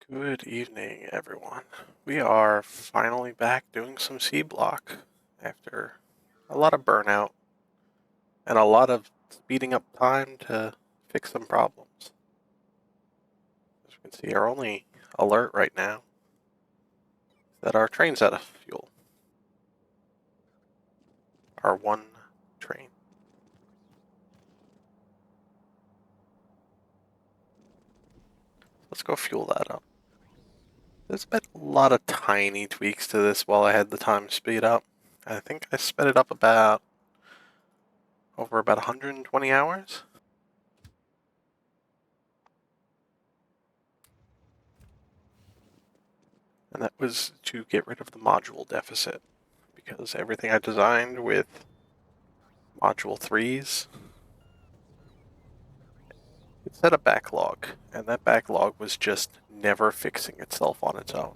Good evening, everyone. We are finally back doing some Seablock after a lot of burnout and a lot of speeding up time to fix some problems. As you can see, our only alert right now is that our train's out of fuel. Our one train. Let's go fuel that up. There's been a lot of tiny tweaks to this while I had the time to speed up. I think I sped it up over about 120 hours. And that was to get rid of the module deficit, because everything I designed with module 3s, it set a backlog, and that backlog was just never fixing itself on its own.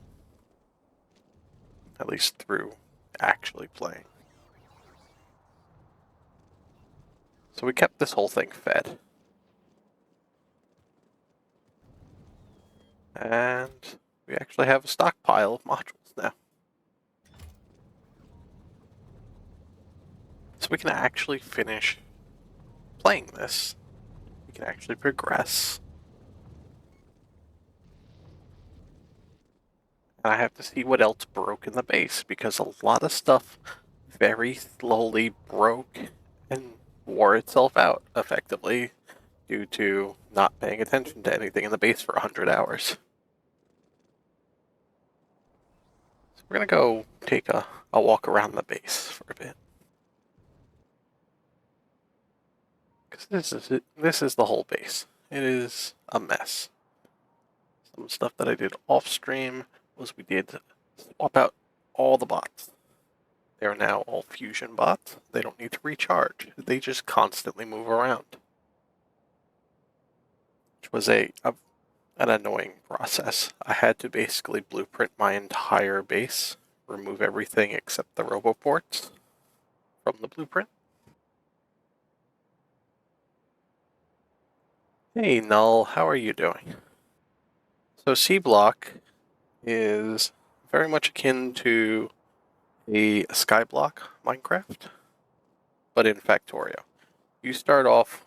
At least through actually playing. So we kept this whole thing fed. And we actually have a stockpile of modules now. So we can actually finish playing this. We can actually progress. And I have to see what else broke in the base, because a lot of stuff very slowly broke and wore itself out effectively due to not paying attention to anything in the base for 100 hours. So we're going to go take a walk around the base for a bit. Because this is the whole base. It is a mess. Some stuff that I did off stream was we did swap out all the bots. They are now all fusion bots. They don't need to recharge. They just constantly move around. Which was an annoying process. I had to basically blueprint my entire base, remove everything except the roboports from the blueprint. Hey Null, how are you doing? So Seablock is very much akin to a Skyblock Minecraft, but in Factorio. You start off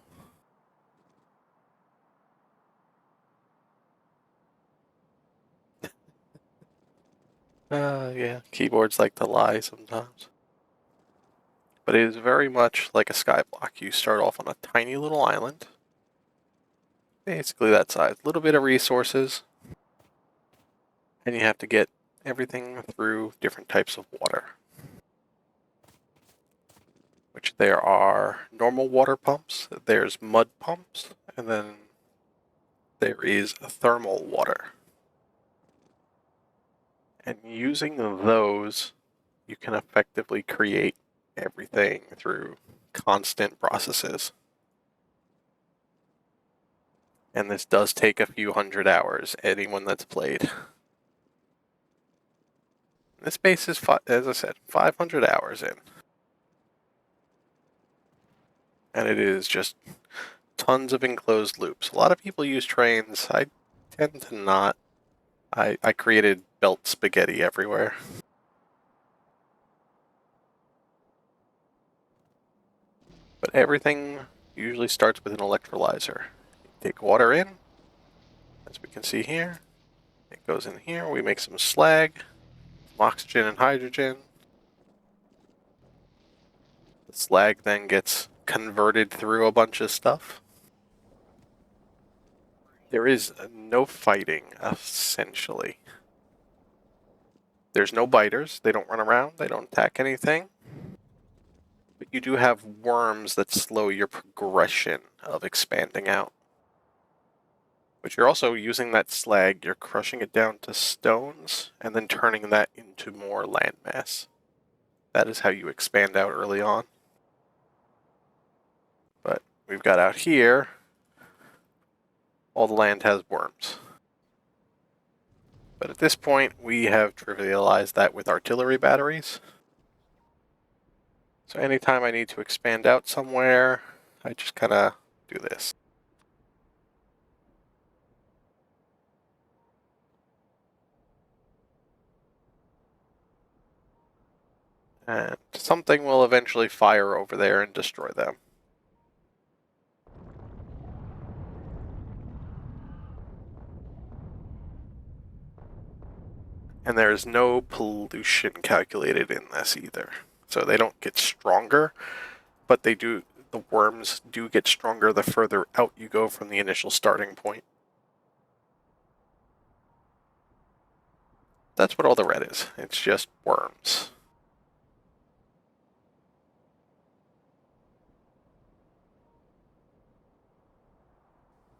yeah, keyboards like to lie sometimes. But it is very much like a Skyblock. You start off on a tiny little island, basically that size. A little bit of resources, and you have to get everything through different types of water. Which there are normal water pumps, there's mud pumps, and then there is thermal water. And using those, you can effectively create everything through constant processes. And this does take a few hundred hours, anyone that's played. This base is, as I said, 500 hours in. And it is just tons of enclosed loops. A lot of people use trains. I tend to not. I created belt spaghetti everywhere. But everything usually starts with an electrolyzer. You take water in, as we can see here. It goes in here. We make some slag, some oxygen and hydrogen. The slag then gets converted through a bunch of stuff. There is no fighting, essentially. There's no biters. They don't run around. They don't attack anything. But you do have worms that slow your progression of expanding out. But you're also using that slag, you're crushing it down to stones, and then turning that into more landmass. That is how you expand out early on. But we've got out here, all the land has worms. But at this point, we have trivialized that with artillery batteries. So anytime I need to expand out somewhere, I just kind of do this. And something will eventually fire over there and destroy them. And there is no pollution calculated in this either. So they don't get stronger, but they do. The worms do get stronger the further out you go from the initial starting point. That's what all the red is. It's just worms.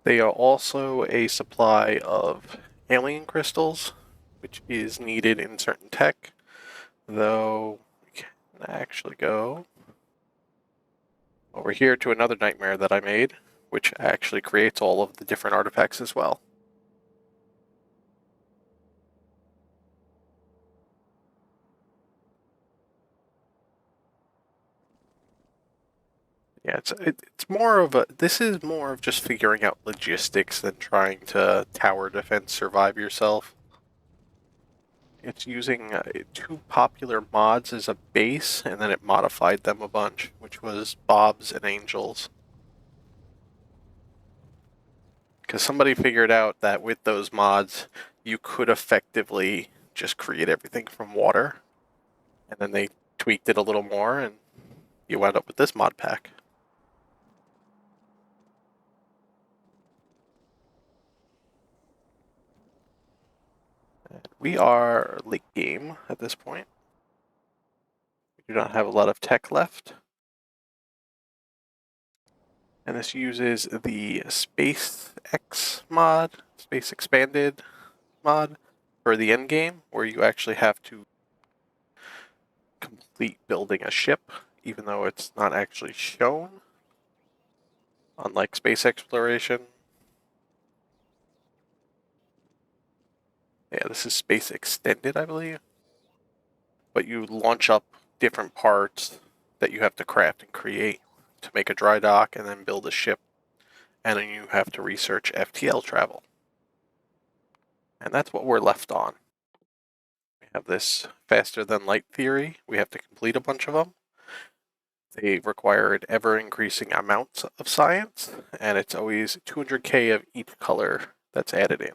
They are also a supply of alien crystals, which is needed in certain tech, though we can actually go over here to another nightmare that I made, which actually creates all of the different artifacts as well. Yeah, it's more of a. This is more of just figuring out logistics than trying to tower defense survive yourself. It's using two popular mods as a base, and then it modified them a bunch, which was Bob's and Angel's. Because somebody figured out that with those mods, you could effectively just create everything from water, and then they tweaked it a little more, and you wound up with this mod pack. We are late game at this point. We do not have a lot of tech left. And this uses the SpaceX mod, Space Expanded mod, for the end game, where you actually have to complete building a ship, even though it's not actually shown. Unlike space exploration. Yeah, this is Space Extended, I believe. But you launch up different parts that you have to craft and create to make a dry dock and then build a ship. And then you have to research FTL travel. And that's what we're left on. We have this faster than light theory. We have to complete a bunch of them. They require an ever-increasing amount of science, and it's always 200k of each color that's added in.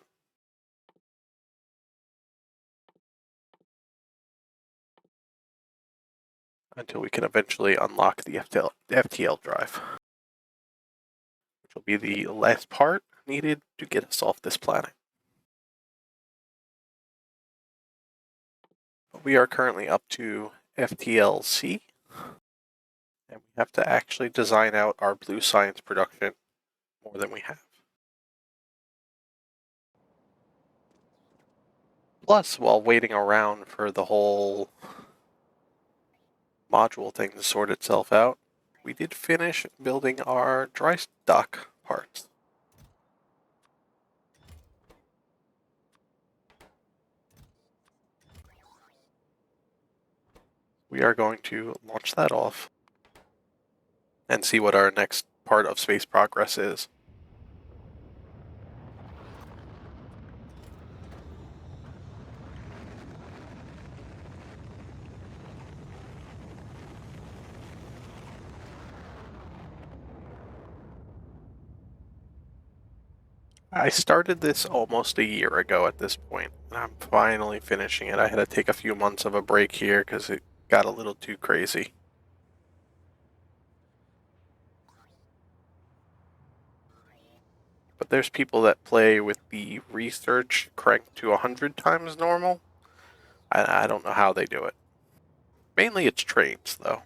Until we can eventually unlock the FTL drive, which will be the last part needed to get us off this planet. But we are currently up to FTLC, and we have to actually design out our blue science production more than we have. Plus, while waiting around for the whole module thing to sort itself out, we did finish building our dry dock parts. We are going to launch that off and see what our next part of space progress is. I started this almost a year ago at this point, and I'm finally finishing it. I had to take a few months of a break here because it got a little too crazy. But there's people that play with the research cranked to 100 times normal. I don't know how they do it. Mainly it's trains, though.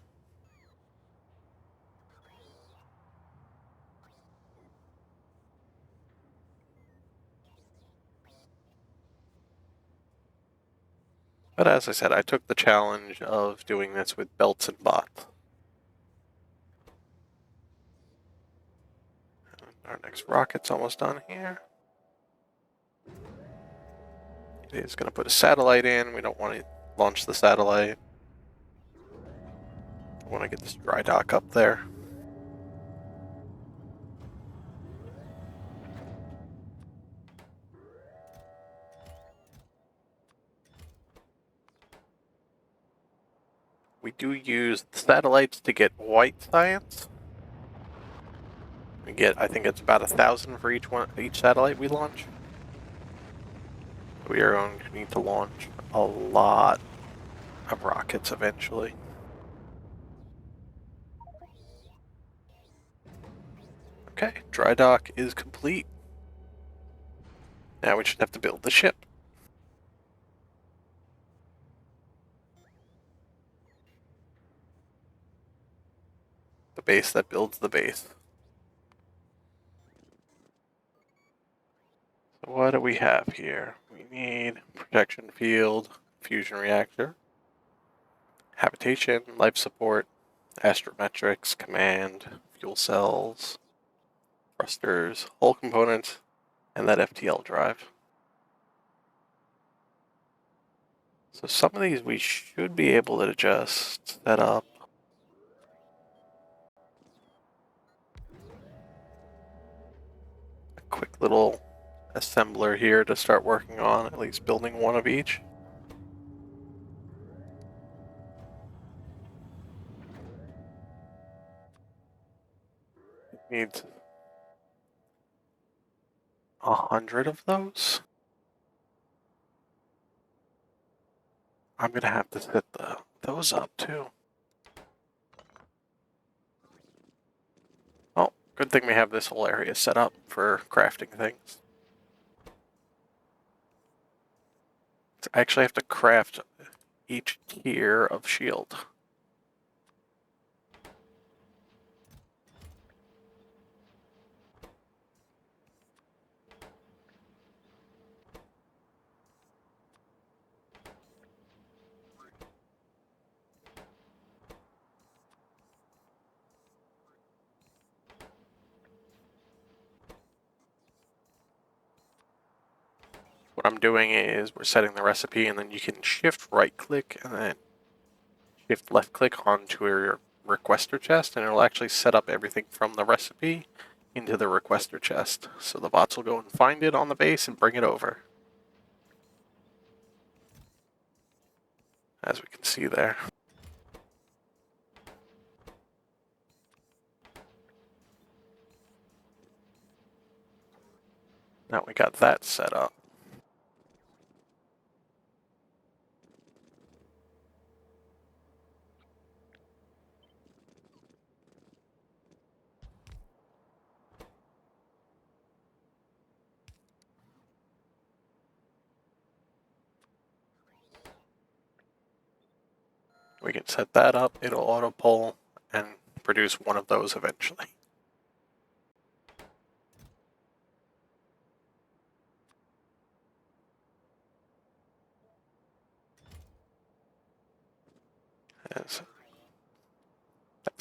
But as I said, I took the challenge of doing this with belts and bots. Our next rocket's almost done here. It is going to put a satellite in. We don't want to launch the satellite. I want to get this dry dock up there. We do use the satellites to get white science. We get, I think it's about 1,000 for each satellite we launch. We are going to need to launch a lot of rockets eventually. Okay, dry dock is complete. Now we just have to build the ship. The base that builds the base. So what do we have here? We need protection field, fusion reactor, habitation, life support, astrometrics, command, fuel cells, thrusters, hull components, and that FTL drive. So some of these we should be able to just set up. A quick little assembler here to start working on, at least building one of each. Needs 100 of those. I'm gonna have to set those up too. Oh, good thing we have this whole area set up for crafting things. I actually have to craft each tier of shield. What I'm doing is we're setting the recipe, and then you can shift right click and then shift left click onto your requester chest, and it'll actually set up everything from the recipe into the requester chest. So the bots will go and find it on the base and bring it over. As we can see there. Now we got that set up. We can set that up, it'll auto pull and produce one of those eventually. That's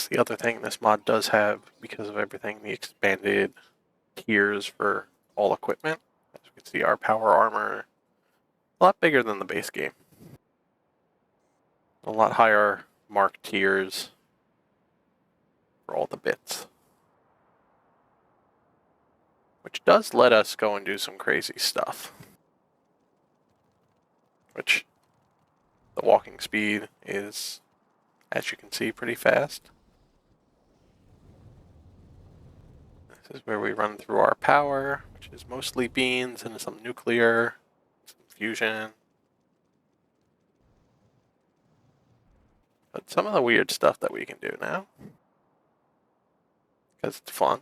the other thing this mod does have, because of everything, the expanded tiers for all equipment. As you can see, our power armor, a lot bigger than the base game. A lot higher mark tiers for all the bits. Which does let us go and do some crazy stuff. Which, the walking speed is, as you can see, pretty fast. This is where we run through our power, which is mostly beams and some nuclear, some fusion. But some of the weird stuff that we can do now, because it's fun.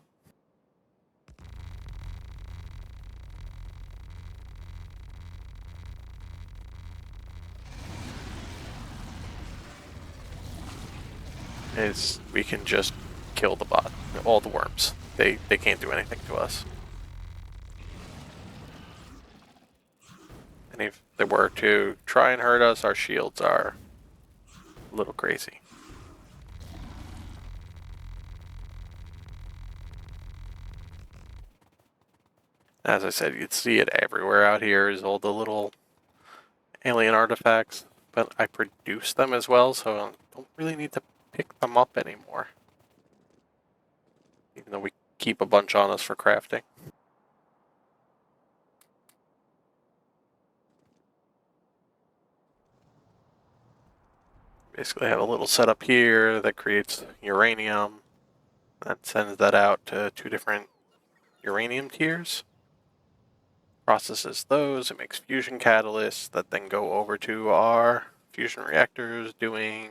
Is we can just kill the bot, all the worms. They can't do anything to us. And if they were to try and hurt us, our shields are a little crazy. As I said, you'd see it everywhere out here, is all the little alien artifacts, but I produce them as well, so I don't really need to pick them up anymore. Even though we keep a bunch on us for crafting. Basically have a little setup here that creates uranium, and sends that out to 2 different uranium tiers. Processes those, it makes fusion catalysts that then go over to our fusion reactors doing,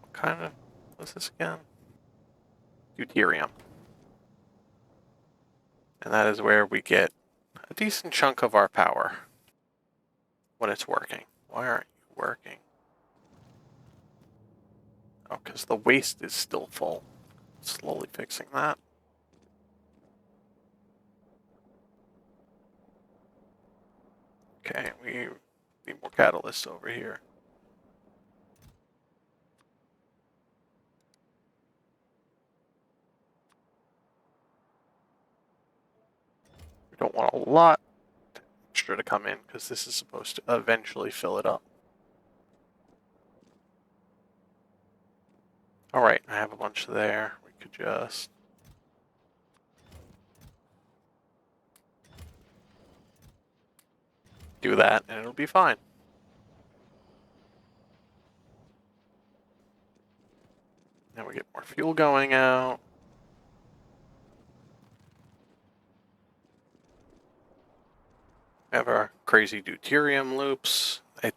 what kind of, what's this again? Deuterium. And that is where we get a decent chunk of our power when it's working. Why aren't you working? Oh, because the waste is still full. Slowly fixing that. Okay, we need more catalysts over here. We don't want a lot extra to come in because this is supposed to eventually fill it up. Alright, I have a bunch there. We could just do that and it'll be fine. Now we get more fuel going out. We have our crazy deuterium loops. It's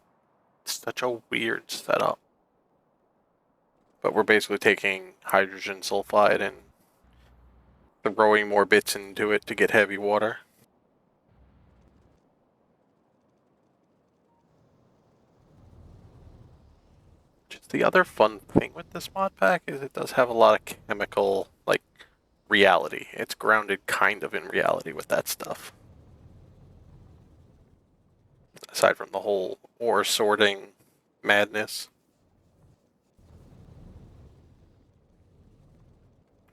such a weird setup. But we're basically taking hydrogen sulfide and throwing more bits into it to get heavy water. Just the other fun thing with this mod pack is it does have a lot of chemical, like, reality. It's grounded kind of in reality with that stuff. Aside from the whole ore sorting madness.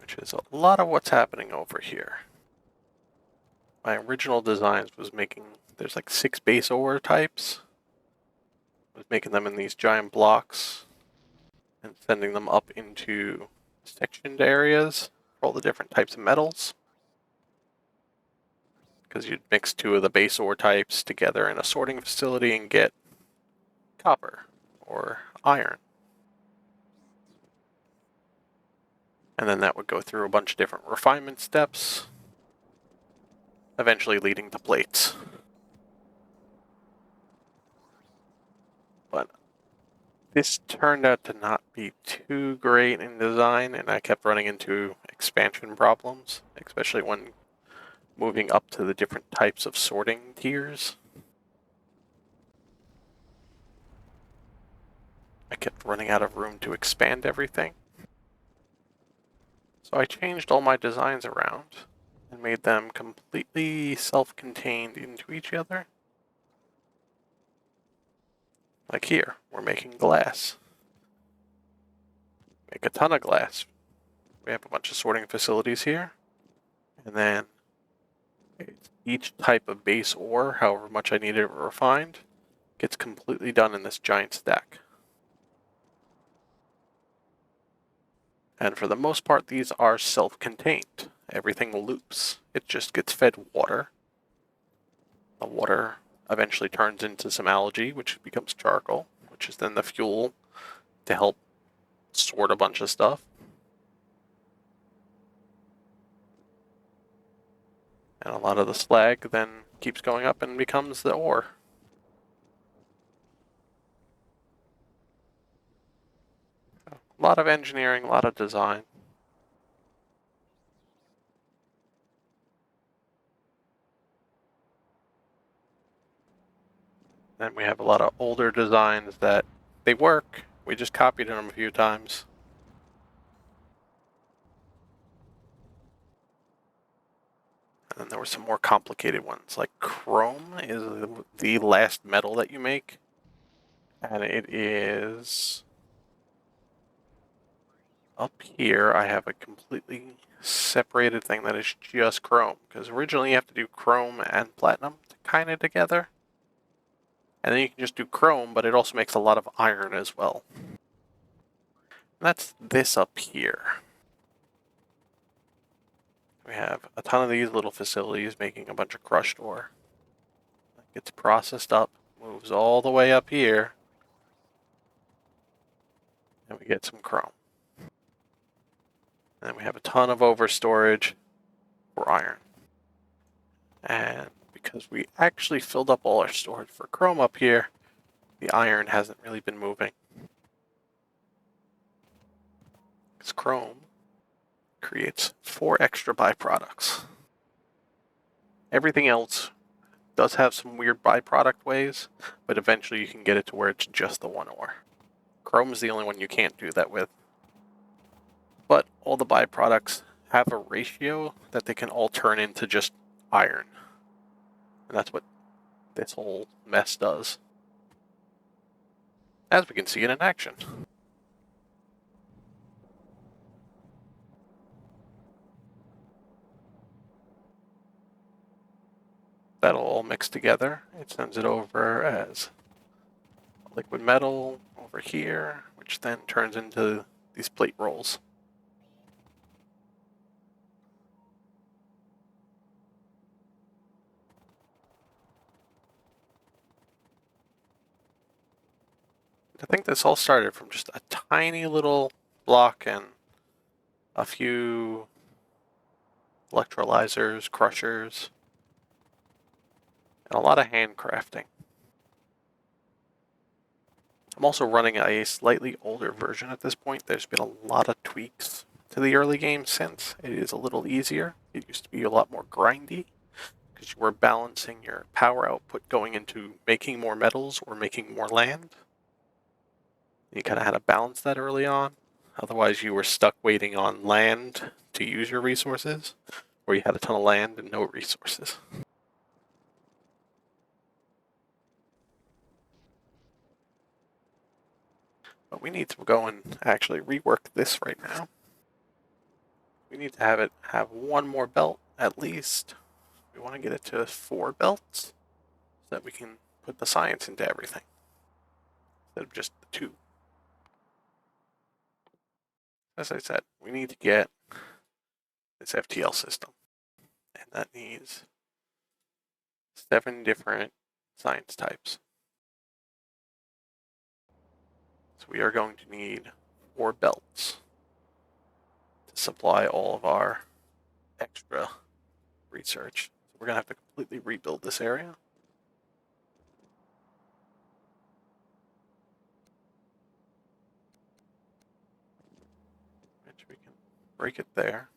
Which is a lot of what's happening over here. My original designs was making, there's like 6 base ore types. I was making them in these giant blocks and sending them up into sectioned areas for all the different types of metals. Because you'd mix 2 of the base ore types together in a sorting facility and get copper or iron. And then that would go through a bunch of different refinement steps, eventually leading to plates. But this turned out to not be too great in design, and I kept running into expansion problems, especially when moving up to the different types of sorting tiers. I kept running out of room to expand everything. So I changed all my designs around and made them completely self-contained into each other. Like here, we're making glass. Make a ton of glass. We have a bunch of sorting facilities here. And then each type of base ore, however much I need it refined, gets completely done in this giant stack. And for the most part, these are self-contained. Everything loops. It just gets fed water. The water eventually turns into some algae, which becomes charcoal, which is then the fuel to help sort a bunch of stuff. And a lot of the slag then keeps going up and becomes the ore. So, a lot of engineering, a lot of design. Then we have a lot of older designs that they work. We just copied them a few times. And then there were some more complicated ones, like chrome is the last metal that you make. And it is up here. I have a completely separated thing that is just chrome. Because originally you have to do chrome and platinum kind of together. And then you can just do chrome, but it also makes a lot of iron as well. And that's this up here. We have a ton of these little facilities making a bunch of crushed ore. It gets processed up, moves all the way up here, and we get some chrome. And then we have a ton of overstorage for iron. And because we actually filled up all our storage for chrome up here, the iron hasn't really been moving. Because chrome creates 4 extra byproducts. Everything else does have some weird byproduct ways, but eventually you can get it to where it's just the one ore. Chrome is the only one you can't do that with. But all the byproducts have a ratio that they can all turn into just iron. And that's what this whole mess does. As we can see it in action. That'll all mix together. It sends it over as liquid metal over here, which then turns into these plate rolls. I think this all started from just a tiny little block and a few electrolyzers, crushers, and a lot of handcrafting. I'm also running a slightly older version at this point. There's been a lot of tweaks to the early game since. It is a little easier. It used to be a lot more grindy because you were balancing your power output going into making more metals or making more land. You kind of had to balance that early on. Otherwise, you were stuck waiting on land to use your resources, or you had a ton of land and no resources. But we need to go and actually rework this right now. We need to have it have one more belt at least. We want to get it to 4 belts so that we can put the science into everything instead of just the 2. As I said, we need to get this FTL system, and that needs 7 different science types. So we are going to need 4 belts to supply all of our extra research. So we're going to have to completely rebuild this area. Which we can break it there.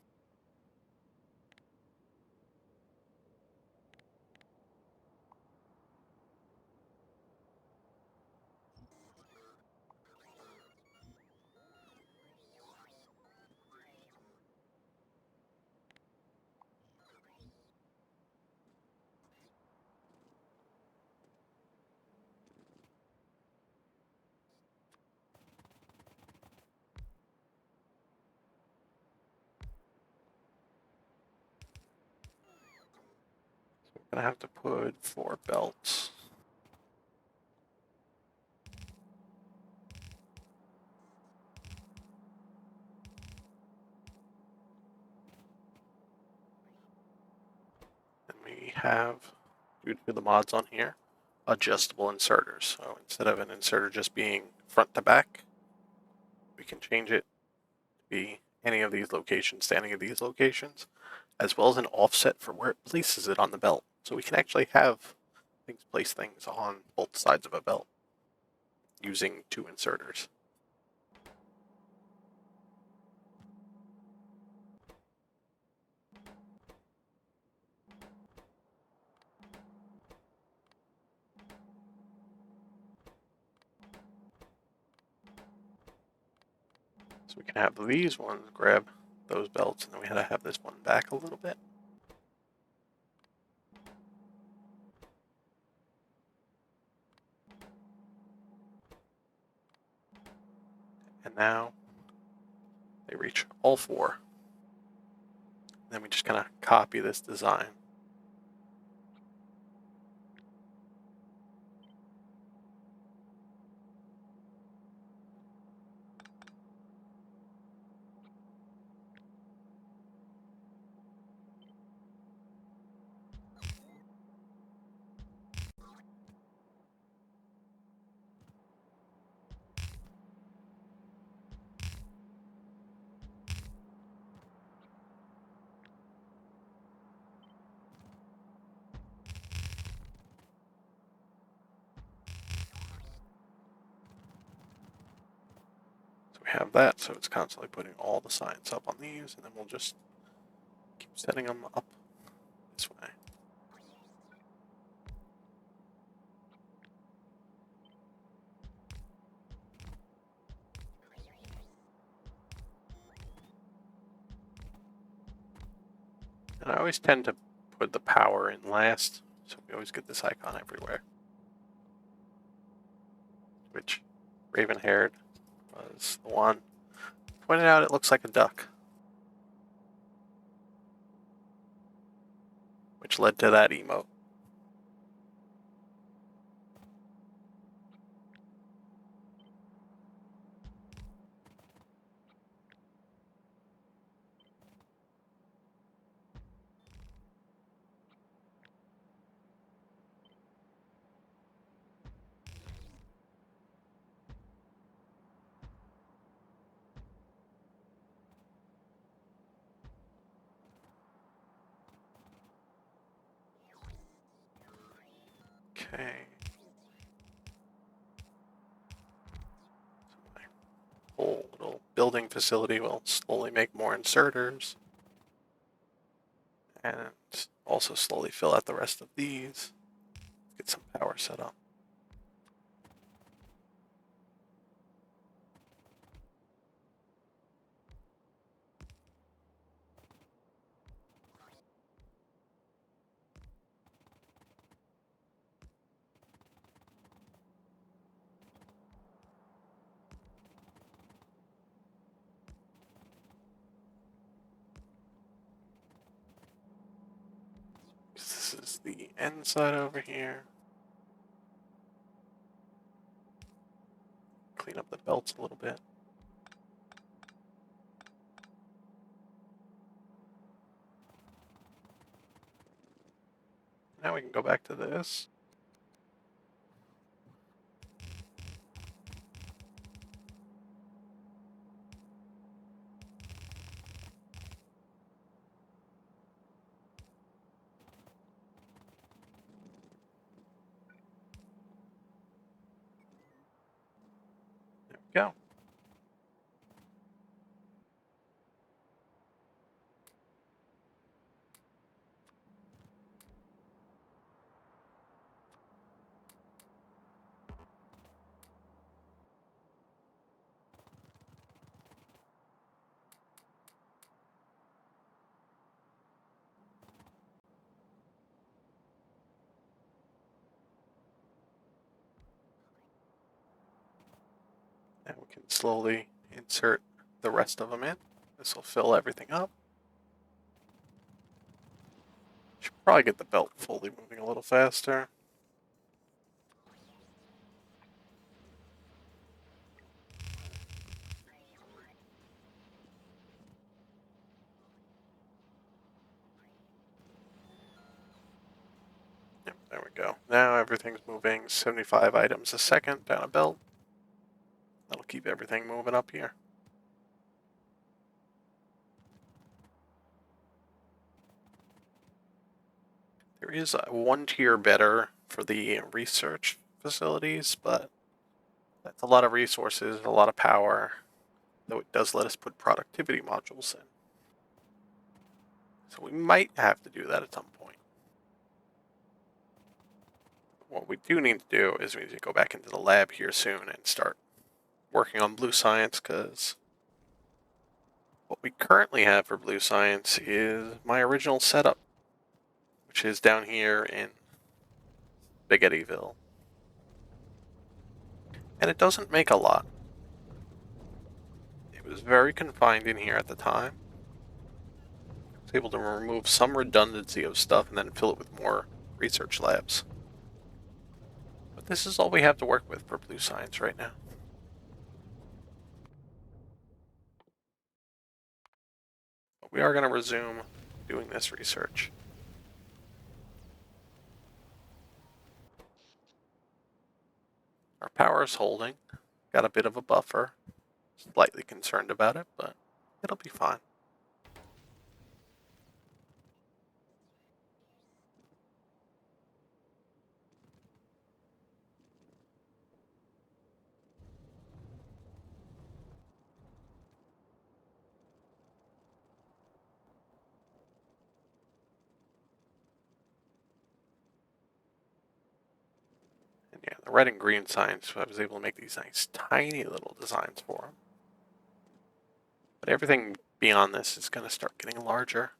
So we're going to have to put 4 belts. And we have, due to the mods on here, adjustable inserters. So instead of an inserter just being front to back, we can change it to be any of these locations to any of these locations, as well as an offset for where it places it on the belt. So we can actually have things place things on both sides of a belt using 2 inserters. So we can have these ones grab those belts, and then we had to have this one back a little bit. And now they reach all 4. And then we just kind of copy this design. We have that, so it's constantly putting all the signs up on these, and then we'll just keep setting them up this way. And I always tend to put the power in last, so we always get this icon everywhere. Which, raven-haired was the one. Pointed out it looks like a duck. Which led to that emote. Okay. So my whole little building facility will slowly make more inserters. And also slowly fill out the rest of these. Get some power set up. This is the end side over here. Clean up the belts a little bit. Now we can go back to this. There we go. Now we can slowly insert the rest of them in. This will fill everything up. Should probably get the belt fully moving a little faster. Yep, there we go. Now everything's moving 75 items a second down a belt. That'll keep everything moving up here. There is one tier better for the research facilities, but that's a lot of resources, a lot of power, though it does let us put productivity modules in. So we might have to do that at some point. What we do need to do is we need to go back into the lab here soon and start working on blue science, because what we currently have for blue science is my original setup, which is down here in Spaghettiville. And it doesn't make a lot. It was very confined in here at the time. I was able to remove some redundancy of stuff and then fill it with more research labs. But this is all we have to work with for blue science right now. But we are going to resume doing this research. Our power is holding. Got a bit of a buffer. Slightly concerned about it, but it'll be fine. the red and green signs, so I was able to make these nice tiny little designs for them. But everything beyond this is going to start getting larger.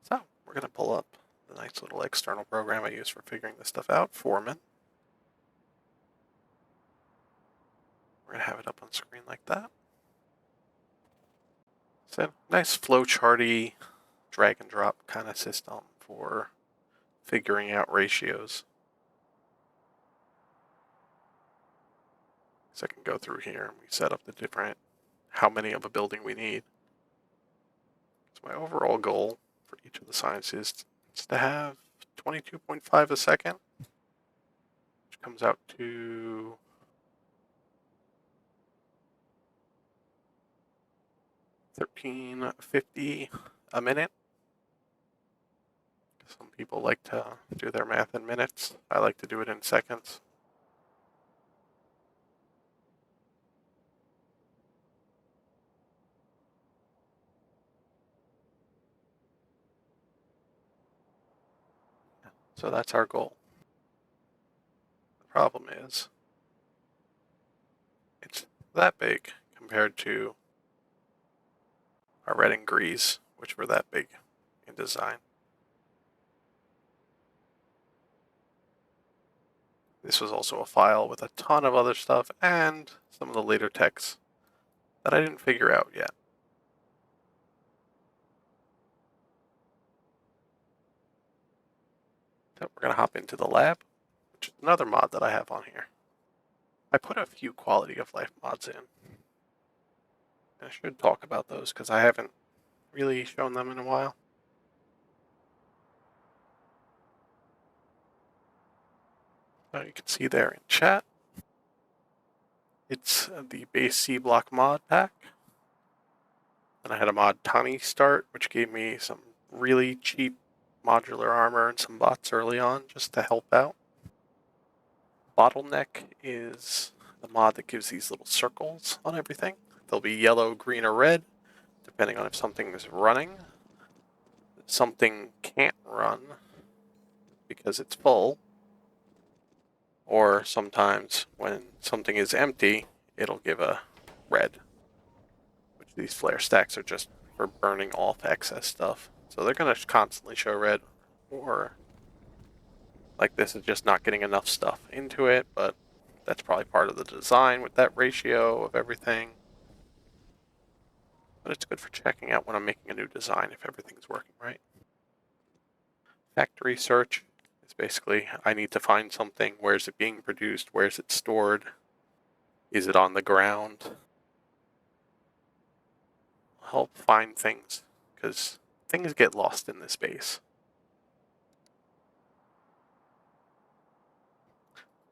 So we're going to pull up the nice little external program I use for figuring this stuff out, Foreman. We're going to have it up on screen like that. So nice flowcharty drag and drop kind of system for figuring out ratios. So I can go through here and we set up the different, how many of a building we need. So my overall goal for each of the signs is to have 22.5 a second, which comes out to 1350 a minute. Some people like to do their math in minutes. I like to do it in seconds. So that's our goal. The problem is, it's that big compared to our red and greens, which were that big in design. This was also a file with a ton of other stuff and some of the later texts that I didn't figure out yet. So we're going to hop into the lab, which is another mod that I have on here. I put a few quality of life mods in. I should talk about those because I haven't really shown them in a while. So you can see there in chat, it's the base Seablock mod pack. And I had a mod Tani start, which gave me some really cheap modular armor and some bots early on just to help out. Bottleneck is the mod that gives these little circles on everything. They'll be yellow, green, or red, depending on if something is running. Something can't run because it's full. Or sometimes when something is empty, it'll give a red. Which these flare stacks are just for burning off excess stuff. So they're going to constantly show red, or like this is just not getting enough stuff into it, but that's probably part of the design with that ratio of everything. But it's good for checking out when I'm making a new design if everything's working right. Factory search is basically, I need to find something. Where's it being produced? Where's it stored? Is it on the ground? Help find things, because things get lost in this space.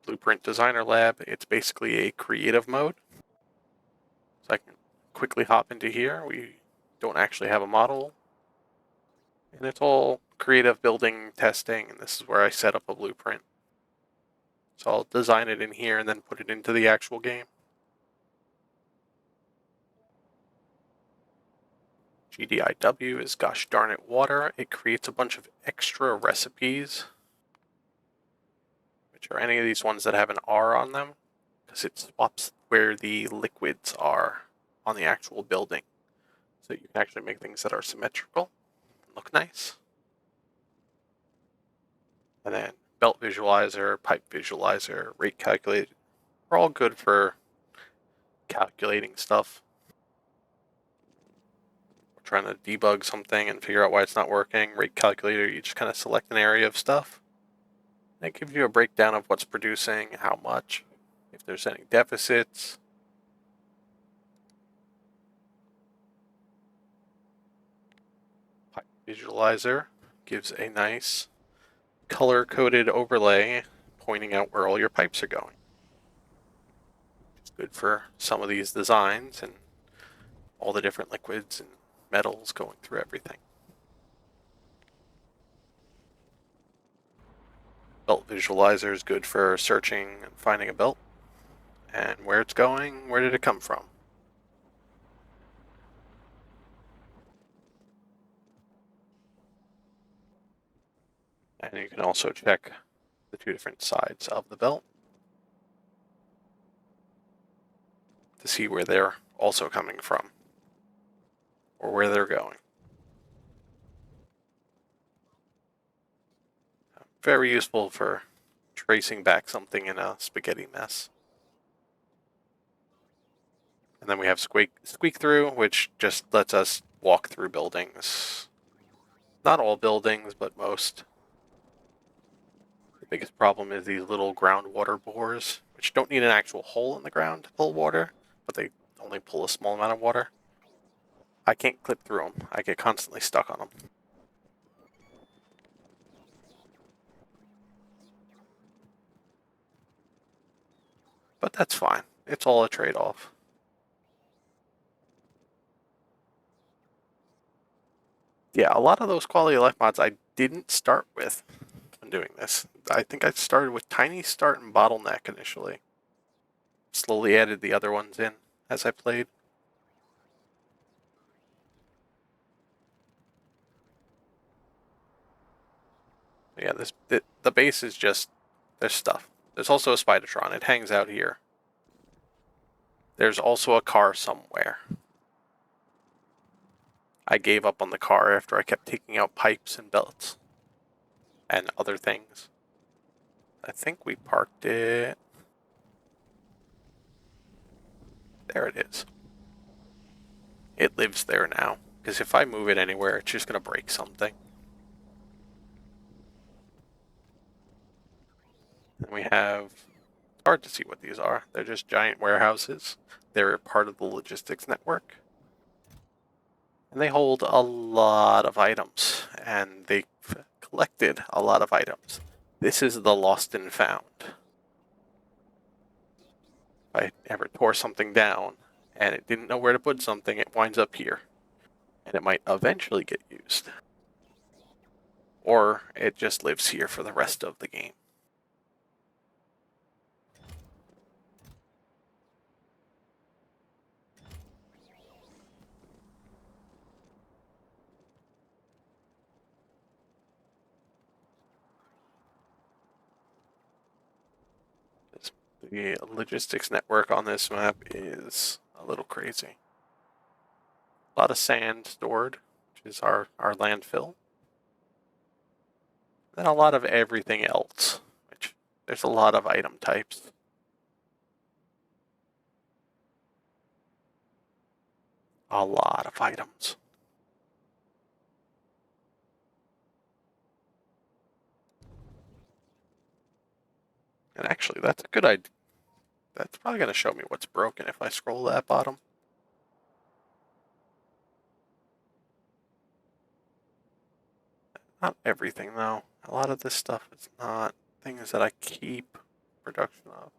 Blueprint Designer Lab, it's basically a creative mode. So I can quickly hop into here. We don't actually have a model. And it's all creative building, testing, and this is where I set up a blueprint. So I'll design it in here and then put it into the actual game. GDIW is gosh darn it water. It creates a bunch of extra recipes, which are any of these ones that have an R on them, because it swaps where the liquids are on the actual building. So you can actually make things that are symmetrical and look nice. And then belt visualizer, pipe visualizer, rate calculator, are all good for calculating stuff. We're trying to debug something and figure out why it's not working. Rate calculator, you just kind of select an area of stuff. And it gives you a breakdown of what's producing, how much, if there's any deficits. Pipe visualizer gives a nice color-coded overlay pointing out where all your pipes are going. It's good for some of these designs and all the different liquids and metals going through everything. Belt visualizer is good for searching and finding a belt and where it's going, where did it come from. And And you can also check the two different sides of the belt to see where they're also coming from or where they're going. Very useful for tracing back something in a spaghetti mess. And then we have squeak through, which just lets us walk through buildings. Not all buildings, but most. The biggest problem is these little groundwater bores, which don't need an actual hole in the ground to pull water, but they only pull a small amount of water. I can't clip through them. I get constantly stuck on them. But that's fine. It's all a trade-off. Yeah, a lot of those quality of life mods I didn't start with when doing this. I think I started with Tiny Start and Bottleneck initially. Slowly added the other ones in as I played. Yeah, the base is just, there's stuff. There's also a Spidertron. It hangs out here. There's also a car somewhere. I gave up on the car after I kept taking out pipes and belts and other things. I think we parked it. There it is. It lives there now, because if I move it anywhere, it's just going to break something. And we have, it's hard to see what these are. They're just giant warehouses. They're part of the logistics network. And they hold a lot of items, and they've collected a lot of items. This is the lost and found. If I ever tore something down and it didn't know where to put something, it winds up here. And it might eventually get used. Or it just lives here for the rest of the game. The logistics network on this map is a little crazy. A lot of sand stored, which is our landfill. Then a lot of everything else, which there's a lot of item types. A lot of items. And actually, that's a good idea. That's probably going to show me what's broken if I scroll that bottom. Not everything, though. A lot of this stuff is not things that I keep production of.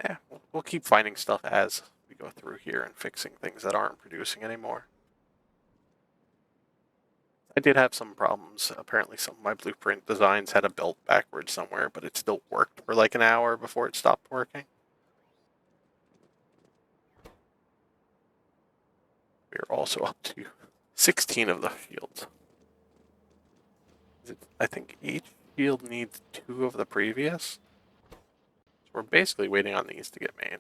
Yeah, we'll keep finding stuff as we go through here and fixing things that aren't producing anymore. I did have some problems. Apparently some of my blueprint designs had a belt backwards somewhere, but it still worked for like an hour before it stopped working. We're also up to 16 of the fields. I think each field needs 2 of the previous. So we're basically waiting on these to get made.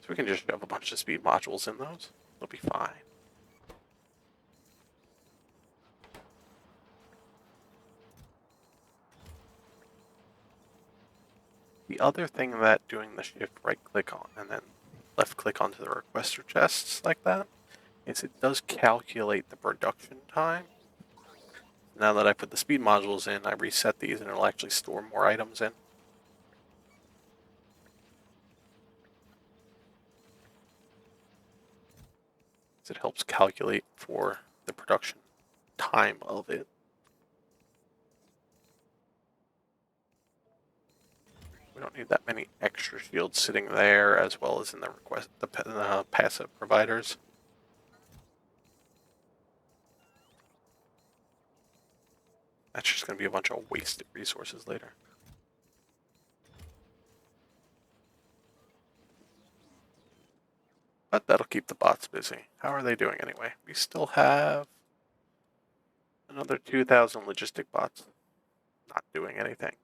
So we can just shove a bunch of speed modules in those. It'll be fine. The other thing that doing the shift right click on and then left click onto the requester chests like that is it does calculate the production time. Now that I put the speed modules in, I reset these and it'll actually store more items in. It helps calculate for the production time of it. We don't need that many extra shields sitting there, as well as in the passive providers. That's just going to be a bunch of wasted resources later. But that'll keep the bots busy. How are they doing anyway? We still have another 2,000 logistic bots not doing anything.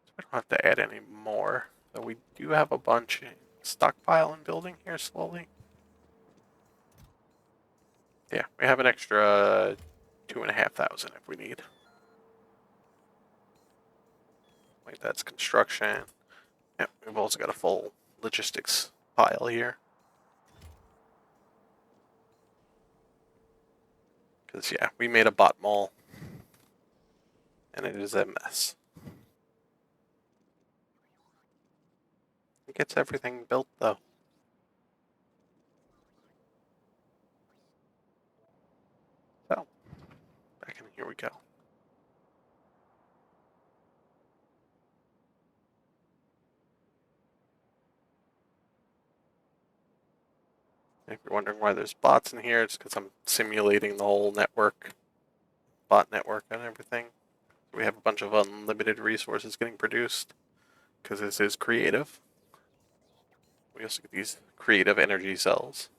So we don't have to add any more. So we do have a bunch in stockpile and building here slowly. Yeah, we have an extra 2,500 if we need. Wait, that's construction. Yeah, we've also got a full logistics pile here. Because, yeah, we made a bot mall. And it is a mess. It gets everything built, though. So, back in here we go. If you're wondering why there's bots in here, it's because I'm simulating the whole network, bot network and everything. We have a bunch of unlimited resources getting produced because this is creative. We also get these creative energy cells.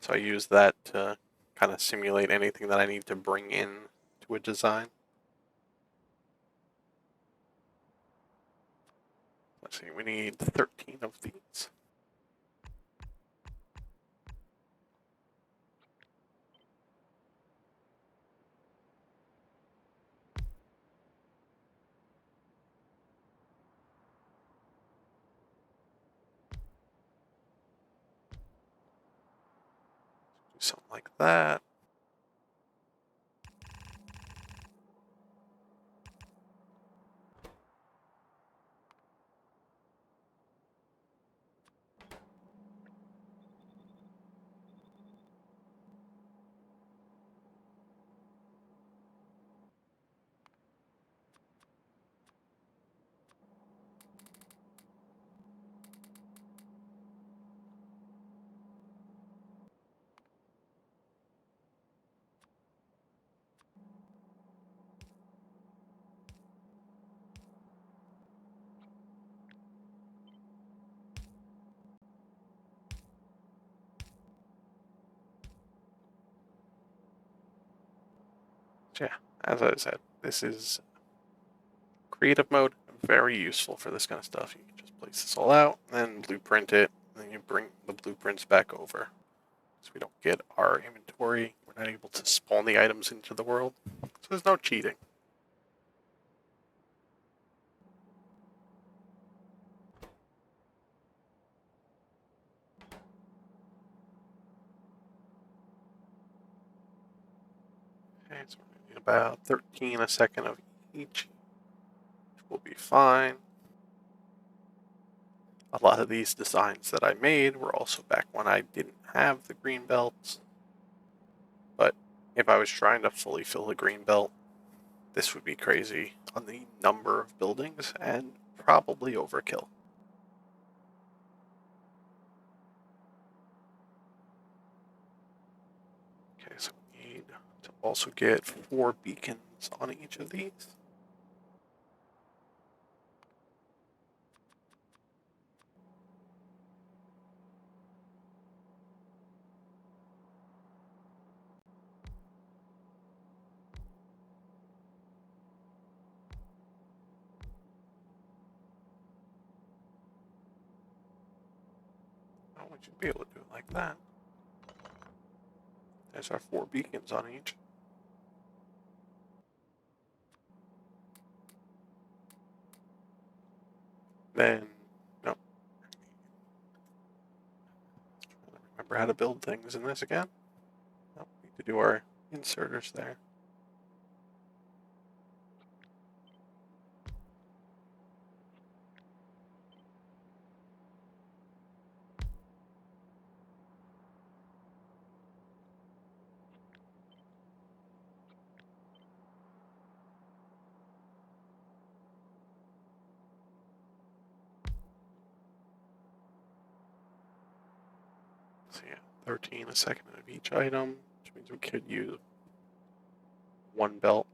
So I use that to kind of simulate anything that I need to bring in to a design. Let's see, we need 13 of these. Do something like that. So yeah, as I said, this is creative mode, very useful for this kind of stuff. You can just place this all out, then blueprint it, and then you bring the blueprints back over. So we don't get our inventory. We're not able to spawn the items into the world. So there's no cheating. Okay, so we're gonna need about 13 a second of each, which will be fine. A lot of these designs that I made were also back when I didn't have the green belts. But if I was trying to fully fill the green belt, this would be crazy on the number of buildings and probably overkill. Okay, so we need to also get 4 beacons on each of these. Oh, we should be able to do it like that. There's our 4 beacons on each. Then, no. Remember how to build things in this again? No, we need to do our inserters there. So yeah, 13 a second of each item, which means we could use 1 belt,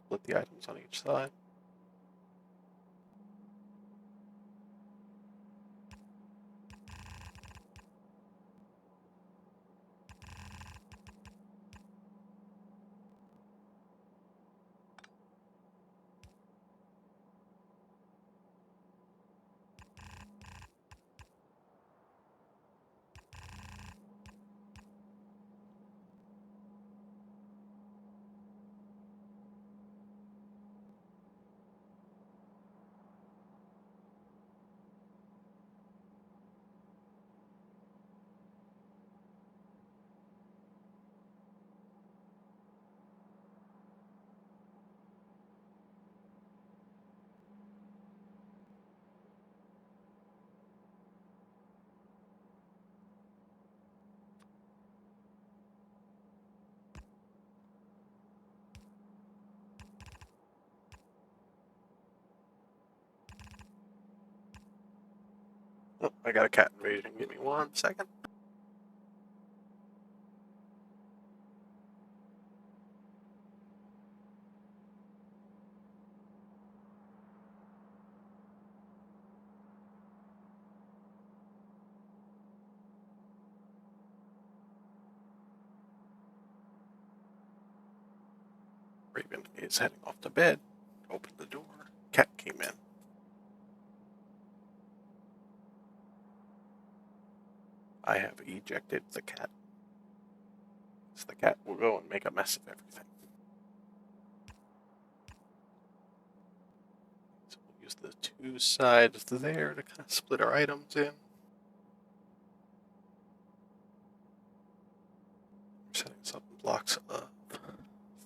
split the items on each side. I got a cat invasion. Give me 1 second. Raven is heading off to bed. Open the door. Cat came in. I have ejected the cat. So the cat will go and make a mess of everything. So we'll use the 2 sides there to kind of split our items in. We're setting some blocks of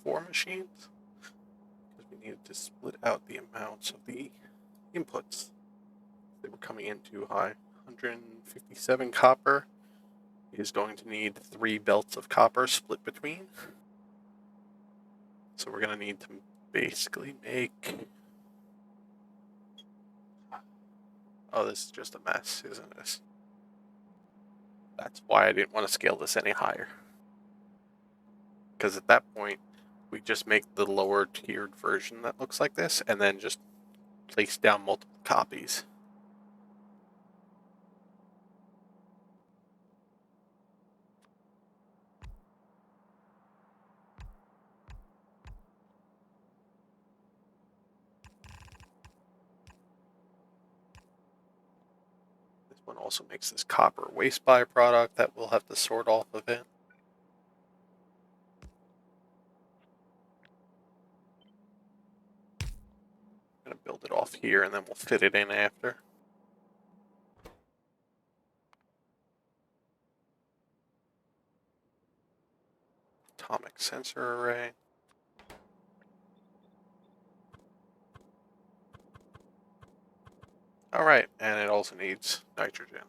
4 machines because we needed to split out the amounts of the inputs. They were coming in too high. 157 copper is going to need 3 belts of copper split between. So we're going to need to basically make... Oh, this is just a mess, isn't this? That's why I didn't want to scale this any higher. Because at that point, we just make the lower tiered version that looks like this, and then just place down multiple copies. This one also makes this copper waste byproduct that we'll have to sort off of it. I'm going to build it off here, and then we'll fit it in after. Atomic sensor array. Alright, and it also needs nitrogen.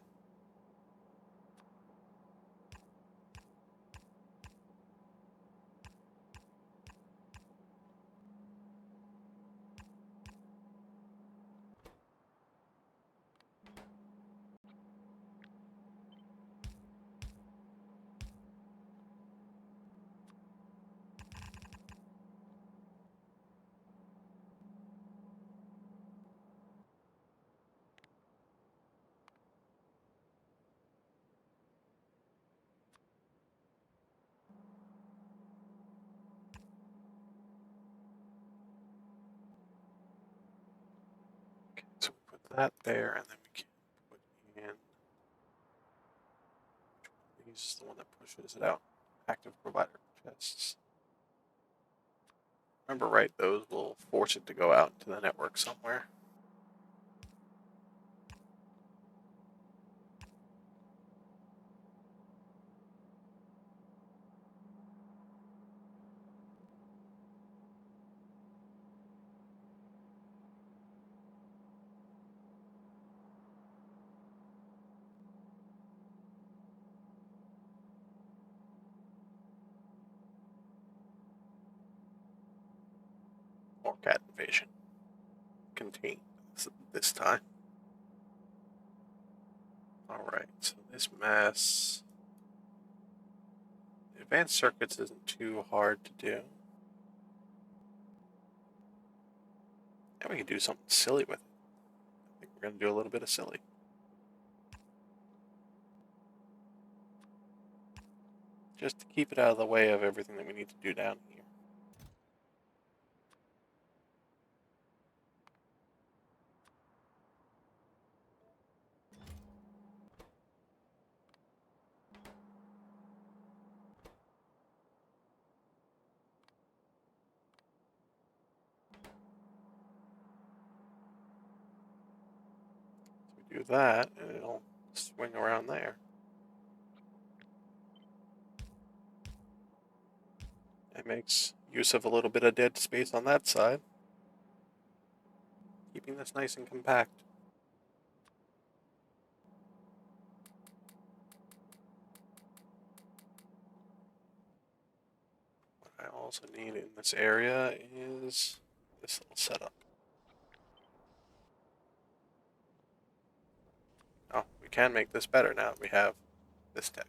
So we put that there, and then we can put in... This is the one that pushes it out. Active provider chests. Remember, right, those will force it to go out into the network somewhere. More cat invasion. Contained this time. Alright, so this mess... Advanced circuits isn't too hard to do. And we can do something silly with it. I think we're going to do a little bit of silly. Just to keep it out of the way of everything that we need to do down here. So we do that, and it'll swing around there. It makes use of a little bit of dead space on that side, keeping this nice and compact. What I also need in this area is this little setup. Oh, we can make this better now that we have this tech.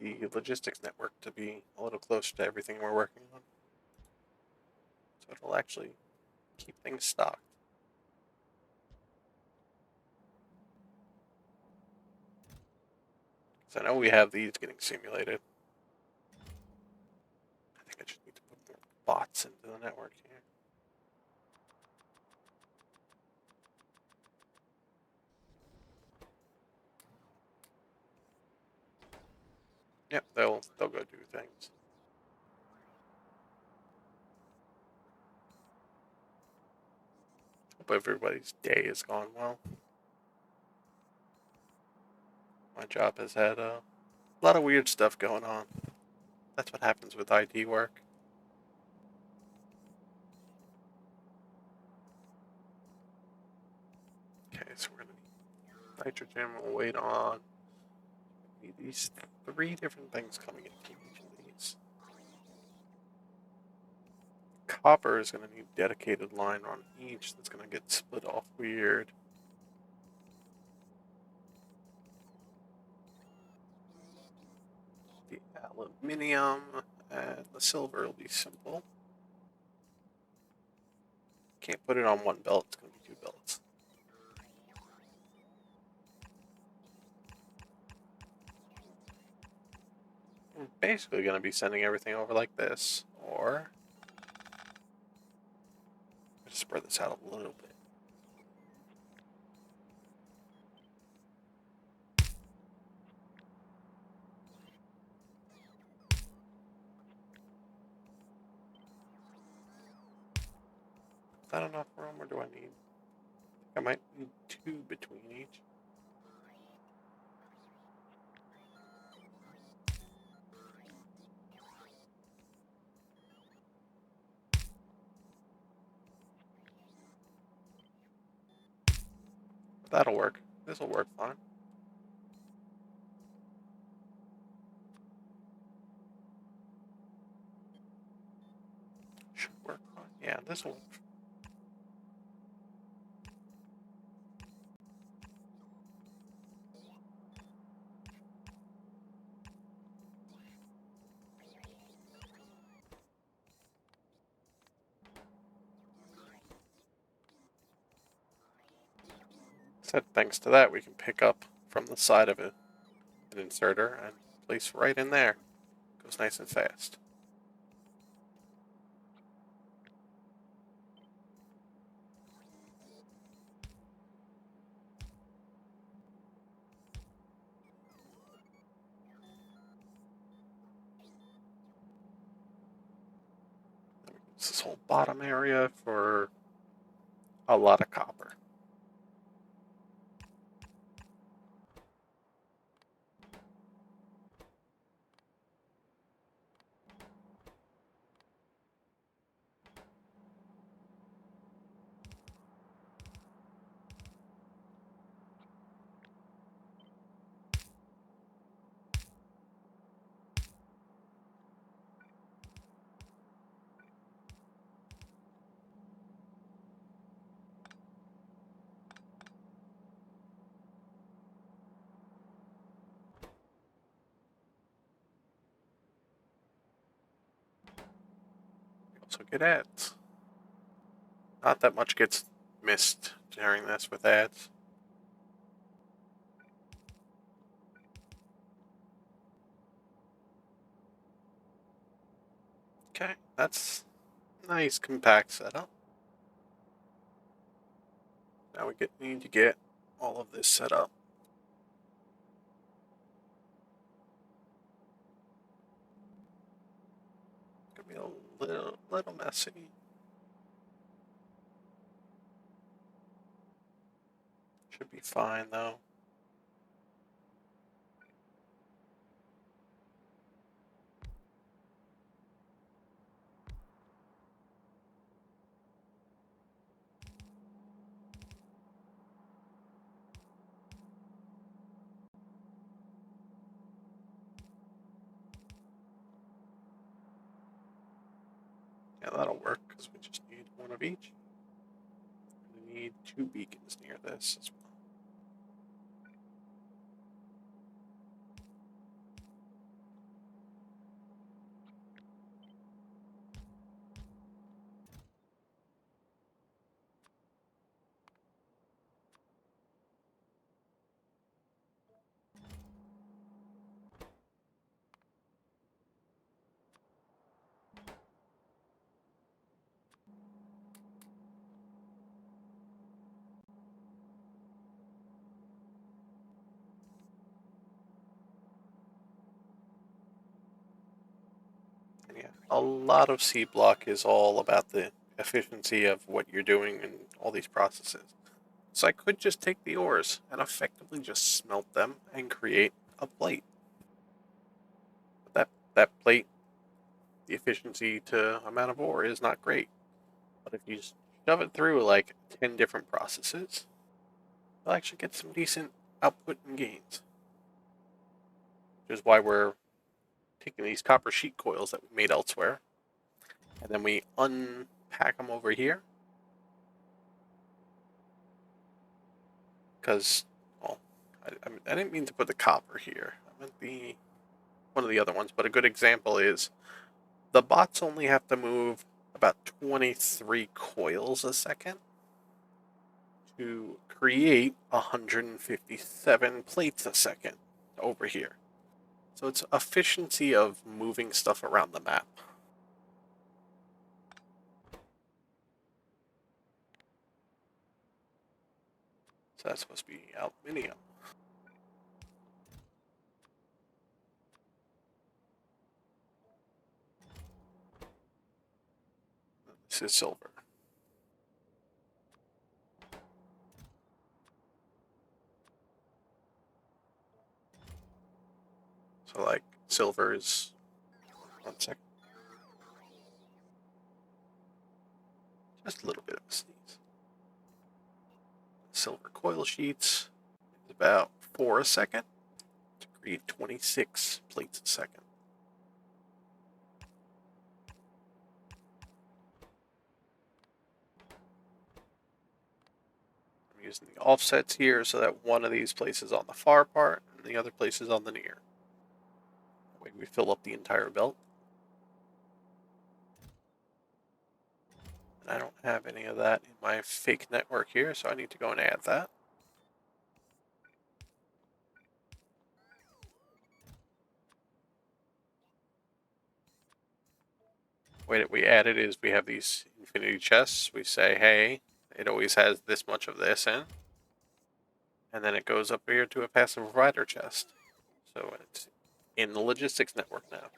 We need the logistics network to be a little closer to everything we're working on, so it'll actually keep things stocked. Because I know we have these getting simulated. I think I just need to put more bots into the network here. Yep, they'll go do things. Hope everybody's day has gone well. My job has had a lot of weird stuff going on. That's what happens with IT work. Okay, so we're gonna need nitrogen. We'll wait on. We need these 3 different things coming into each of these. Copper is going to need dedicated line on each. That's going to get split off weird. The aluminium and the silver will be simple. Can't put it on one belt. It's going to be 2 belts. We're basically going to be sending everything over like this, or just spread this out a little bit. Is that enough room, or do I need? I might need 2 between each. That'll work. This will work fine. Should work fine. Yeah, this will work. So thanks to that, we can pick up from the side of it an inserter and place right in there. Goes nice and fast. This whole bottom area for a lot of copper. We also get ads. Not that much gets missed during this with ads. Okay, that's nice compact setup. Now we need to get all of this set up. It's gonna be a little messy. Should be fine though. Yeah, that'll work because we just need one of each. We need 2 beacons near this as well. And yeah, a lot of Seablock is all about the efficiency of what you're doing in all these processes. So I could just take the ores and effectively just smelt them and create a plate. But that plate, the efficiency to amount of ore is not great. But if you just shove it through like 10 different processes, you'll actually get some decent output and gains. Which is why we're taking these copper sheet coils that we made elsewhere, and then we unpack them over here. Because, well, I didn't mean to put the copper here. I meant one of the other ones. But a good example is the bots only have to move about 23 coils a second to create 157 plates a second over here. So it's efficiency of moving stuff around the map. So that's supposed to be aluminium. This is silver. So like silver is 1 second. Just a little bit of a sneeze. Silver coil sheets is about 4 a second to create 26 plates a second. I'm using the offsets here so that one of these places on the far part and the other place is on the near. That way we fill up the entire belt. And I don't have any of that in my fake network here, so I need to go and add that. The way that we add it is we have these infinity chests. We say, hey, it always has this much of this in. And then it goes up here to a passive provider chest. So it's in the logistics network now.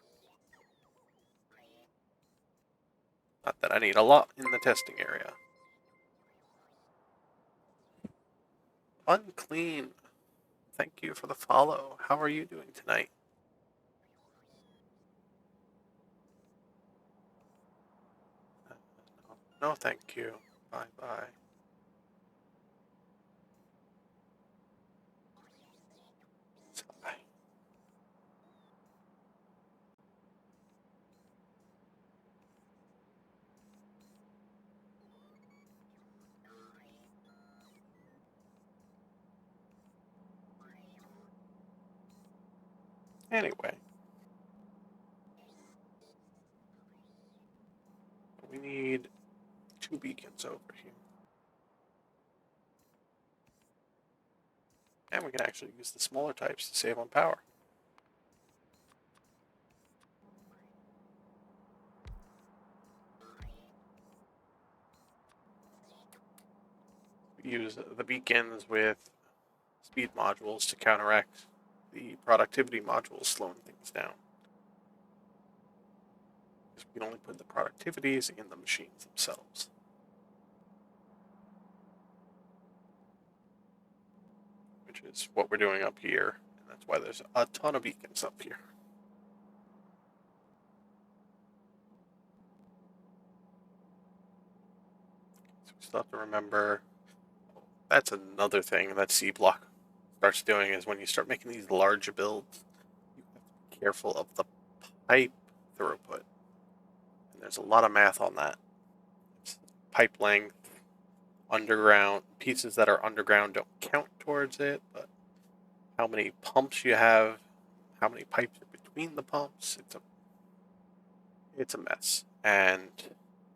Not that I need a lot in the testing area. Unclean. Thank you for the follow. How are you doing tonight? No, thank you. Bye bye. Bye. Anyway, we need 2 beacons over here. And we can actually use the smaller types to save on power. We use the beacons with speed modules to counteract the productivity modules slowing things down. Because we can only put the productivities in the machines themselves. Which is what we're doing up here. And that's why there's a ton of beacons up here. So we still have to remember, that's another thing that Seablock starts doing is when you start making these large builds, you have to be careful of the pipe throughput. And there's a lot of math on that. It's pipe length, underground, pieces that are underground don't count towards it, but how many pumps you have, how many pipes are between the pumps, it's a mess. And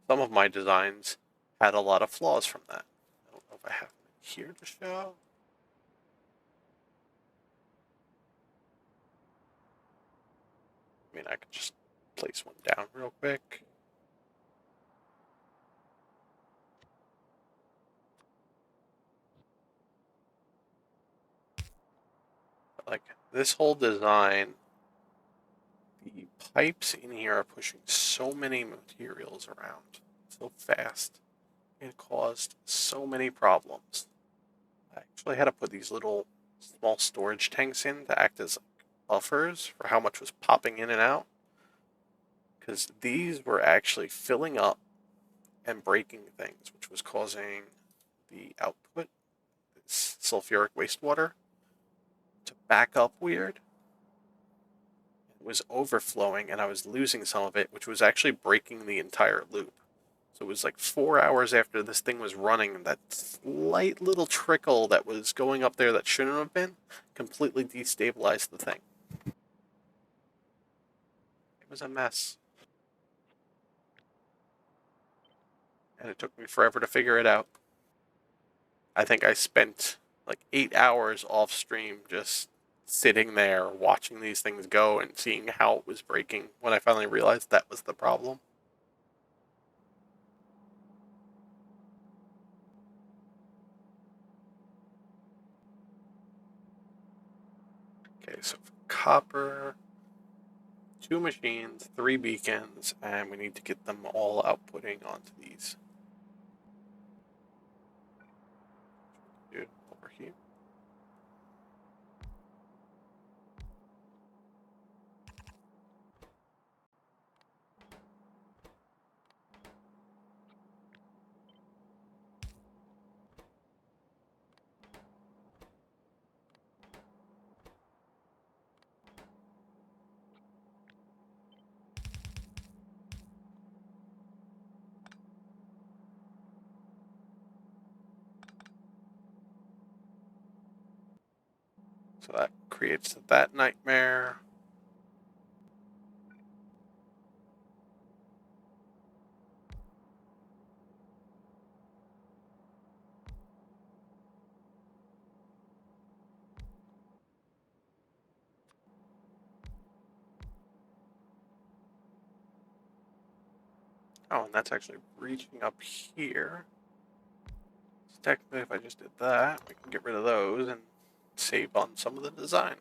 some of my designs had a lot of flaws from that. I don't know if I have them here to show. I mean, I could just place one down real quick. Like this whole design, the pipes in here are pushing so many materials around so fast. It caused so many problems. I actually had to put these little small storage tanks in to act as buffers for how much was popping in and out, because these were actually filling up and breaking things, which was causing the output, this sulfuric wastewater, to back up weird. It was overflowing and I was losing some of it, which was actually breaking the entire loop. So it was like 4 hours after this thing was running, that slight little trickle that was going up there that shouldn't have been completely destabilized the thing. It was a mess. And it took me forever to figure it out. I think I spent like 8 hours off stream just sitting there watching these things go and seeing how it was breaking when I finally realized that was the problem. Okay, so for copper, 2 machines, 3 beacons, and we need to get them all outputting onto these. Dude, over here. So that creates that nightmare. Oh, and that's actually reaching up here. So technically, if I just did that, we can get rid of those and save on some of the design.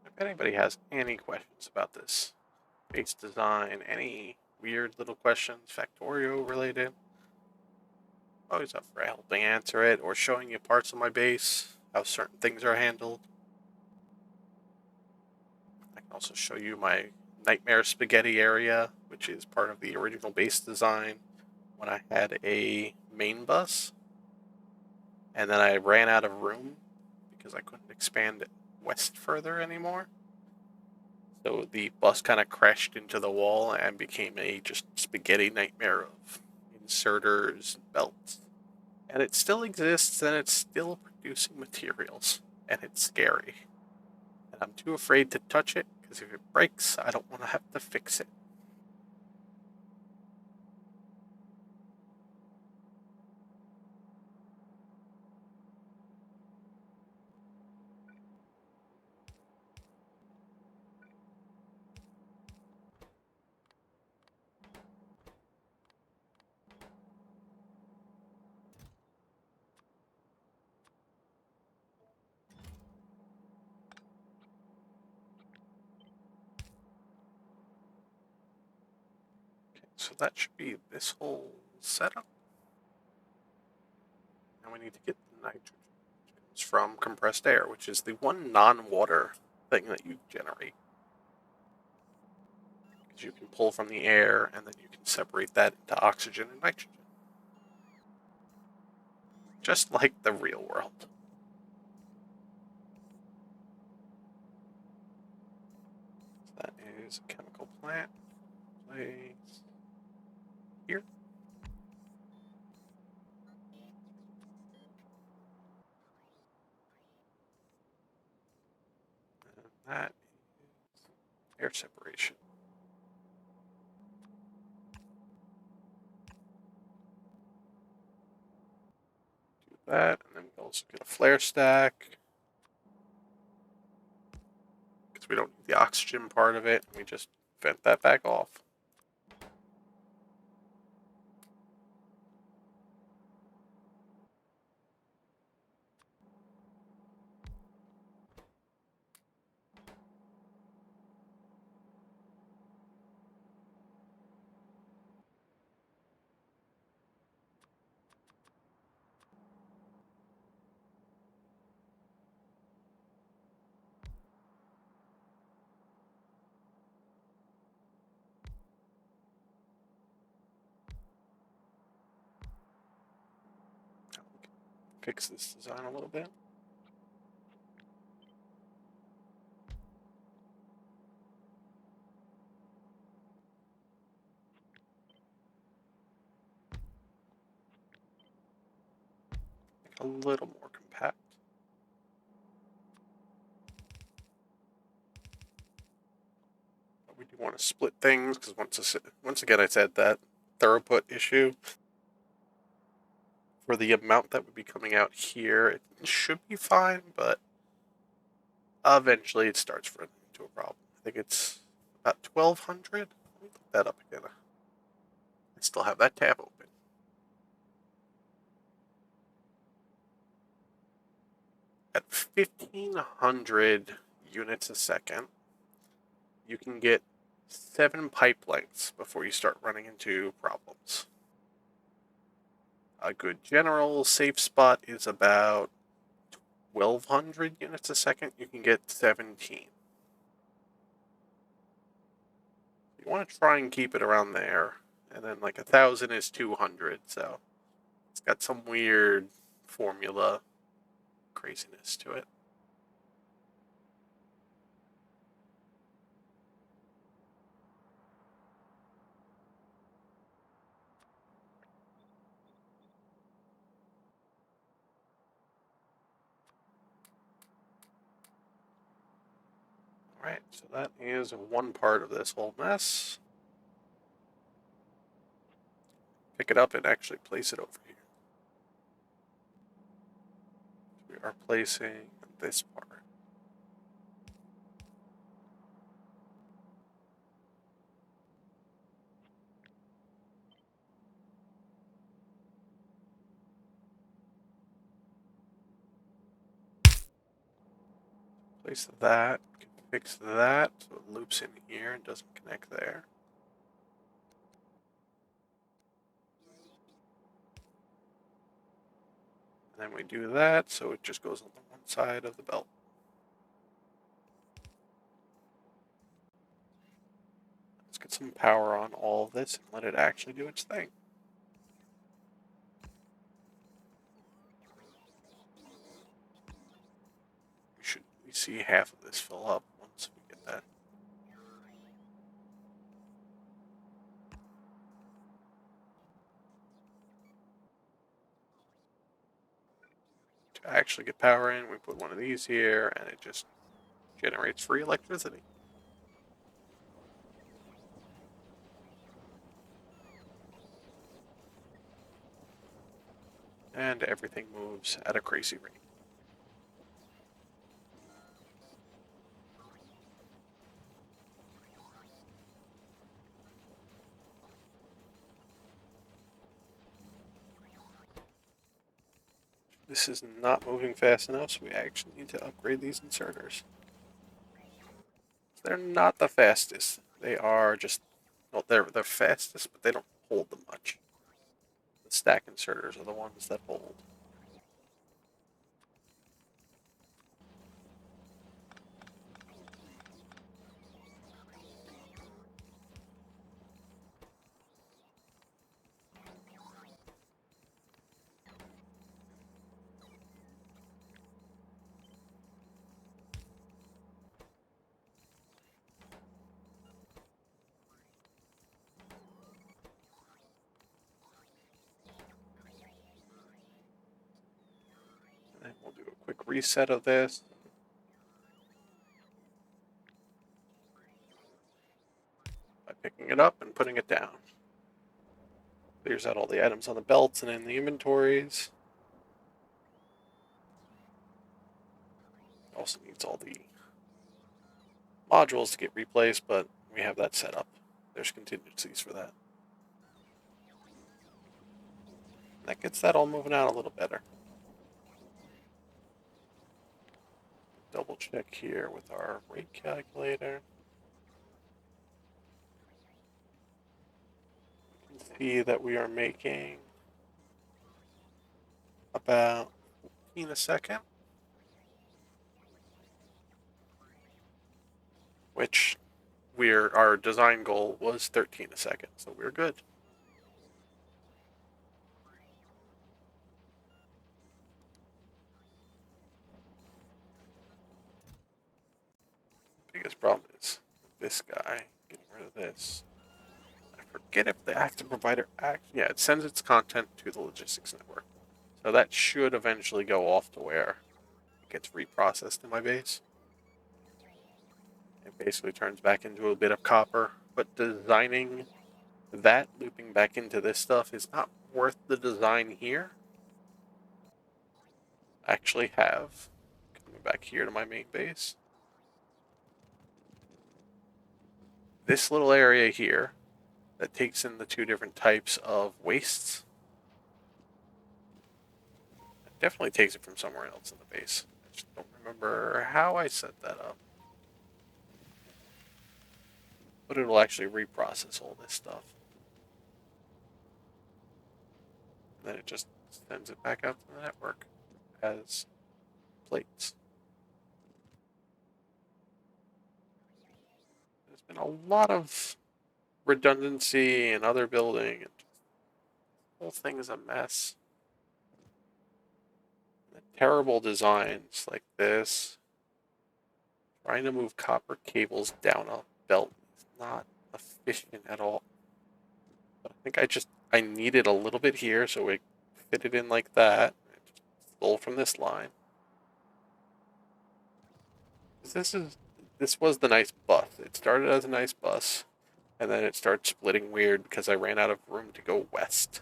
If anybody has any questions about this base design, any weird little questions, Factorio related, always up for helping answer it or showing you parts of my base, how certain things are handled. I can also show you my nightmare spaghetti area, which is part of the original base design when I had a main bus. And then I ran out of room because I couldn't expand it west further anymore. So the bus kind of crashed into the wall and became a just spaghetti nightmare of inserters and belts. And it still exists and it's still producing materials. And it's scary. And I'm too afraid to touch it because if it breaks, I don't want to have to fix it. Okay, so that should be this whole setup. And we need to get the nitrogen from compressed air, which is the one non-water thing that you generate. because you can pull from the air and then you can separate that into oxygen and nitrogen. Just like the real world. That is a chemical plant. Place here. And that is air separation. Do that, and then we also get a flare stack. Because we don't need the oxygen part of it, we just vent that back off. Fix this design a little bit. A little more compact. But we do want to split things because once again I said that throughput issue. For the amount that would be coming out here, it should be fine, but eventually it starts running into a problem. I think it's about 1200. Let me look that up again. I still have that tab open. At 1500 units a second, you can get 7 pipe lengths before you start running into problems. A good general safe spot is about 1200 units a second. You can get 17. You want to try and keep it around there. And then like 1000 is 200, so it's got some weird formula craziness to it. Alright, so that is one part of this whole mess. Pick it up and actually place it over here. We are placing this part. Place that, fix that, so it loops in here and doesn't connect there. And then we do that, so it just goes on the one side of the belt. Let's get some power on all of this and let it actually do its thing. We see half of this fill up once we get that. To actually get power in, we put one of these here, and it just generates free electricity. And everything moves at a crazy rate. This is not moving fast enough, so we actually need to upgrade these inserters. They're not the fastest. They are just, well, they're the fastest, but they don't hold them much. The stack inserters are the ones that hold. reset of this. By picking it up and putting it down. Clears out all the items on the belts and in the inventories. Also needs all the modules to get replaced, but we have that set up. There's contingencies for that. That gets that all moving out a little better. Double check here with our rate calculator. You can see that we are making about 15 a second, which our design goal was 13 a second, so we're good. Biggest problem is this guy, getting rid of this. I forget if the active provider yeah, it sends its content to the logistics network. So that should eventually go off to where it gets reprocessed in my base. It basically turns back into a bit of copper, but designing that looping back into this stuff is not worth the design here. I actually have, coming back here to my main base, this little area here that takes in the two different types of wastes. It definitely takes it from somewhere else in the base. I just don't remember how I set that up. But it'll actually reprocess all this stuff. And then it just sends it back out to the network as plates. There's been a lot of redundancy in other building, and the whole thing is a mess. The terrible designs like this, trying to move copper cables down a belt is not efficient at all. But I think I needed a little bit here, so we fit it in like that. Just stole from this line. This was the nice bus. It started as a nice bus, and then it started splitting weird because I ran out of room to go west.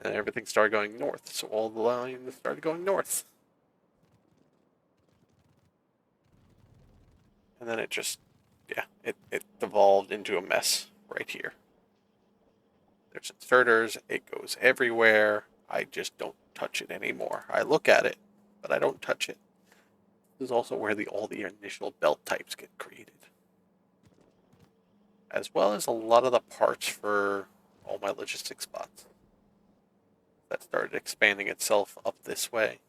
And everything started going north, so all the lines started going north. And then it just, yeah, it devolved into a mess right here. There's inserters, it goes everywhere. I just don't touch it anymore. I look at it, but I don't touch it. This is also where all the initial belt types get created. As well as a lot of the parts for all my logistic spots. That started expanding itself up this way.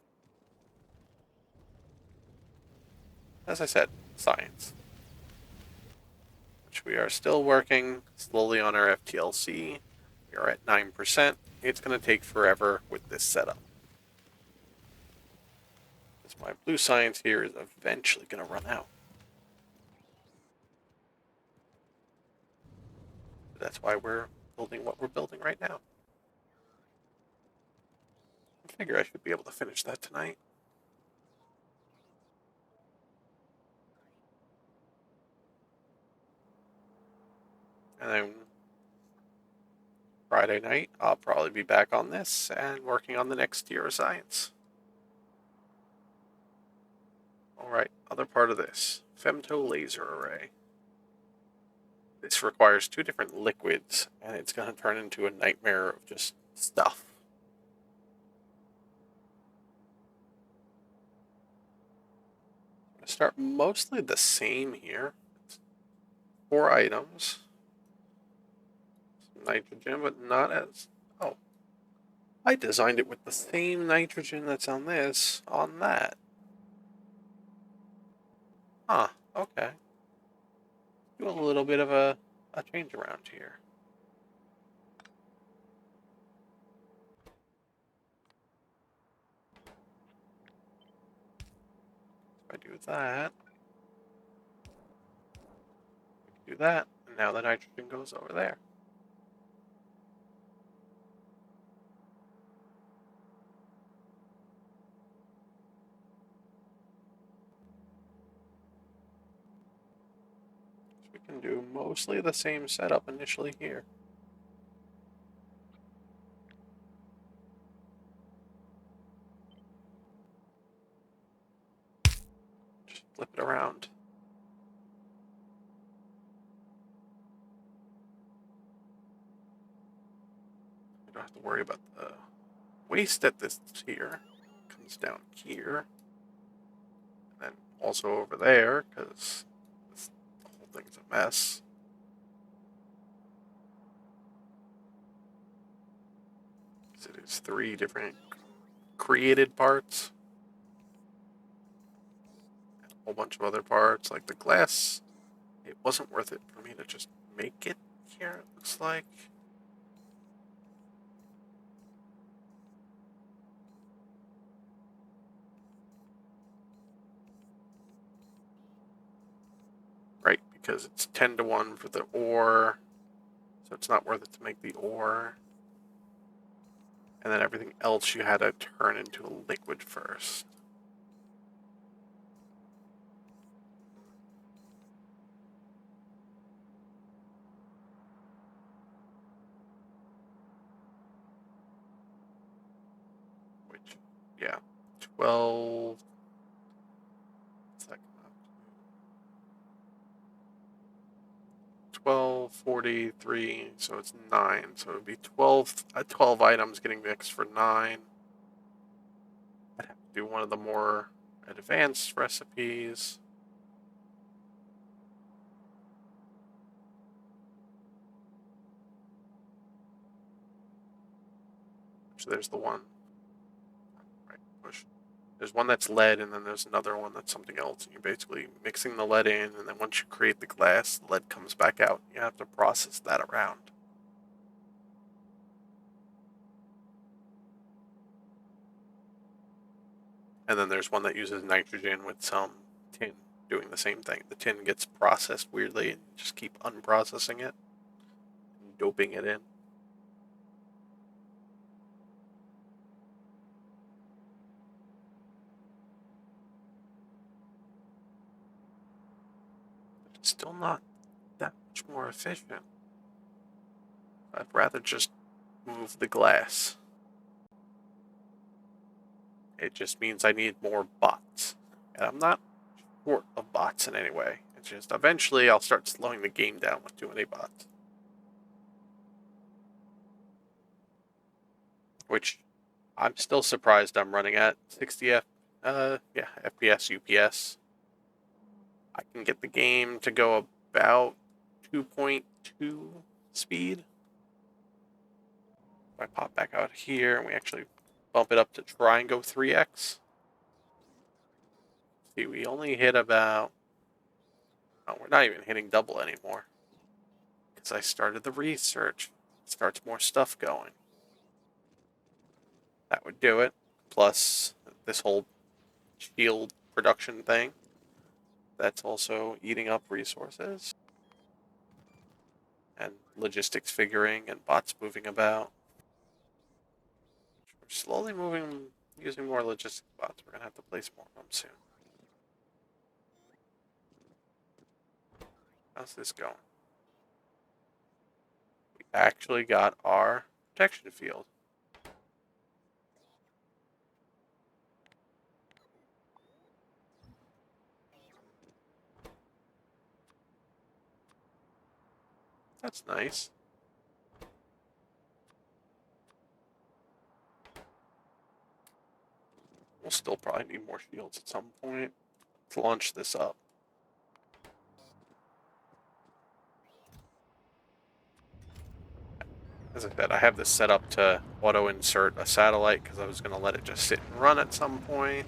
As I said, science. Which we are still working slowly on our FTLC. We are at 9%. It's going to take forever with this setup. Because my blue science here is eventually going to run out. That's why we're building what we're building right now. I figure I should be able to finish that tonight. And then Friday night, I'll probably be back on this and working on the next tier of science. Alright, other part of this. Femto laser array. This requires two different liquids, and it's going to turn into a nightmare of just stuff. I'm going to start mostly the same here. 4 items. Some nitrogen, but not as... Oh. I designed it with the same nitrogen that's on this, on that. Huh, okay. Do a little bit of a change around here. If I do that, do that, and now the nitrogen goes over there. can do mostly the same setup initially here. Just flip it around. You don't have to worry about the waste at this here. Comes down here. And then also over there, because the whole thing's a mess. So there's 3 different created parts. And a whole bunch of other parts, like the glass. It wasn't worth it for me to just make it here, it looks like. Right, because it's 10 to 1 for the ore, so it's not worth it to make the ore. And then everything else you had to turn into a liquid first. Which, yeah, 12. What's that come out? 1243, so it's 9. So it would be 12 items getting mixed for 9. I'd have to do one of the more advanced recipes. So there's the one. Right, push. There's one that's lead, and then there's another one that's something else. And you're basically mixing the lead in, and then once you create the glass, the lead comes back out. You have to process that around. And then there's one that uses nitrogen with some tin doing the same thing. The tin gets processed weirdly, and you just keep unprocessing it and doping it in. But it's still not that much more efficient. I'd rather just move the glass. It just means I need more bots. And I'm not short of bots in any way. It's just eventually I'll start slowing the game down with too many bots. Which I'm still surprised I'm running at 60 FPS UPS. I can get the game to go about 2.2 speed. If I pop back out here and we actually bump it up to try and go 3x. See, we only hit about... Oh, we're not even hitting double anymore. Because I started the research. It starts more stuff going. That would do it. Plus this whole shield production thing. That's also eating up resources. And logistics figuring and bots moving about. We're slowly moving, using more logistics bots. We're going to have to place more of them soon. How's this going? We actually got our protection field. That's nice. We'll still probably need more shields at some point. Let's launch this up. As I said, I have this set up to auto-insert a satellite because I was going to let it just sit and run at some point.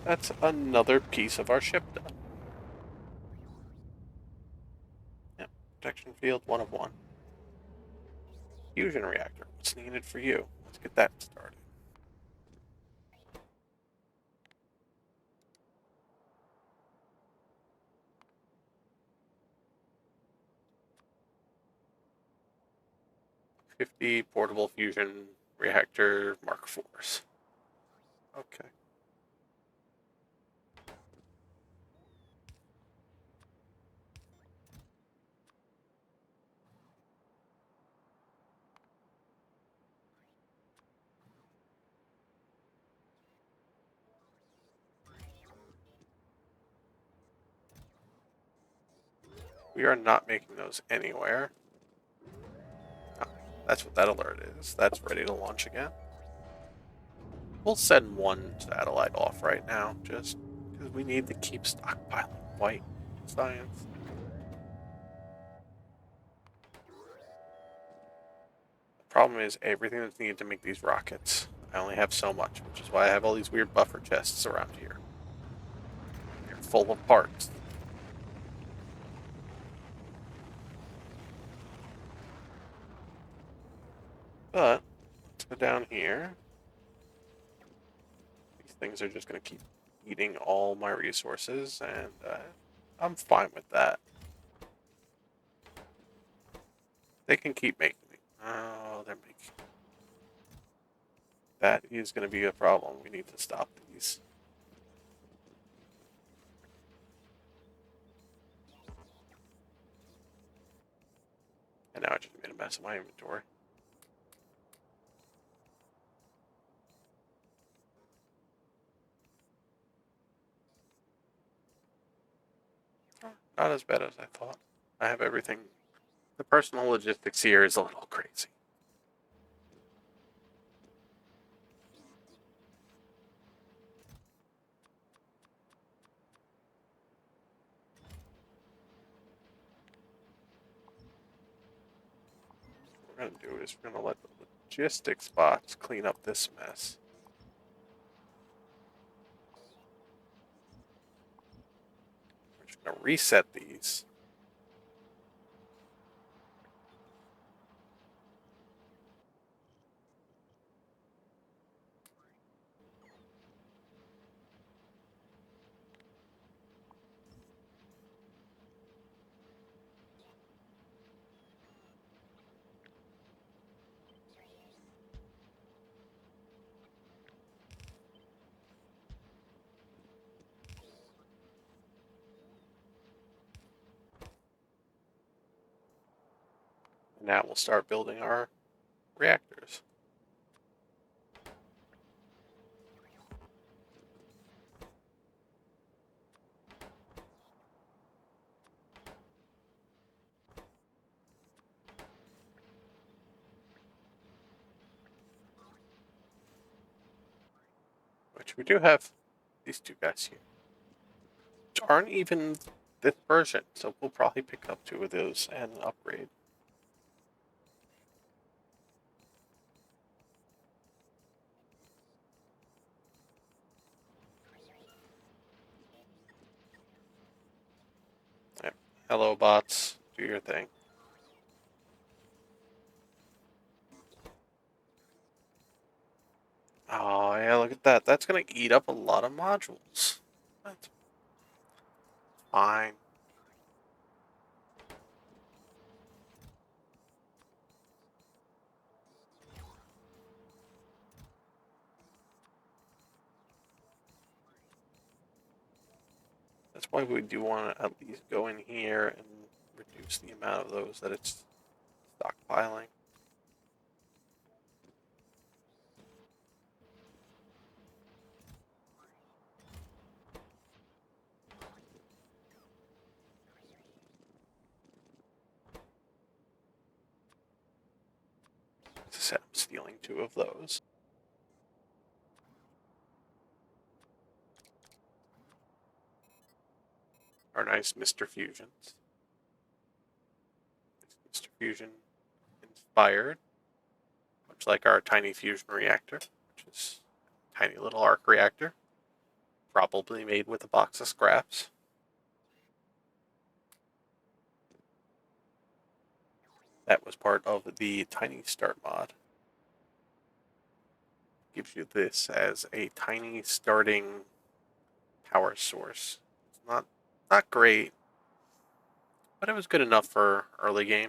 That's another piece of our ship done. Yep, protection field, 1 of 1. Fusion reactor, what's needed for you? Let's get that started. $50 portable fusion reactor Mark IVs. Okay. We are not making those anywhere. Oh, that's what that alert is. That's ready to launch again. We'll send one satellite off right now, just because we need to keep stockpiling white science. The problem is everything that's needed to make these rockets. I only have so much, which is why I have all these weird buffer chests around here. They're full of parts. But let's go down here. These things are just going to keep eating all my resources, and I'm fine with that. They can keep making me. Oh, they're making. That is going to be a problem. We need to stop these. And now I just made a mess of my inventory. Not as bad as I thought. I have everything. The personal logistics here is a little crazy. What we're going to do is we're going to let the logistics bots clean up this mess. We're just going to reset these. And now we'll start building our reactors. Which we do have these two guys here. Which aren't even this version, so we'll probably pick up two of those and upgrade. Yep. Hello, bots. Do your thing. Oh, yeah, look at that. That's going to eat up a lot of modules. That's fine. That's why we do want to at least go in here and reduce the amount of those that it's stockpiling. As I said, I'm stealing two of those. Our nice Mr. Fusions. Mr. Fusion inspired, much like our tiny fusion reactor, which is a tiny little arc reactor, probably made with a box of scraps. That was part of the Tiny Start mod. Gives you this as a tiny starting power source. It's not great, but it was good enough for early game.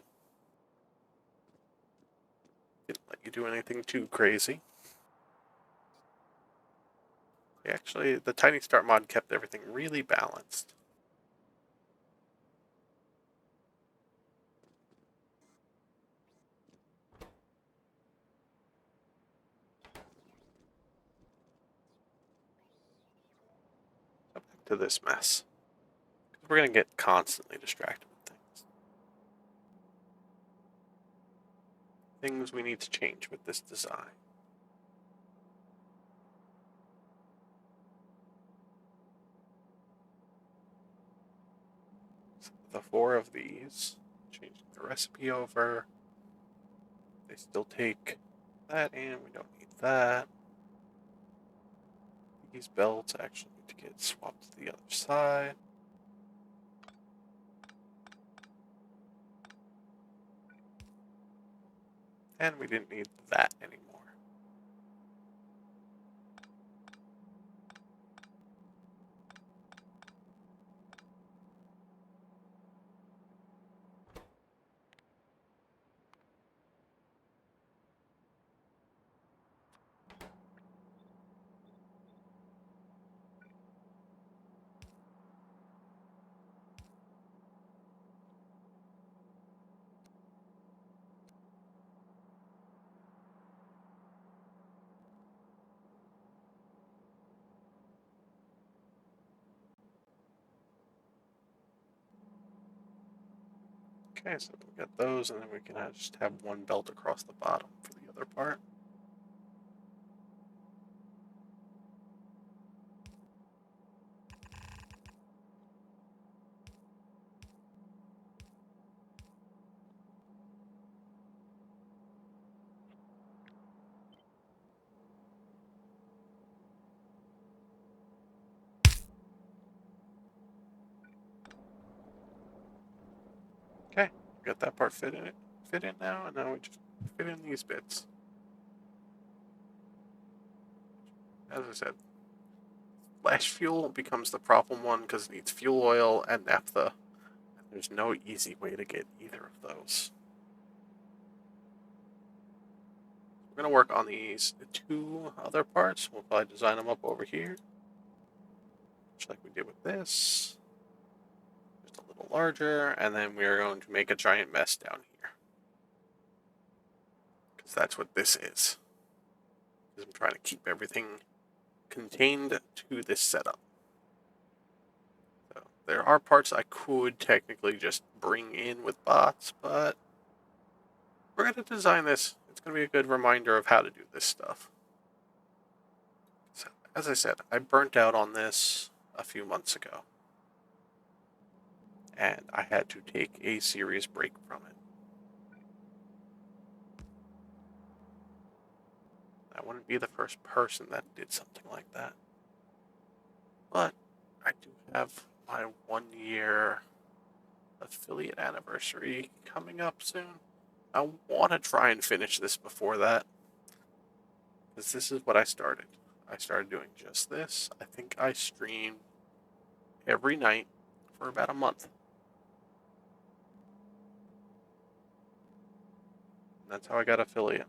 Didn't let you do anything too crazy. Actually, the Tiny Start mod kept everything really balanced. So back to this mess. We're going to get constantly distracted with things. things we need to change with this design. So the 4 of these, changing the recipe over. They still take that in, we don't need that. These belts actually need to get swapped to the other side. And we didn't need that anymore. Okay, so we got those, and then we can just have one belt across the bottom for the other part. Okay, got that part fit in now, and now we just fit in these bits. As I said, flash fuel becomes the problem one because it needs fuel oil and naphtha. There's no easy way to get either of those. We're going to work on these 2 other parts. We'll probably design them up over here, just like we did with this. Just a little larger, and then we are going to make a giant mess down here. Because that's what this is. Because I'm trying to keep everything contained to this setup. So there are parts I could technically just bring in with bots, but we're going to design this. It's going to be a good reminder of how to do this stuff. So, as I said, I burnt out on this a few months ago. And I had to take a serious break from it. I wouldn't be the first person that did something like that. But I do have my 1-year affiliate anniversary coming up soon. I want to try and finish this before that. Because this is what I started. I started doing just this. I think I streamed every night for about a month. And that's how I got affiliate.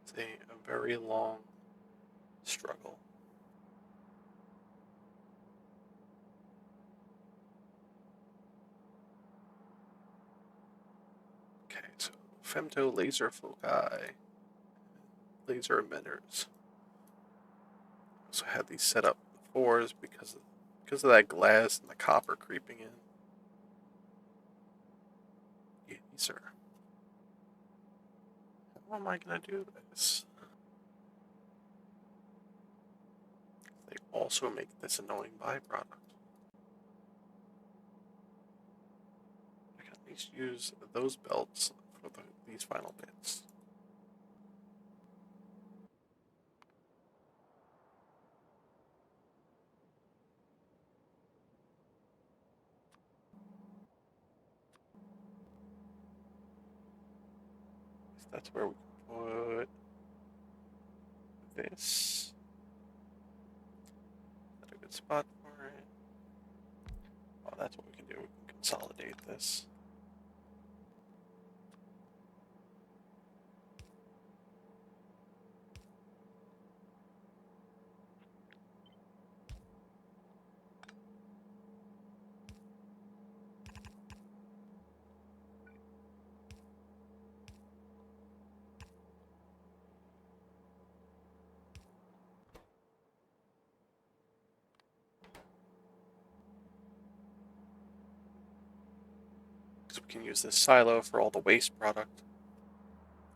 It's a very long struggle. Okay, so femto laser foci, laser emitters. So I had these set up before because of that glass and the copper creeping in. Yeah, sir. How am I gonna do this? They also make this annoying byproduct. I can at least use those belts for these final bits. So that's where we can put this. Is that a good spot for it? Oh, that's what we can do. We can consolidate this. because we can use this silo for all the waste product.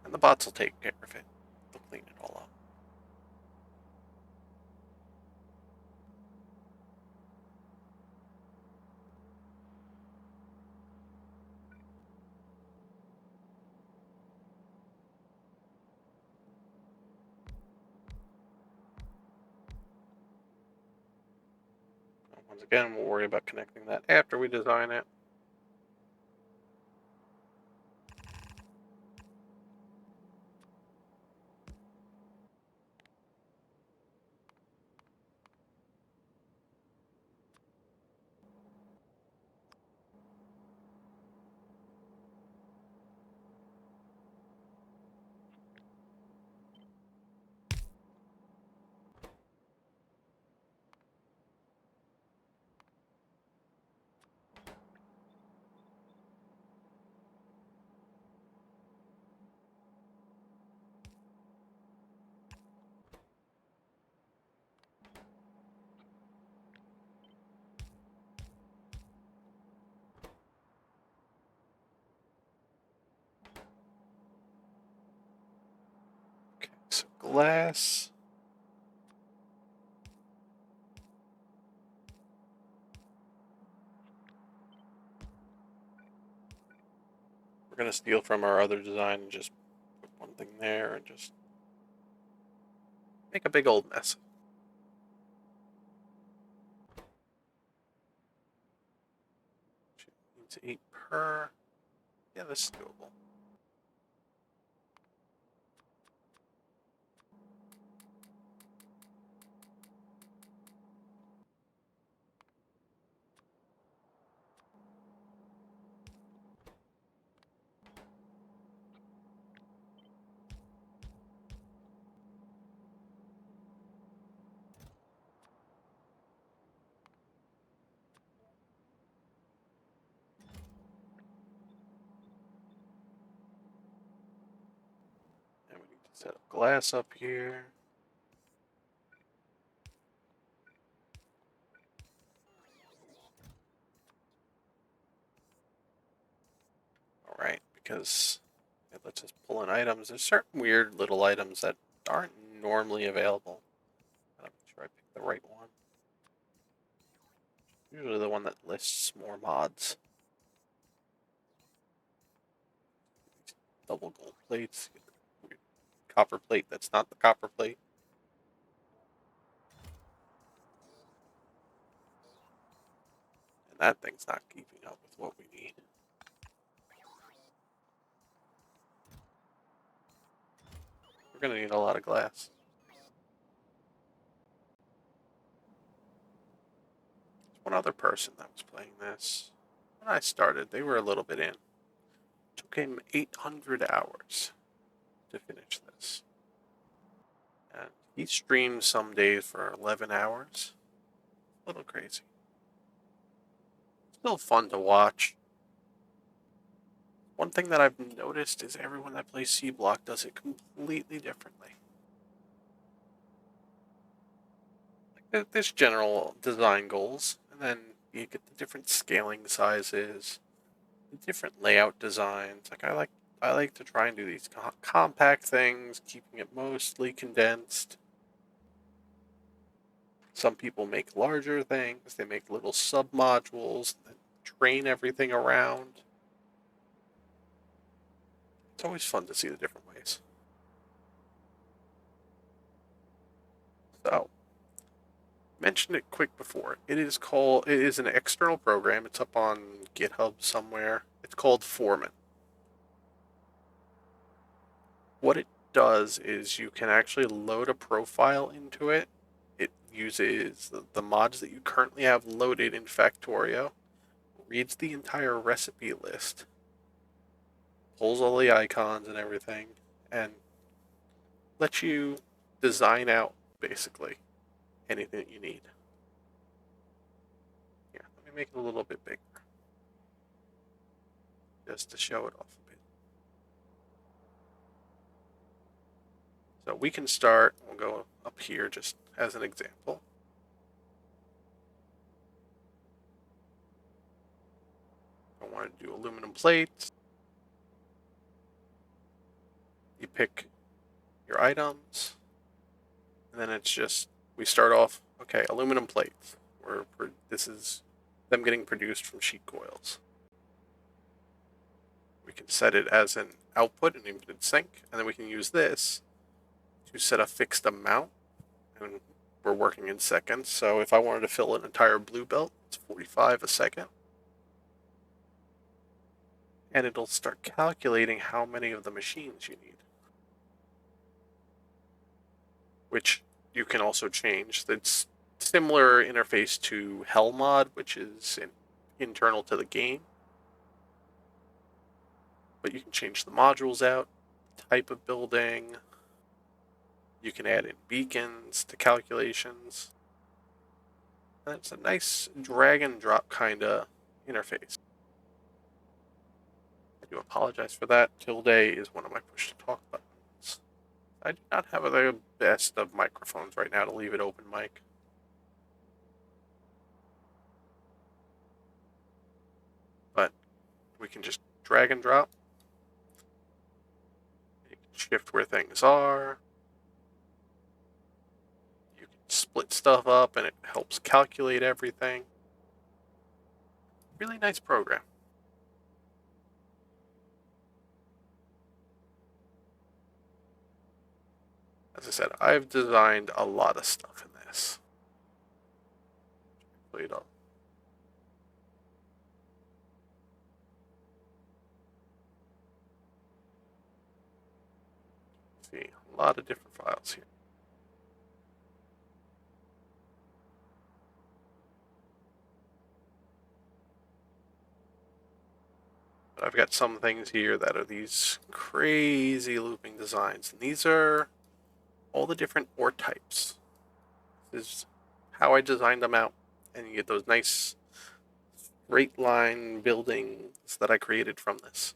And the bots will take care of it. They'll clean it all up. Once again, we'll worry about connecting that after we design it. Okay, so glass. We're going to steal from our other design and just put one thing there and just make a big old mess. Needs 8 per. Yeah, this is doable. And we need to set up glass up here. Alright, because it lets us pull in items. There's certain weird little items that aren't normally available. Gotta make sure I pick the right one. Usually the one that lists more mods. Double gold plates. Weird copper plate that's not the copper plate. And that thing's not keeping up with what we need. We're gonna need a lot of glass. There's one other person that was playing this. When I started, they were a little bit in. It took him 800 hours to finish this. And he streams some days for 11 hours. A little crazy. Still fun to watch. One thing that I've noticed is everyone that plays Seablock does it completely differently. Like, there's general design goals, and then you get the different scaling sizes, the different layout designs. Like I like to try and do these compact things, keeping it mostly condensed. Some people make larger things. They make little sub-modules that train everything around. It's always fun to see the different ways. So, mentioned it quick before. It is an external program. It's up on GitHub somewhere. It's called Foreman. What it does is you can actually load a profile into it. It uses the mods that you currently have loaded in Factorio, reads the entire recipe list, pulls all the icons and everything, and lets you design out, basically, anything that you need. Here, let me make it a little bit bigger, just to show it off a bit. So we can start, we'll go up here just as an example. want to do aluminum plates, you pick your items, and then it's just, we start off, okay, aluminum plates. This is them getting produced from sheet coils. We can set it as an output, an infinite sink, and then we can use this to set a fixed amount, and we're working in seconds. So if I wanted to fill an entire blue belt, it's 45 a second. And it'll start calculating how many of the machines you need, which you can also change. It's similar interface to HellMod, which is internal to the game. But you can change the modules out, type of building. You can add in beacons to calculations. And it's a nice drag and drop kind of interface. I do apologize for that. Tilde is one of my push to talk buttons. I do not have the best of microphones right now to leave it open mic. But we can just drag and drop. You can shift where things are. You can split stuff up and it helps calculate everything. Really nice program. As I said, I've designed a lot of stuff in this. Played up. See, a lot of different files here. But I've got some things here that are these crazy looping designs. And these are all the different ore types. This is how I designed them out. And you get those nice straight line buildings that I created from this.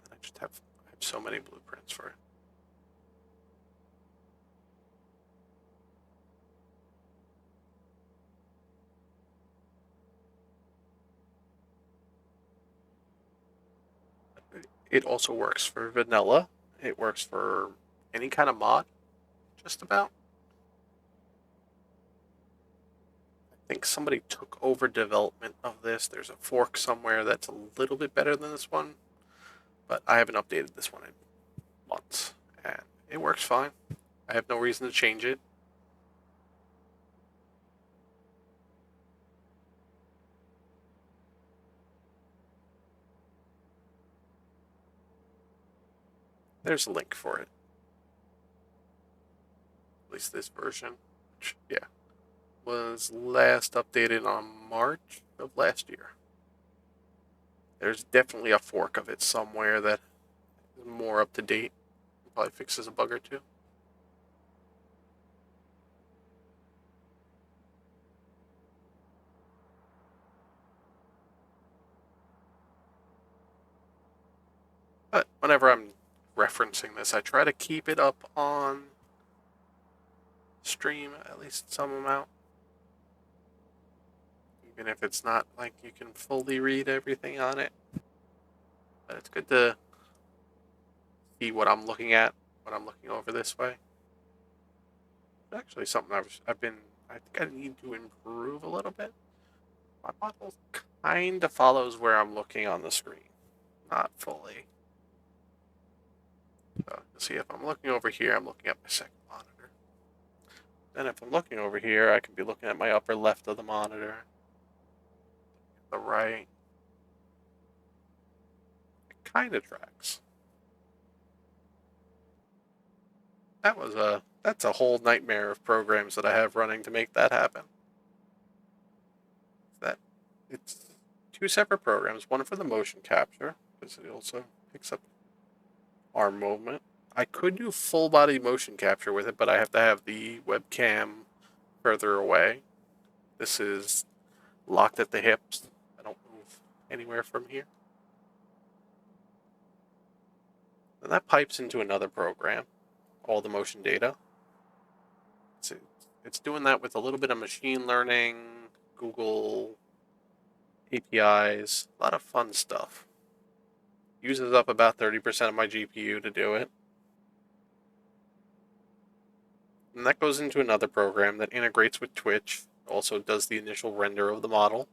And I just have so many blueprints for it. It also works for vanilla. It works for any kind of mod, just about. I think somebody took over development of this. There's a fork somewhere that's a little bit better than this one, but I haven't updated this one in months, and it works fine. I have no reason to change it. There's a link for it. At least this version, which, yeah, was last updated on March of last year. There's definitely a fork of it somewhere that is more up to date. Probably fixes a bug or two. But whenever I'm referencing this, I try to keep it up on stream at least some amount. Even if it's not like you can fully read everything on it. But it's good to see what I'm looking at when I'm looking over this way. It's actually something I think I need to improve a little bit. My model kind of follows where I'm looking on the screen. Not fully. So you'll see if I'm looking over here, I'm looking at my second monitor. Then if I'm looking over here, I can be looking at my upper left of the monitor. The right. It kind of tracks. That's a whole nightmare of programs that I have running to make that happen. It's two separate programs, one for the motion capture, because it also picks up arm movement. I could do full body motion capture with it, but I have to have the webcam further away. This is locked at the hips. I don't move anywhere from here. And that pipes into another program, all the motion data. It's doing that with a little bit of machine learning, Google APIs, a lot of fun stuff. Uses up about 30% of my GPU to do it. And that goes into another program that integrates with Twitch, also does the initial render of the model,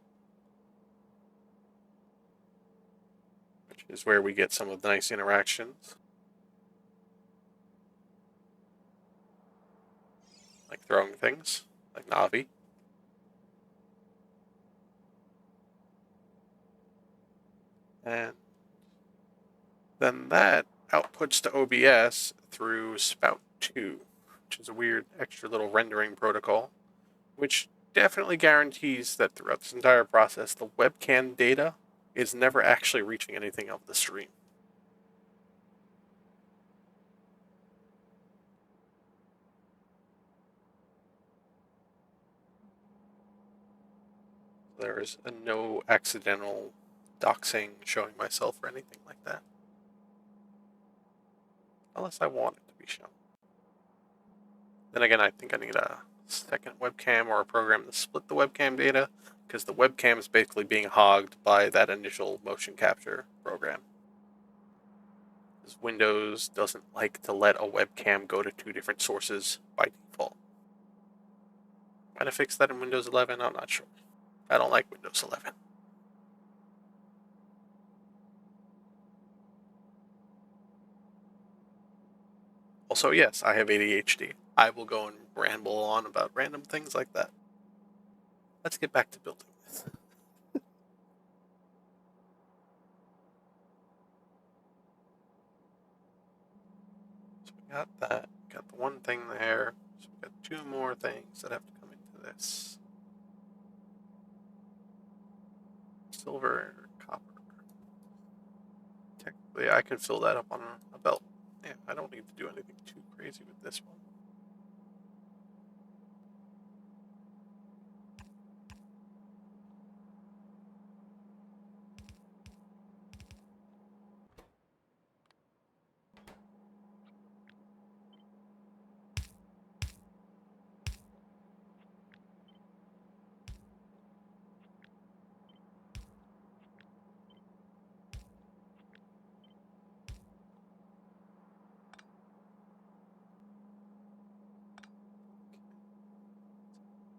which is where we get some of the nice interactions. Like throwing things, like Navi. And then that outputs to OBS through Spout 2, which is a weird extra little rendering protocol, which definitely guarantees that throughout this entire process, the webcam data is never actually reaching anything of the stream. There is no accidental doxing showing myself or anything like that. Unless I want it to be shown. Then again, I think I need a second webcam or a program to split the webcam data, because the webcam is basically being hogged by that initial motion capture program. Because Windows doesn't like to let a webcam go to two different sources by default. Might have fixed that in Windows 11, I'm not sure. I don't like Windows 11. Also, yes, I have ADHD. I will go and ramble on about random things like that. Let's get back to building this. So we got that. Got the one thing there. So we got two more things that have to come into this. Silver, copper. Technically, I can fill that up on a belt. Yeah, I don't need to do anything too crazy with this one.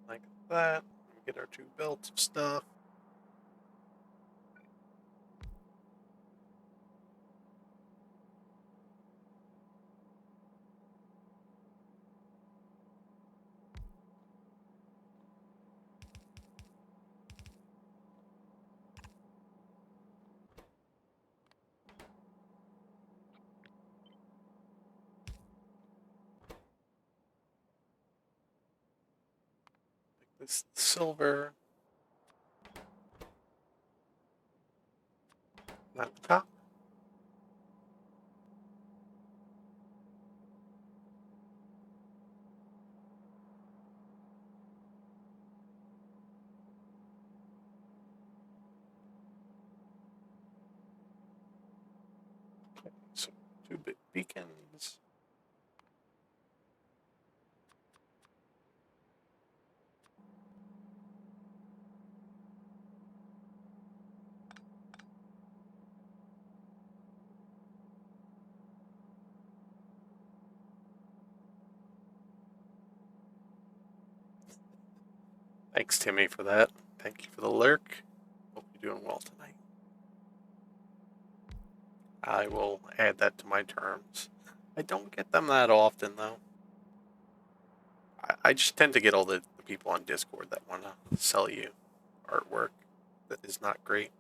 Like that. We get our two belts of stuff. This silver. At the top. So two big beacons. Thanks, Timmy, for that. Thank you for the lurk. Hope you're doing well tonight. I will add that to my terms. I don't get them that often, though. I just tend to get all the people on Discord that want to sell you artwork that is not great.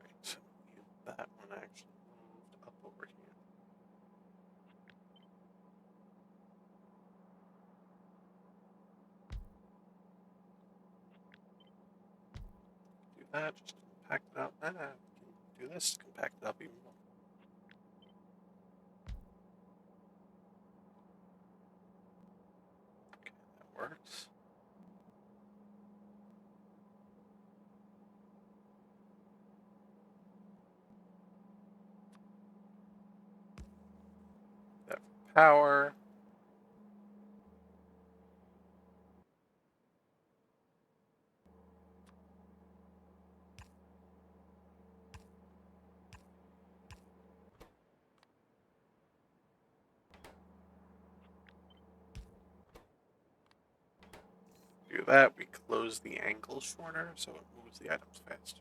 Right, so that one actually moved up over here. Do that, just compact it up. Do this, compact it up even more. Okay, that works. power. Do that, we close the angle shorter so it moves the items faster.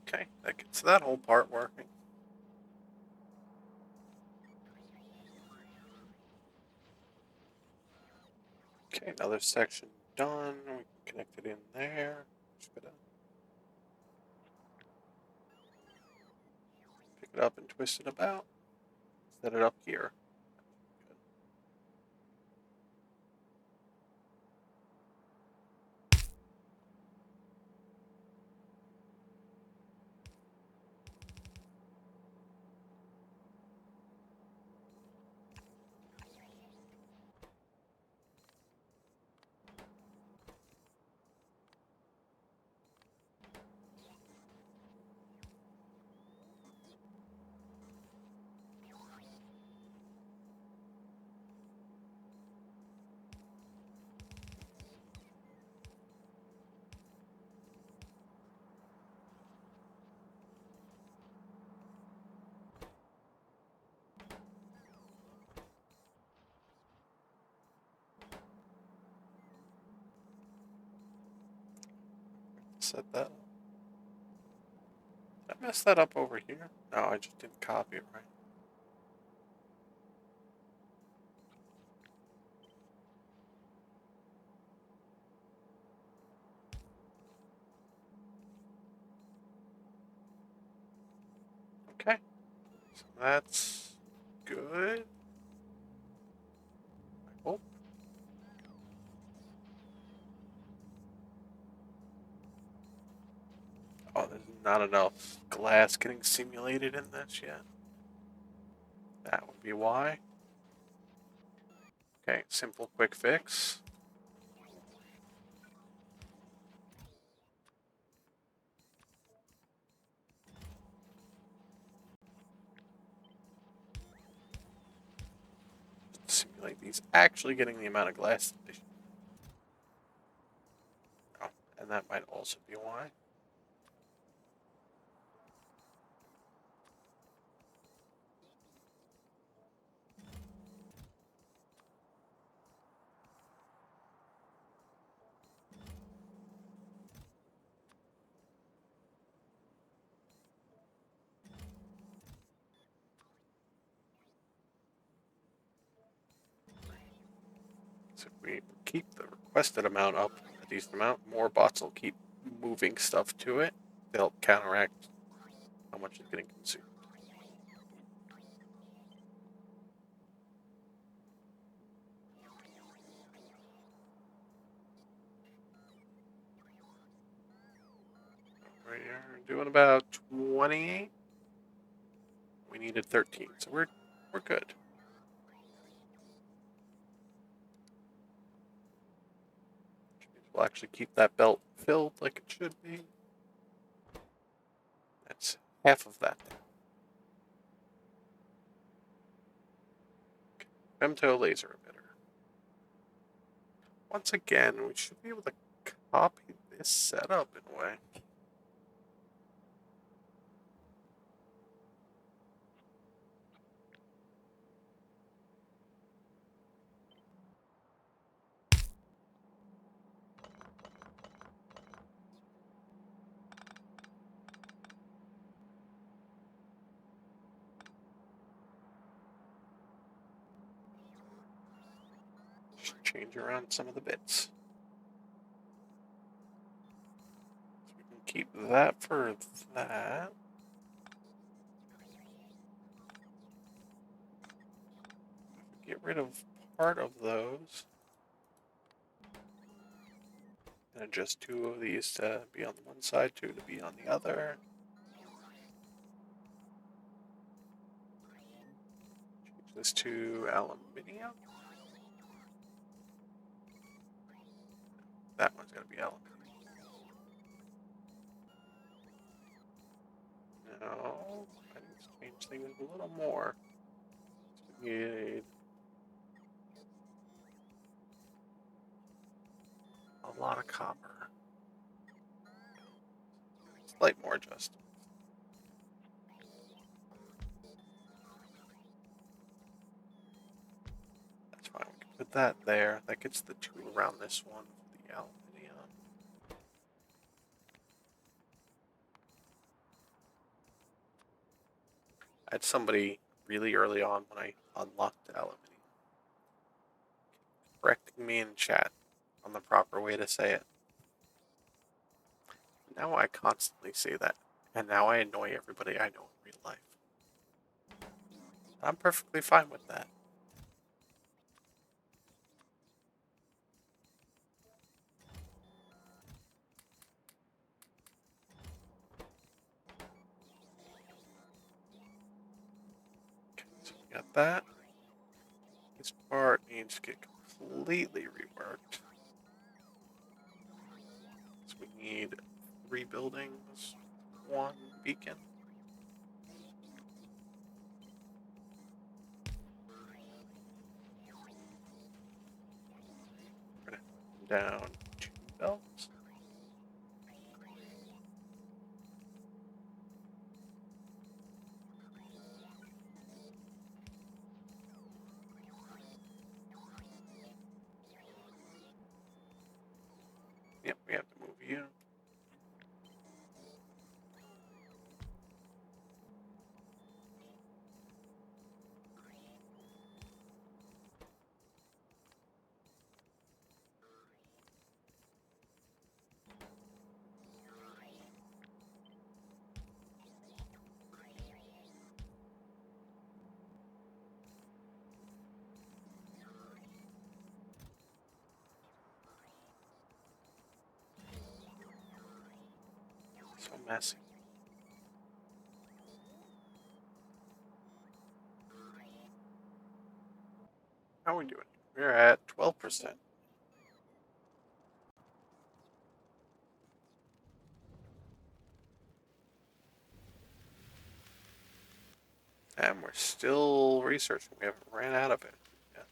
Okay, that gets that whole part working. Okay, another section done. We can connect it in there. Just gotta pick it up and twist it about. Set it up here. Set that up. Did I mess that up over here? No, I just didn't copy it right. Okay, so that's good. I hope. Oh, there's not enough glass getting simulated in this yet. That would be why. Okay, simple quick fix. Simulate these actually getting the amount of glass that they should. Oh, and that might also be why. So if we keep the requested amount up a decent amount, more bots will keep moving stuff to it to help counteract how much is getting consumed. We're doing about 28. We needed 13, so we're good. We'll actually keep that belt filled like it should be. That's half of that. Femto laser emitter. Once again, we should be able to copy this setup in a way. Just change around some of the bits. So we can keep that for that. get rid of part of those. And just 2 of these to be on the one side, 2 to be on the other. Change this to aluminium. That one's going to be aluminium. No, I need to change things a little more. So we need a lot of copper. Slight more adjustment. That's fine. We can put that there. That gets the 2 around this one for the aluminium. I had somebody really early on when I unlocked aluminium correcting me in chat on the proper way to say it. Now I constantly say that, and now I annoy everybody I know in real life. I'm perfectly fine with that. Okay, so we got that. This part needs to get completely reworked. So we need 3 buildings, 1 beacon. We're gonna put down 2 belts. Yep, we have to move you. So messy. How are we doing? We're at 12%. And we're still researching. We haven't ran out of it yet.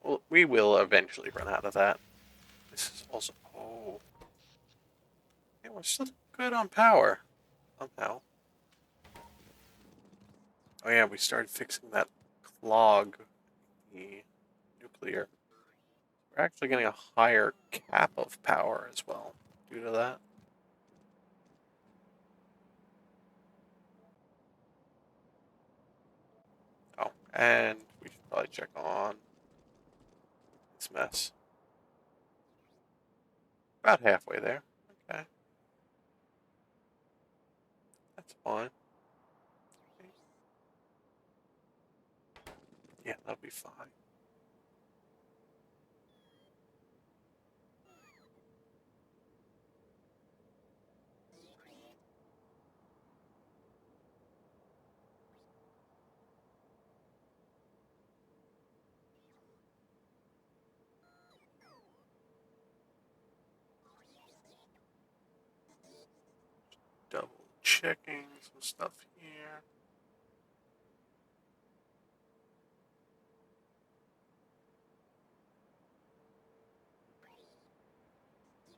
Well, we will eventually run out of that. This is also... Oh. Yeah, we're still good on power. Somehow. Oh yeah, we started fixing that clog. The nuclear. We're actually getting a higher cap of power as well due to that. Oh, and we should probably check on this mess. About halfway there. Okay. That's fine. Yeah, that'll be fine. Double checking some stuff here.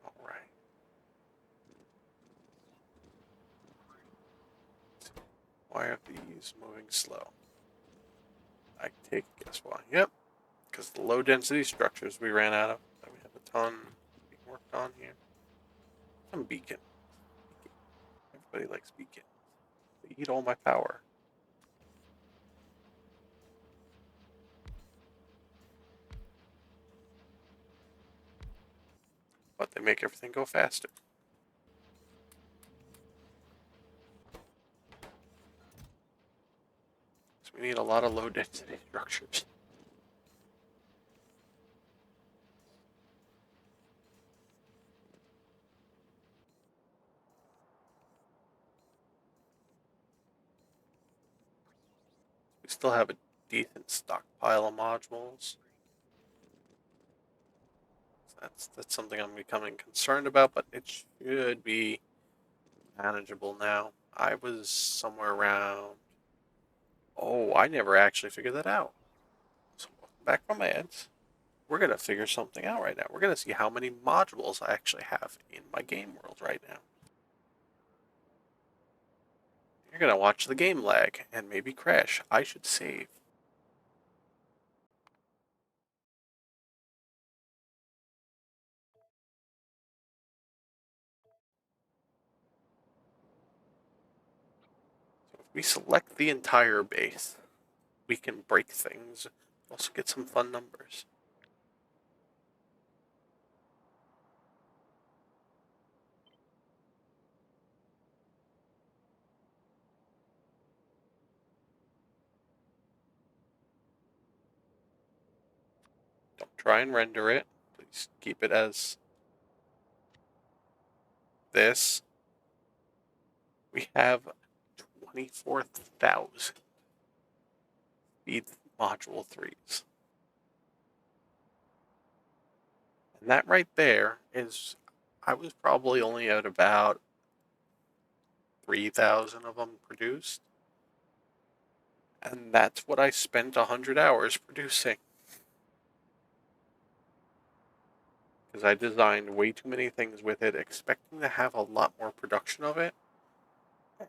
All right. Why are these moving slow? I take a guess why. Yep, because the low density structures we ran out of. That we have a ton being worked on here. Some beacon. Everybody likes beacon. They eat all my power. but they make everything go faster. So we need a lot of low density structures. We still have a decent stockpile of modules. That's something I'm becoming concerned about, but it should be manageable now. I was somewhere around. Oh, I never actually figured that out. So back from ads, we're gonna figure something out right now. We're gonna see how many modules I actually have in my game world right now. You're gonna watch the game lag and maybe crash. I should save. So if we select the entire base, we can break things. Also get some fun numbers. Don't try and render it. Please keep it as this. We have 24,000 speed module 3s. And that right there is, I was probably only at about 3,000 of them produced. And that's what I spent 100 hours producing. Because I designed way too many things with it, expecting to have a lot more production of it.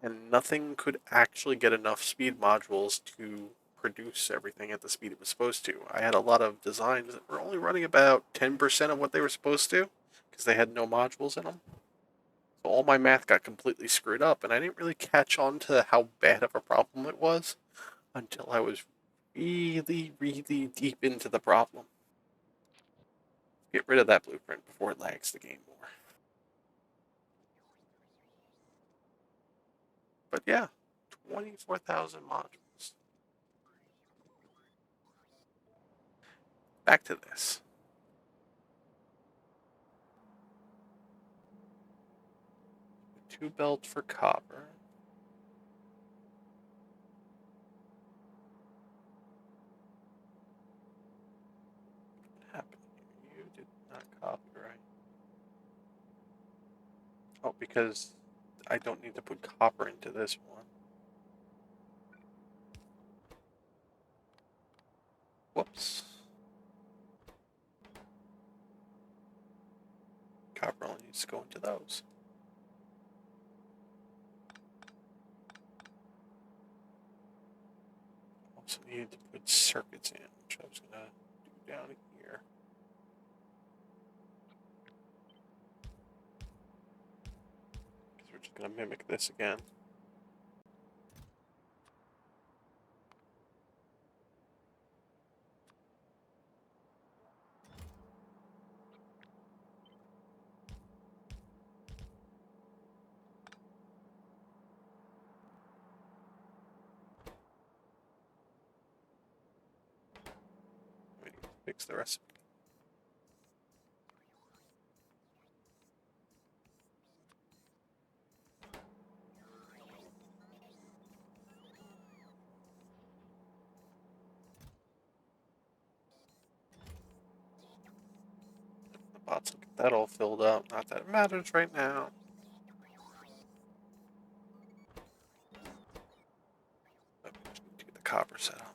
And nothing could actually get enough speed modules to produce everything at the speed it was supposed to. I had a lot of designs that were only running about 10% of what they were supposed to, because they had no modules in them. So all my math got completely screwed up, and I didn't really catch on to how bad of a problem it was until I was really, really deep into the problem. Get rid of that blueprint before it lags the game more. But yeah, 24,000 modules. Back to this. Two belt for copper. What happened here? You did not copy, right? Oh, because I don't need to put copper into this one. Whoops. Copper only needs to go into those. Also needed to put circuits in, which I was going to do down here. Because we're just going to mimic this again. We need to fix the recipe. The bots will get that all filled up. Not that it matters right now. But we just need to get the copper set up.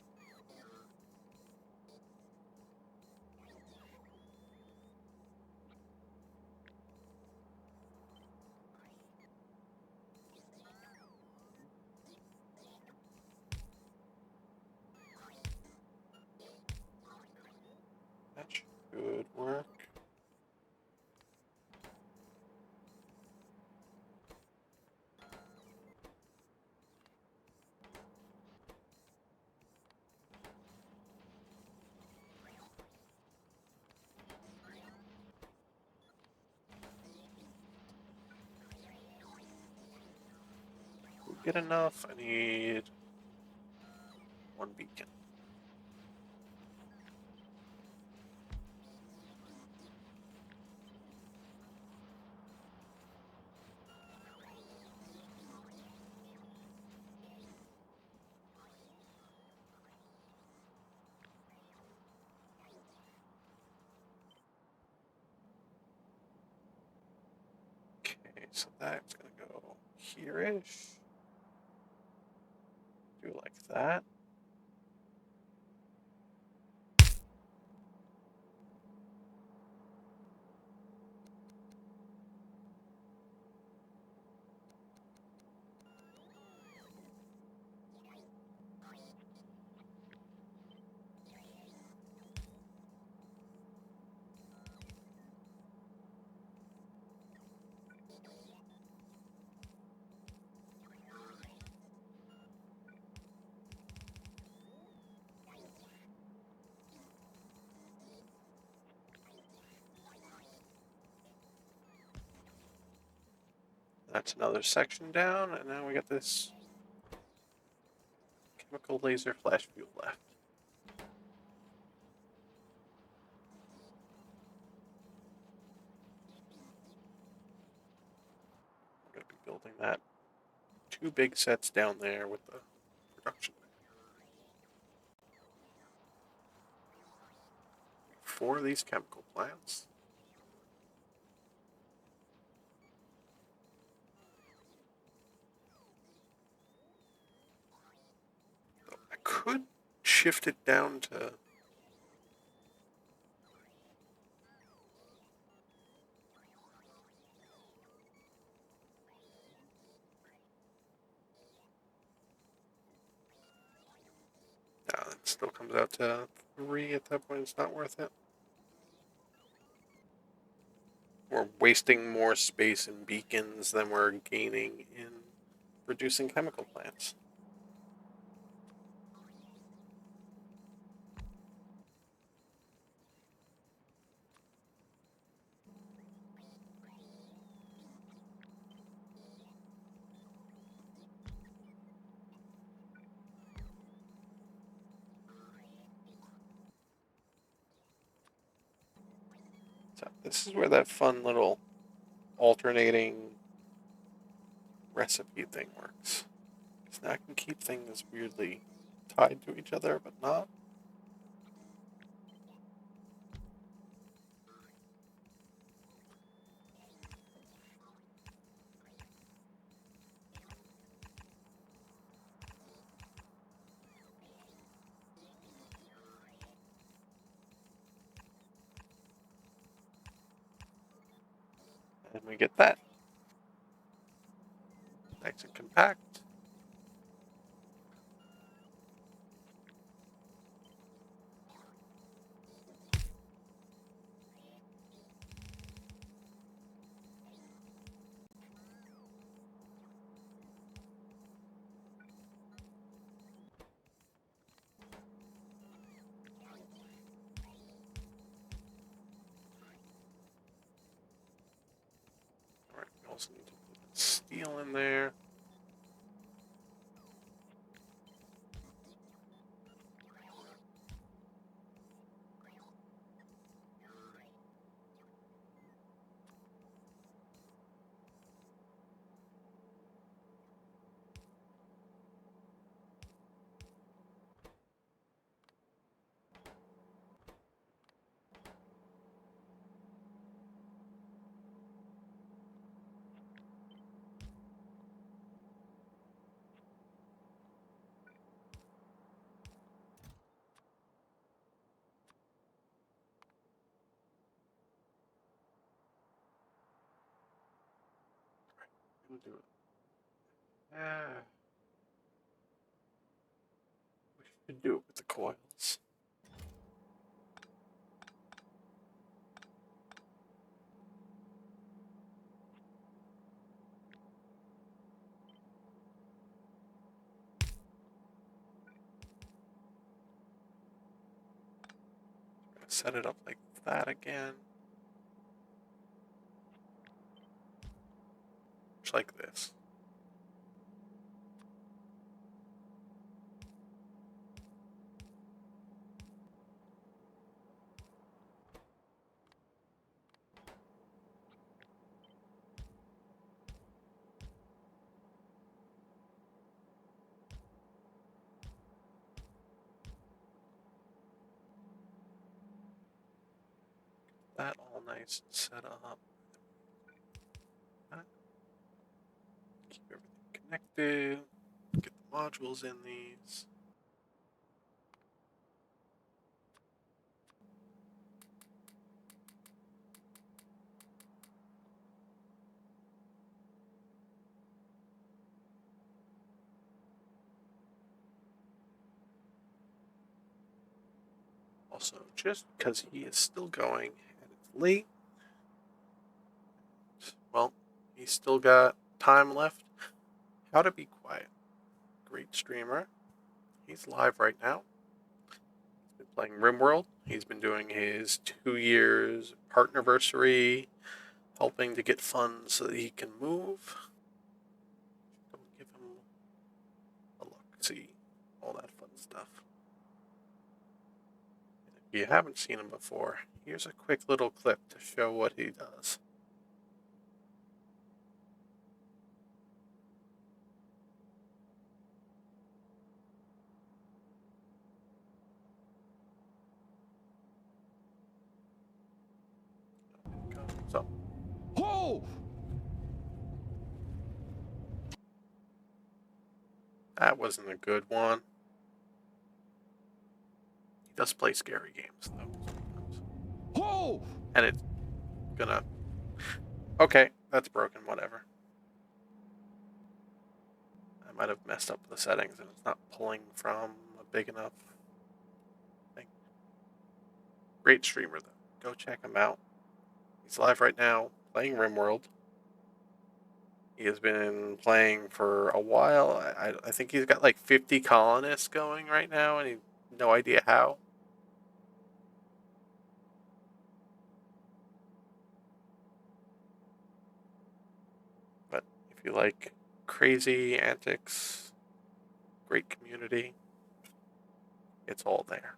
That should work. get enough. I need one beacon. Okay, so that's gonna go here-ish. Do like that. That's another section down, and now we got this chemical laser flash fuel left. I'm going to be building that 2 big sets down there with the production. 4 of these chemical plants. I could shift it down to... No, it still comes out to 3 at that point. It's not worth it. We're wasting more space in beacons than we're gaining in producing chemical plants. So this is where that fun little alternating recipe thing works. Because now I can keep things weirdly tied to each other, but not. And we get that. Nice and compact. Alright, we also need to put steel in there. We'll do it. We should do it with the coils. Set it up like that again. Just like this. that all nice and set up. Keep everything connected. Get the modules in these. Also, just because he is still going and it's late, well, he's still got time left. How to be quiet. Great streamer. He's live right now. He's been playing RimWorld. He's been doing his 2 years partnerversary, helping to get funds so that he can move. Go give him a look, see all that fun stuff. If you haven't seen him before, here's a quick little clip to show what he does. So, Whoa! that wasn't a good one. He does play scary games, though. Whoa! And it's gonna... Okay, that's broken, whatever. I might have messed up the settings and it's not pulling from a big enough thing. Great streamer, though. Go check him out. He's live right now, playing RimWorld. He has been playing for a while. I think he's got like 50 colonists going right now, and he no idea how. But if you like crazy antics, great community, it's all there.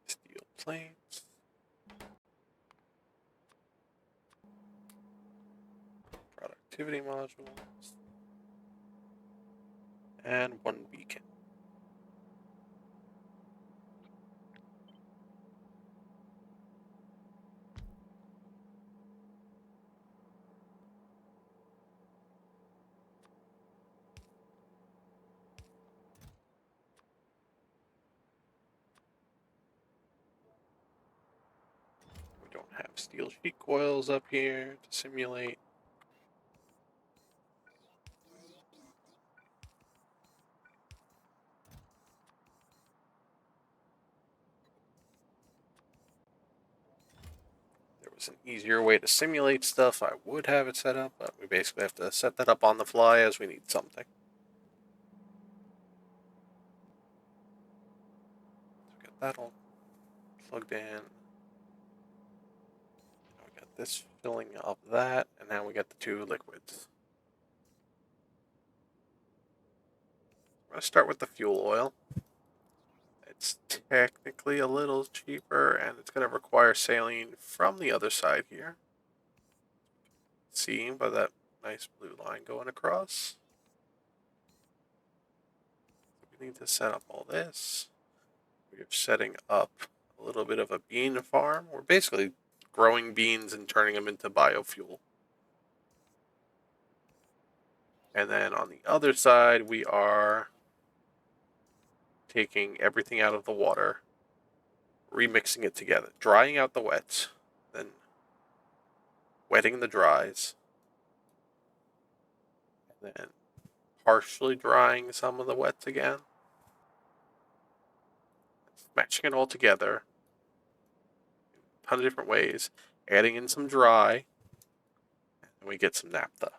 Steel plates. Productivity modules. And one beacon. We don't have steel sheet coils up here to simulate. There was an easier way to simulate stuff, I would have it set up, but we basically have to set that up on the fly as we need something. So get that all plugged in. We got this filling up that, and now we got the two liquids. I'm going to start with the fuel oil. It's technically a little cheaper, and it's going to require saline from the other side here. See by that nice blue line going across. We need to set up all this. We're setting up a little bit of a bean farm. We're basically growing beans and turning them into biofuel. And then on the other side, we are taking everything out of the water, remixing it together, drying out the wets, then wetting the dries, and then partially drying some of the wets again, matching it all together a ton of different ways, adding in some dry, and we get some naphtha.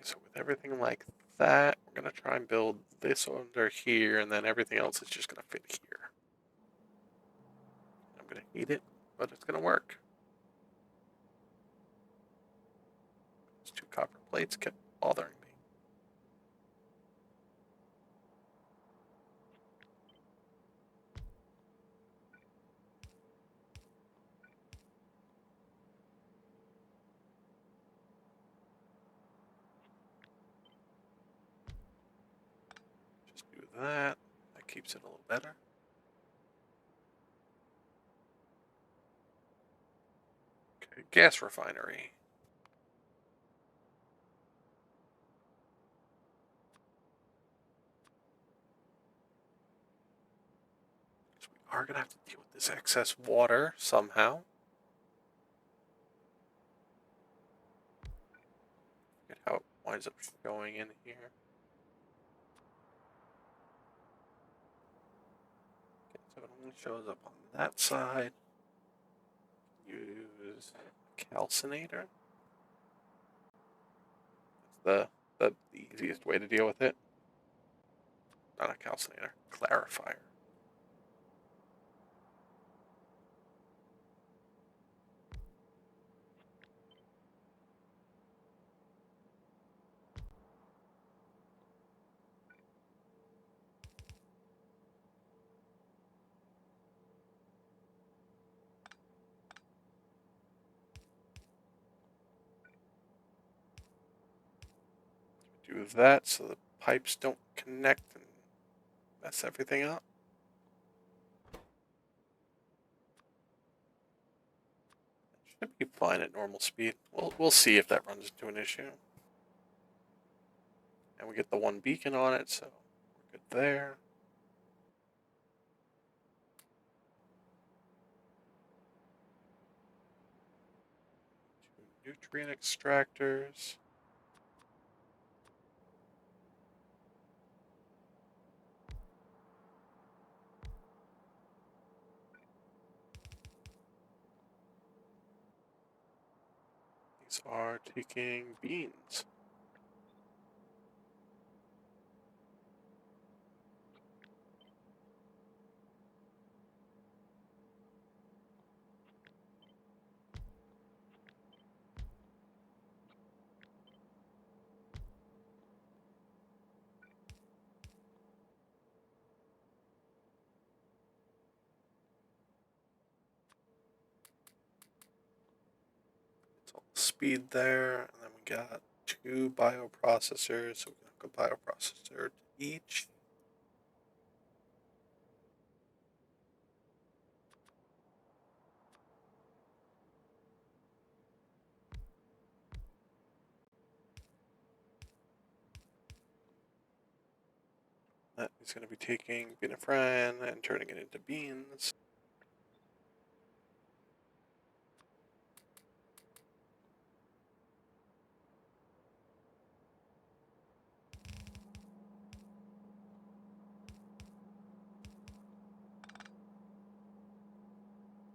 Okay, so with everything like that, we're going to try and build this under here, and then everything else is just going to fit here. I'm going to hate it, but it's going to work. Those two copper plates kept bothering me. Just do that. That keeps it a little better. Okay, gas refinery. So we are going to have to deal with this excess water somehow. Look at how it winds up showing in here. Okay, so it only shows up on that side. Use calcinator. That's the easiest way to deal with it. Not a calcinator, clarifier. Do that so the pipes don't connect and mess everything up. Should be fine at normal speed. We'll see if that runs into an issue. And we get the one beacon on it, so we're good there. Two nutrient extractors. These are taking beans. It's all the speed there. And then we got two bioprocessors, so we can hook a bioprocessor to each. That is going to be taking binafran and turning it into beans.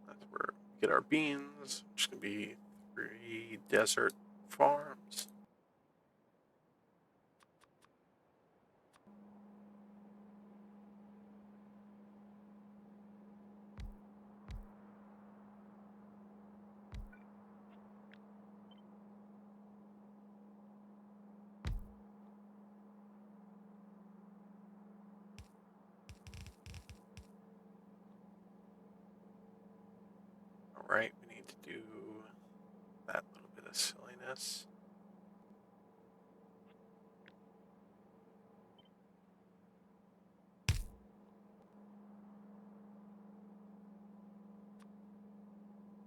That's where we get our beans, which is going to be 3 desert farms. Alright, we need to do that little bit of silliness.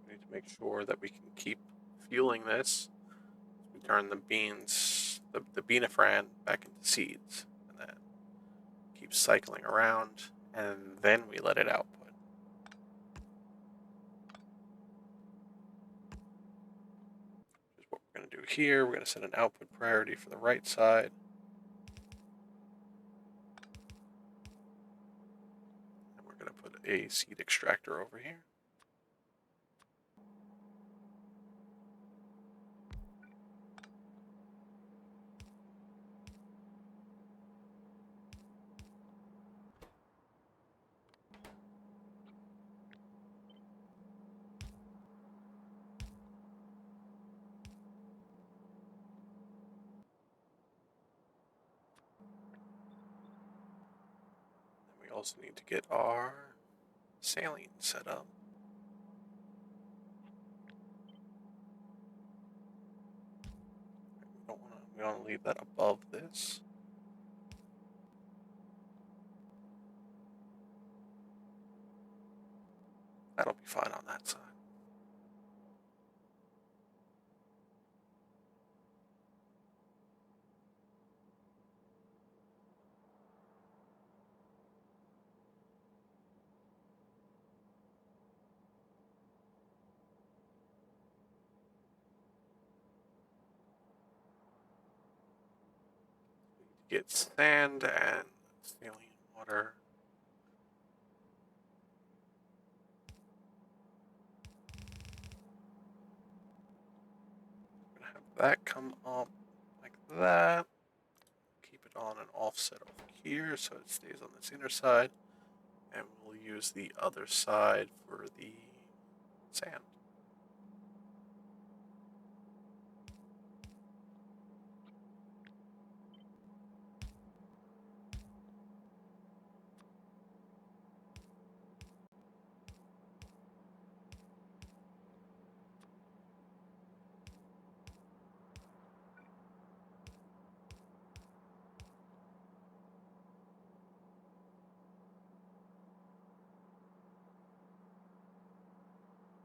We need to make sure that we can keep fueling this. We turn the beans, the binafran, back into seeds. And then keep cycling around, and then we let it output. Which is what we're going to do here. We're going to set an output priority for the right side. And we're going to put a seed extractor over here. also need to get our saline set up. We don't want to leave that above this. That'll be fine on that side. Get sand and saline water. I'm gonna have that come up like that. Keep it on an offset over here so it stays on this inner side. And we'll use the other side for the sand.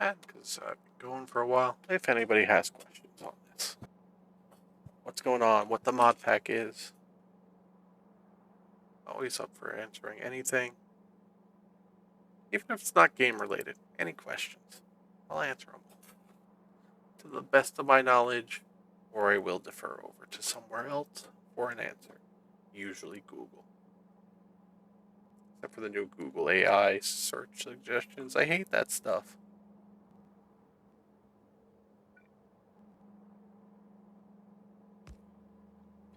And because I've been going for a while, if anybody has questions on this, what's going on, what the mod pack is, always up for answering anything. Even if it's not game related, any questions, I'll answer them to the best of my knowledge, or I will defer over to somewhere else for an answer, usually Google. Except for the new Google AI search suggestions, I hate that stuff.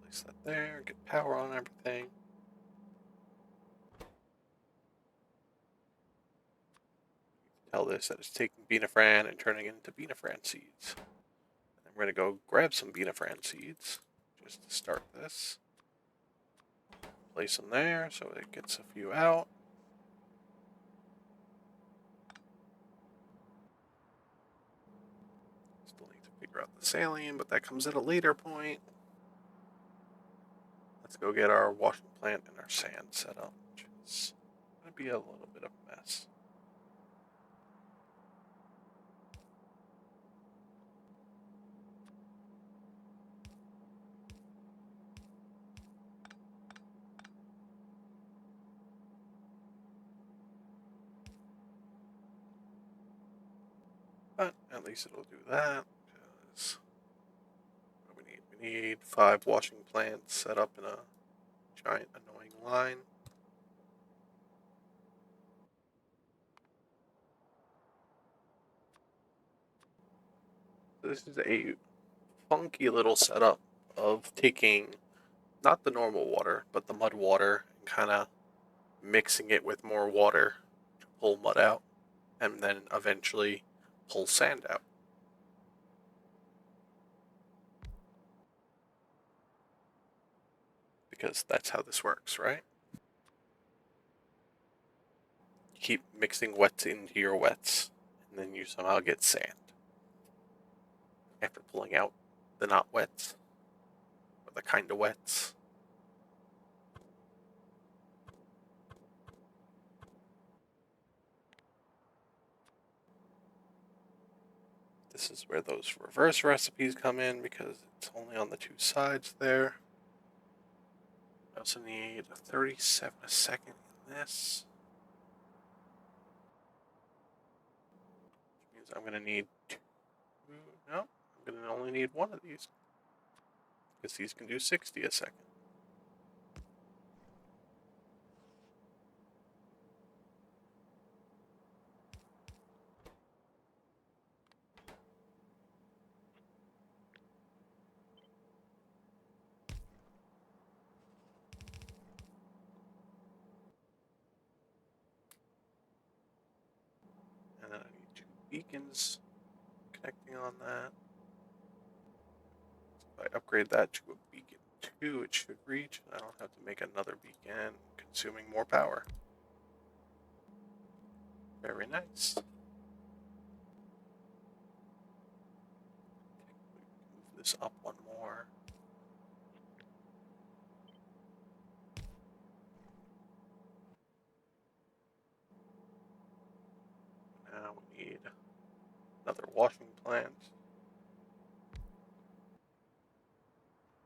Place that there, get power on everything. Tell this that it's taking Beanafran and turning it into Beanafran seeds. And we're going to go grab some Beanafran seeds just to start this. Place them there so it gets a few out. Still need to figure out the saline, but that comes at a later point. Let's go get our washing plant and our sand set up, which is going to be a little bit of a mess. But at least it'll do that, because what we need 5 washing plants set up in a giant annoying line. This is a funky little setup of taking not the normal water, but the mud water, and kind of mixing it with more water to pull mud out, and then eventually pull sand out. Because that's how this works, right? You keep mixing wets into your wets, and then you somehow get sand. After pulling out the not wets, or the kind of wets. This is where those reverse recipes come in, because it's only on the 2 sides there. I also need 37 a second in this. Which means I'm going to need 2. No, I'm going to only need 1 of these. Because these can do 60 a second. And then I need 2 beacons connecting on that. So if I upgrade that to a beacon 2, it should reach, and I don't have to make another beacon, consuming more power. Very nice. Move this up one more. Now we need another washing plant.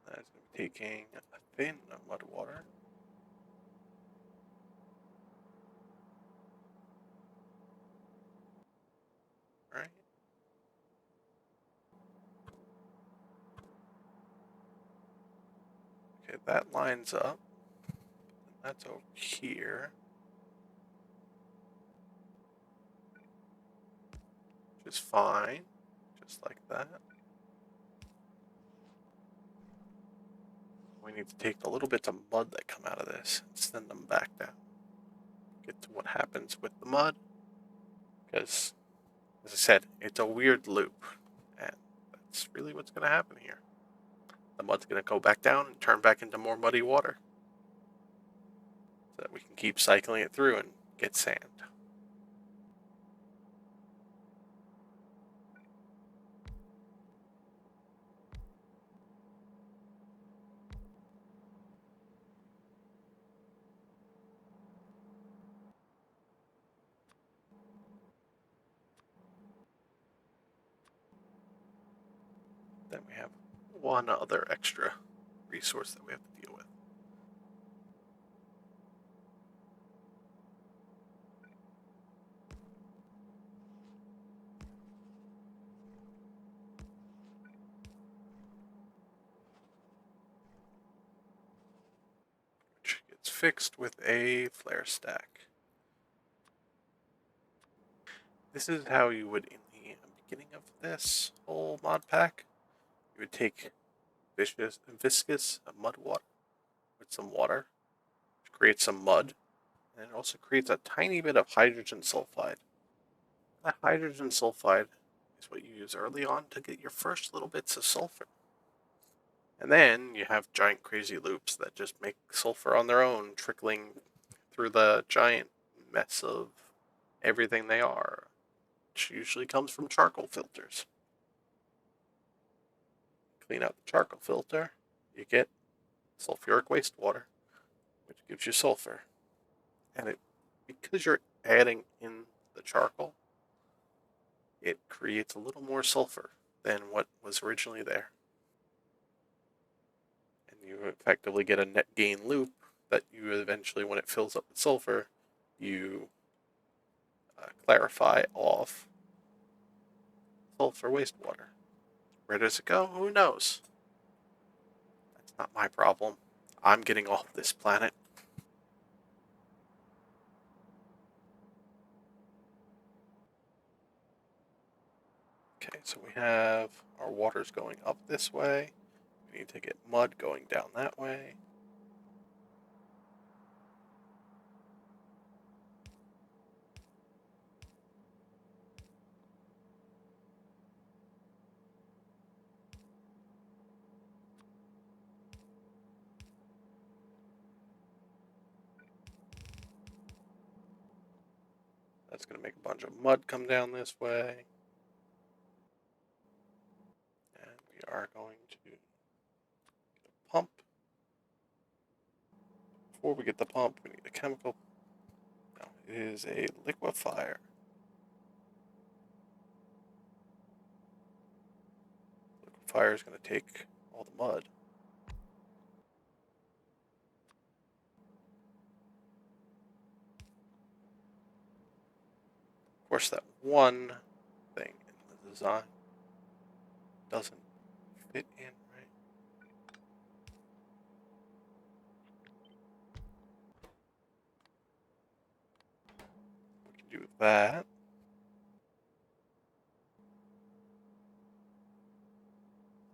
That's going to be taking a thin mud water. Right. Okay, that lines up. That's over here. Which is fine. Just like that. We need to take the little bits of mud that come out of this and send them back down. Get to what happens with the mud. Because, as I said, it's a weird loop. And that's really what's going to happen here. The mud's going to go back down and turn back into more muddy water. So that we can keep cycling it through and get sand. Then we have one other extra resource that we have to deal with. Which gets fixed with a flare stack. This is how you would, in the beginning of this whole mod pack, you would take viscous mud water with some water, which creates some mud, and it also creates a tiny bit of hydrogen sulfide. That hydrogen sulfide is what you use early on to get your first little bits of sulfur. And then you have giant crazy loops that just make sulfur on their own, trickling through the giant mess of everything they are, which usually comes from charcoal filters. Clean out the charcoal filter, you get sulfuric wastewater, which gives you sulfur. And because you're adding in the charcoal, it creates a little more sulfur than what was originally there. And you effectively get a net gain loop that you eventually, when it fills up with sulfur, you clarify off sulfur wastewater. Where does it go? Who knows? That's not my problem. I'm getting off this planet. Okay, so we have our waters going up this way. We need to get mud going down that way. That's going to make a bunch of mud come down this way. And we are going to get a pump. Before we get the pump, we need a chemical. No, it is a liquefier. Liquefier is going to take all the mud. Of course, that one thing in the design doesn't fit in right. We can do that.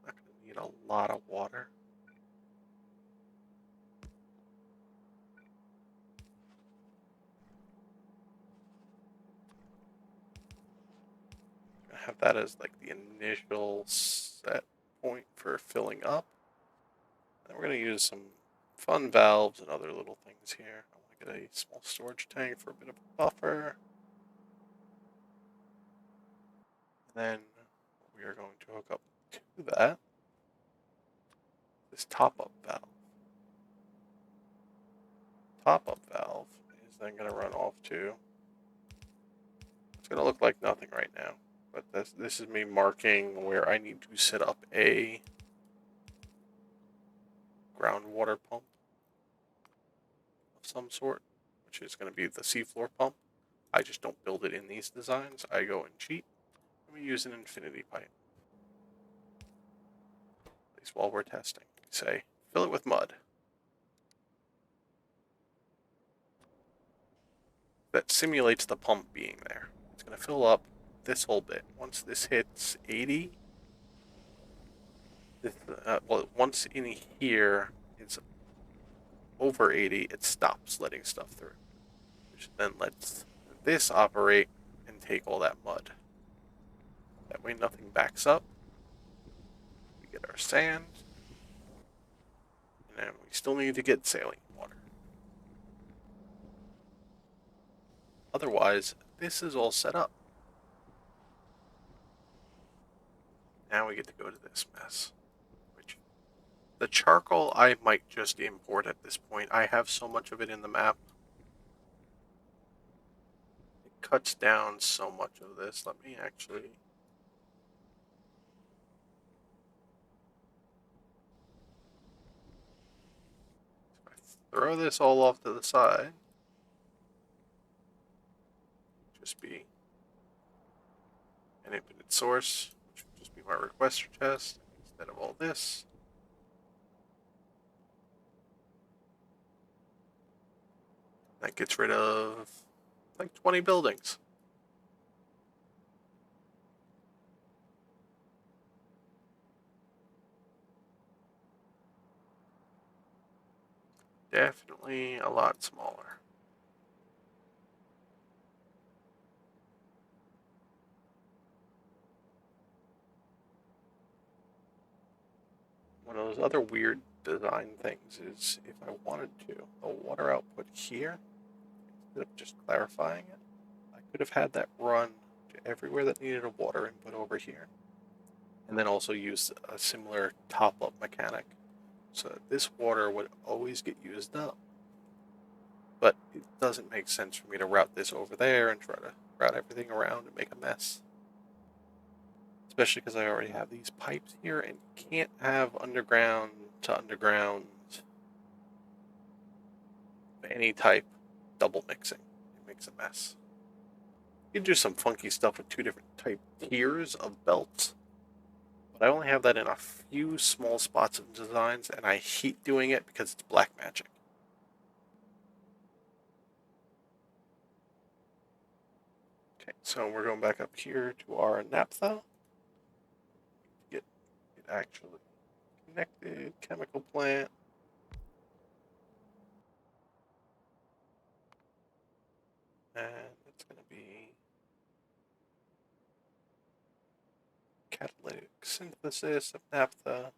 Not going to need a lot of water. Have that as like the initial set point for filling up. And we're going to use some fun valves and other little things here. I want to get a small storage tank for a bit of a buffer. Then we are going to hook up to that this top-up valve. Top-up valve is then going to run off to. It's going to look like nothing right now, but this is me marking where I need to set up a groundwater pump of some sort, which is going to be the seafloor pump. I just don't build it in these designs. I go and cheat, and we use an infinity pipe. At least while we're testing. We say, fill it with mud. That simulates the pump being there. It's going to fill up this whole bit. Once this hits 80, once in here it's over 80, it stops letting stuff through, which then lets this operate and take all that mud. That way nothing backs up. We get our sand, and then we still need to get saline water. Otherwise, this is all set up. Now we get to go to this mess. Which, the charcoal I might just import at this point. I have so much of it in the map. It cuts down so much of this. Let me actually... throw this all off to the side. Just be an infinite source, which would just be my requester chest instead of all this. That gets rid of like 20 buildings. Definitely a lot smaller. One of those other weird design things is if I wanted to, the water output here, instead of just clarifying it, I could have had that run to everywhere that needed a water input over here. And then also use a similar top-up mechanic so that this water would always get used up. But it doesn't make sense for me to route this over there and try to route everything around and make a mess. Especially because I already have these pipes here and can't have underground to underground any type double mixing. It makes a mess. You can do some funky stuff with two different type tiers of belts, but I only have that in a few small spots of designs, and I hate doing it because it's black magic. Okay, so we're going back up here to our naphtha. Get it actually connected, chemical plant. And it's going to be catalytic synthesis of naphtha.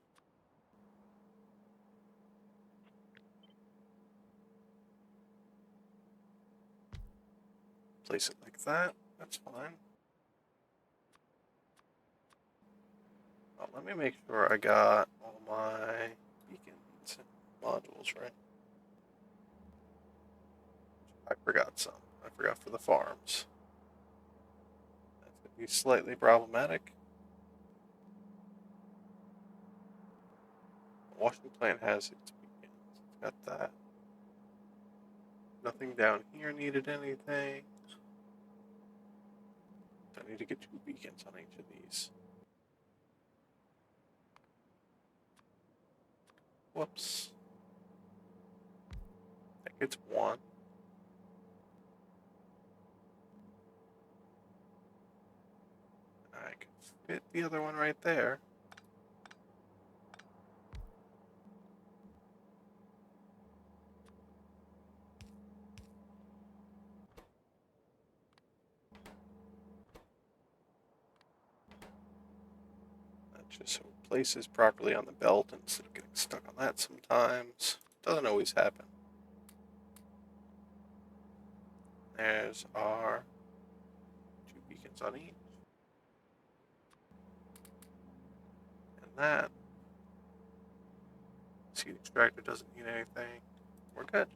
Place it like that. That's fine. Well, let me make sure I got all my beacons and modules right. I forgot some. I forgot for the farms. That's going to be slightly problematic. The washing plant has its beacons. It's got that. Nothing down here needed anything. I need to get 2 beacons on each of these. Whoops. I think it's 1. I can fit the other one right there. That just so it places properly on the belt instead of getting stuck on that sometimes. Doesn't always happen. There's our 2 beacons on each. that. Seed extractor doesn't need anything. We're good.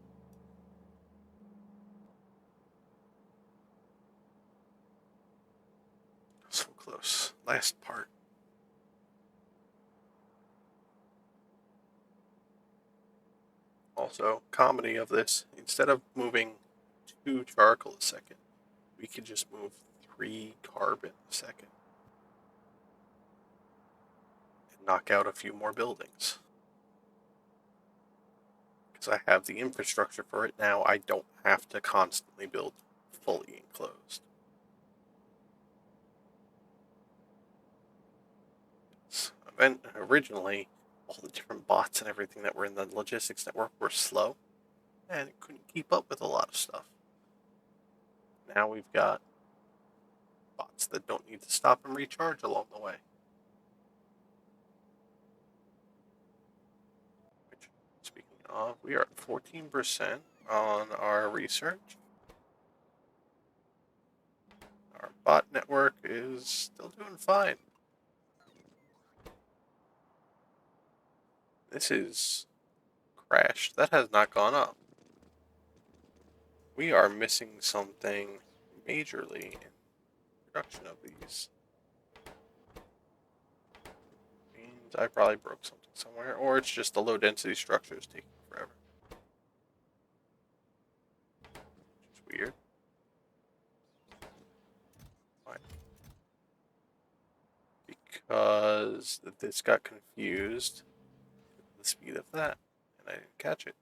So close. Last part. Also, comedy of this, instead of moving 2 charcoal a second, we could just move 3 carbon a second. And knock out a few more buildings. Because I have the infrastructure for it now, I don't have to constantly build fully enclosed. And originally, all the different bots and everything that were in the logistics network were slow, and it couldn't keep up with a lot of stuff. Now we've got bots that don't need to stop and recharge along the way. Which, speaking of, we are at 14% on our research. Our bot network is still doing fine. This is crashed. That has not gone up. We are missing something majorly in production of these. Means I probably broke something somewhere, or it's just the low density structure is taking forever. Which is weird. Why? Because this got confused with the speed of that, and I didn't catch it.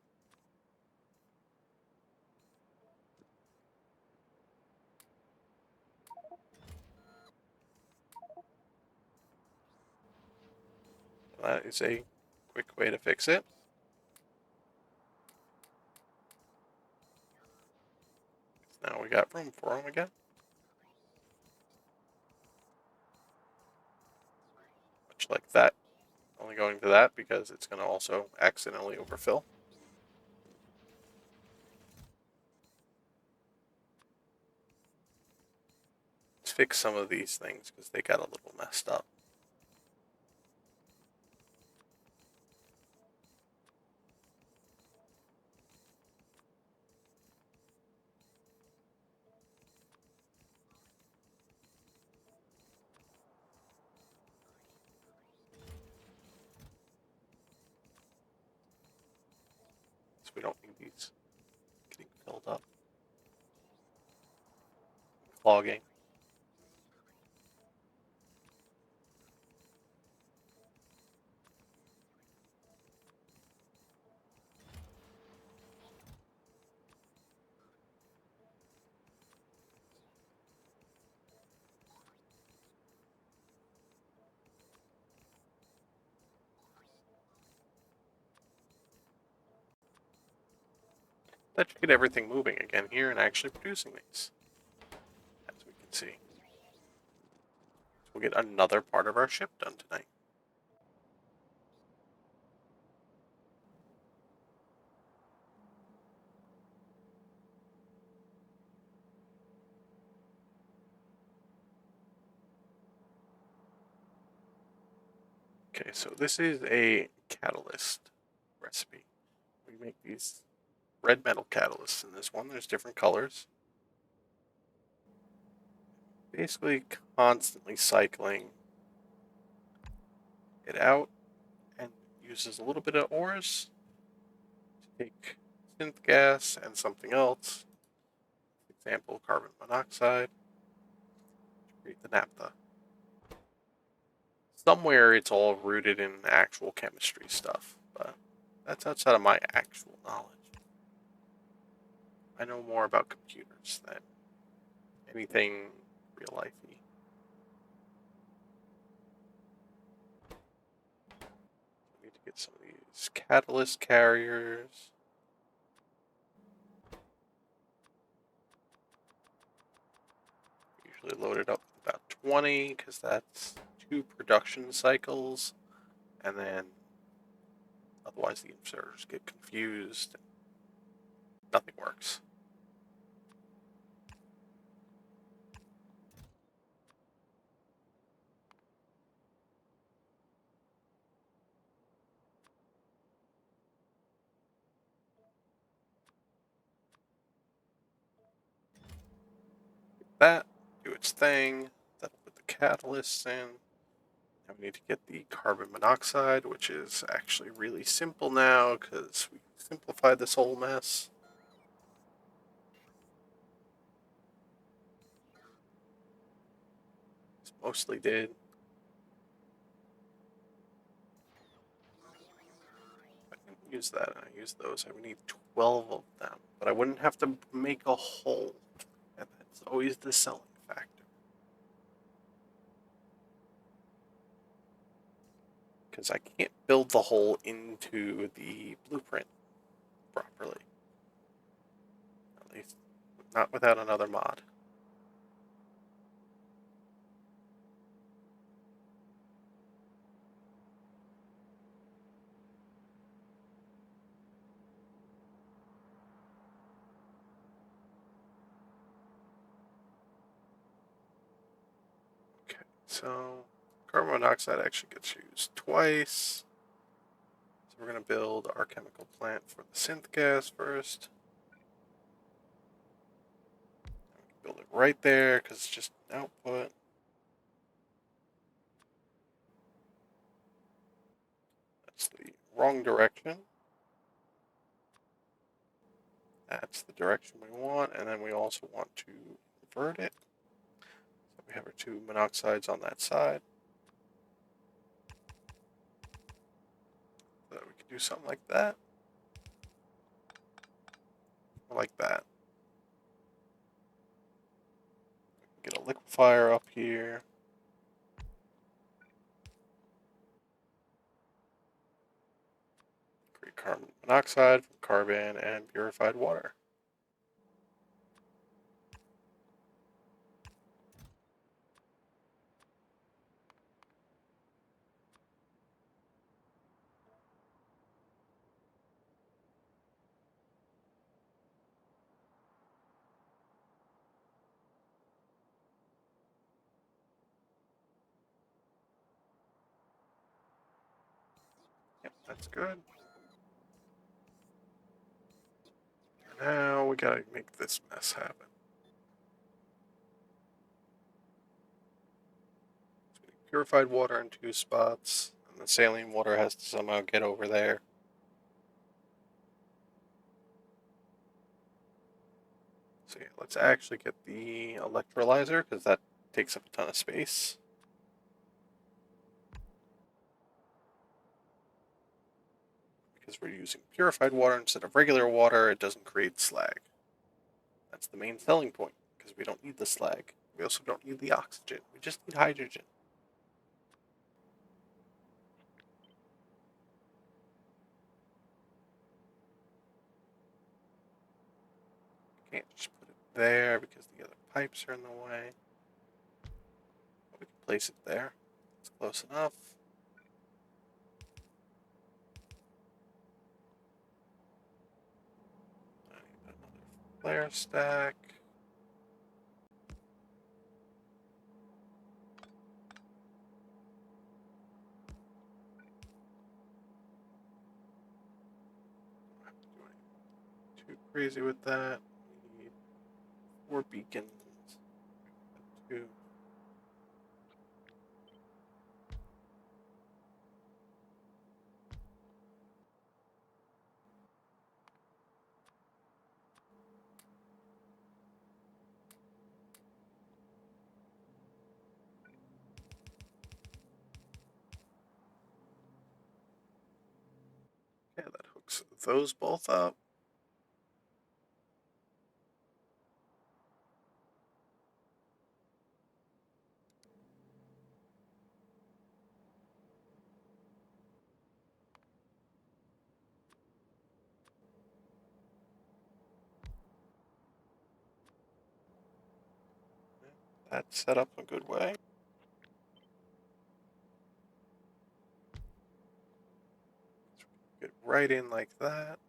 That is a quick way to fix it. Now we got room for them again. Much like that. Only going to that because it's going to also accidentally overfill. Let's fix some of these things because they got a little messed up. So we don't need these getting filled up. Clogging. That should get everything moving again here and actually producing these. As we can see. So we'll get another part of our ship done tonight. Okay, so this is a catalyst recipe. We make these red metal catalysts in this one. There's different colors. Basically constantly cycling it out and uses a little bit of ores to take synth gas and something else. For example, carbon monoxide to create the naphtha. Somewhere it's all rooted in actual chemistry stuff, but that's outside of my actual knowledge. I know more about computers than anything real lifey. I need to get some of these catalyst carriers. Usually load it up with about 20 because that's 2 production cycles, and then otherwise the inserters get confused. Nothing works. that, do its thing. That'll put the catalysts in. Now we need to get the carbon monoxide, which is actually really simple now because we simplified this whole mess. It's mostly did. I didn't use that, I used those. I would need 12 of them, but I wouldn't have to make a hole. And that's always the selling factor. Because I can't build the hole into the blueprint properly. At least not without another mod. Okay, so carbon monoxide actually gets used twice. So we're going to build our chemical plant for the synth gas first. Build it right there because it's just an output. That's the wrong direction. That's the direction we want, and then we also want to invert it. So we have our two monoxides on that side. So we can do something like that. Or like that. Get a liquefier up here. Create carbon monoxide from carbon and purified water. Yep, that's good. Now we gotta make this mess happen. So purified water in two spots, and the saline water has to somehow get over there. So yeah, let's actually get the electrolyzer because that takes up a ton of space. Because we're using purified water instead of regular water, it doesn't create slag. That's the main selling point because we don't need the slag. We also don't need the oxygen. We just need hydrogen. Can't just put it there because the other pipes are in the way. But we can place it there. It's close enough. I need another flare stack. Don't have to do anything too crazy with that. We need 4 beacons. 2. Yeah, that hooks those both up. That's set up a good way. Get right in like that.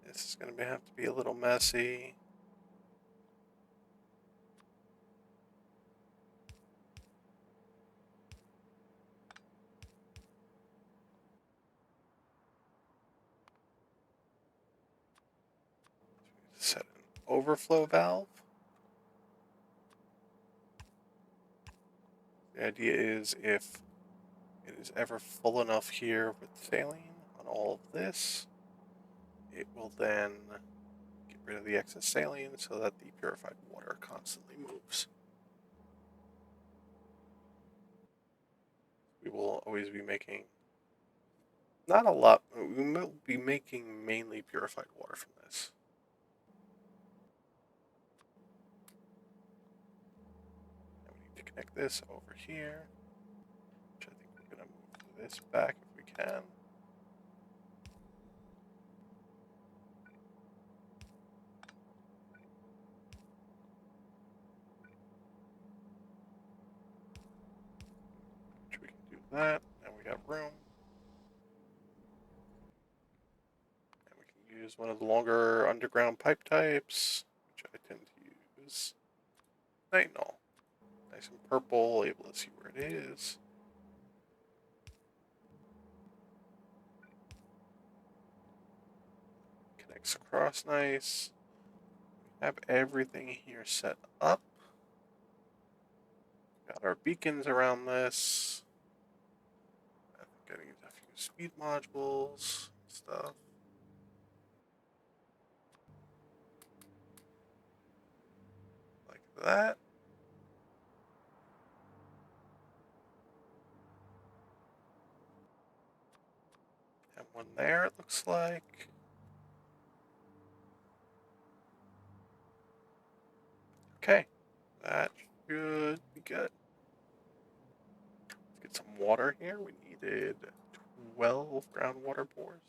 This is going to have to be a little messy. overflow valve. The idea is if it is ever full enough here with saline on all of this, it will then get rid of the excess saline so that the purified water constantly moves. We will always be making, not a lot, we will be making mainly purified water from this. And we need to connect this over here, which I think we're going to move this back if we can. Which we can do that, and we have room. And we can use one of the longer underground pipe types, which I tend to use. Nitinol. Nice and purple, able to see where it is. Connects across nice. We have everything here set up. Got our beacons around this. I think I need a few speed modules and stuff. Like that. And one there, it looks like. Okay, that should be good. Let's get some water here. We needed 12 groundwater bores.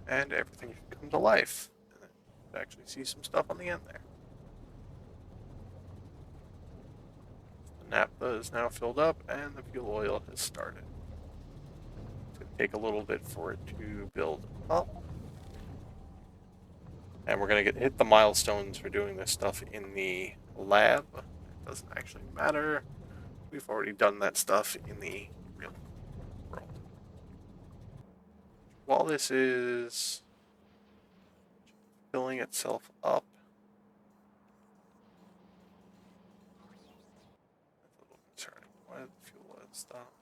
And everything should come to life. And then you can actually see some stuff on the end there. The naphtha is now filled up and the fuel oil has started. It's going to take a little bit for it to build up. And we're going to hit the milestones for doing this stuff in the lab. It doesn't actually matter. We've already done that stuff in the real world. While this is filling itself up, that's a little concerning. Why did the fuel oil stop?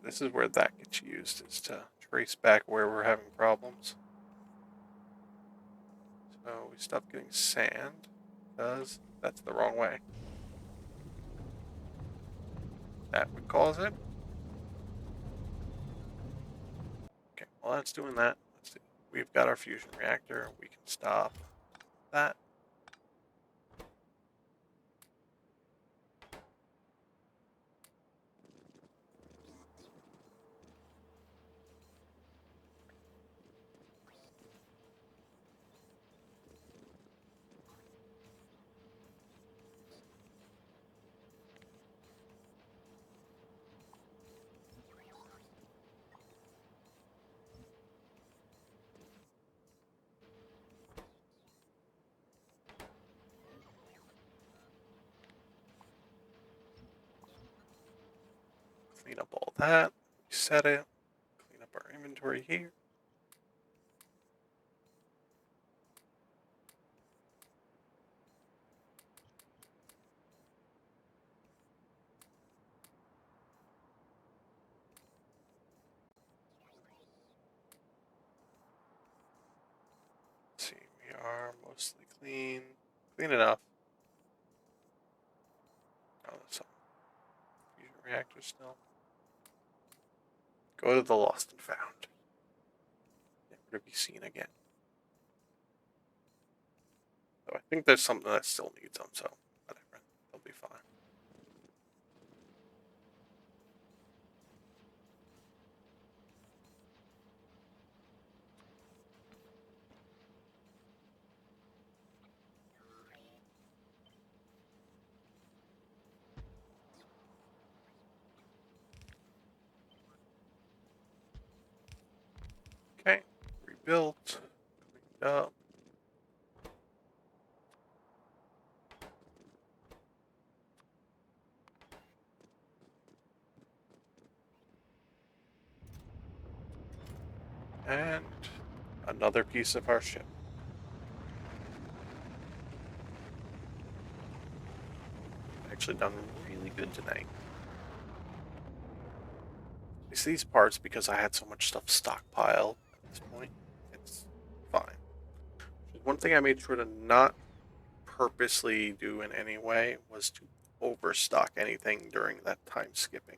This is where that gets used, is to trace back where we're having problems. So we stop getting sand, because that's the wrong way. That would cause it. Okay, well that's doing that. Let's see. We've got our fusion reactor. We can stop that. Clean up all that. Reset it. Clean up our inventory here. Let's see, we are mostly clean. Clean enough. Oh, there's some fusion reactors still. Go to the lost and found. Never to be seen again. So I think there's something that still needs them, so whatever. They'll be fine. Okay, rebuilt, cleaned up. And another piece of our ship. Actually done really good tonight. It's these parts because I had so much stuff stockpiled at this point. It's fine. One thing I made sure to not purposely do in any way was to overstock anything during that time skipping.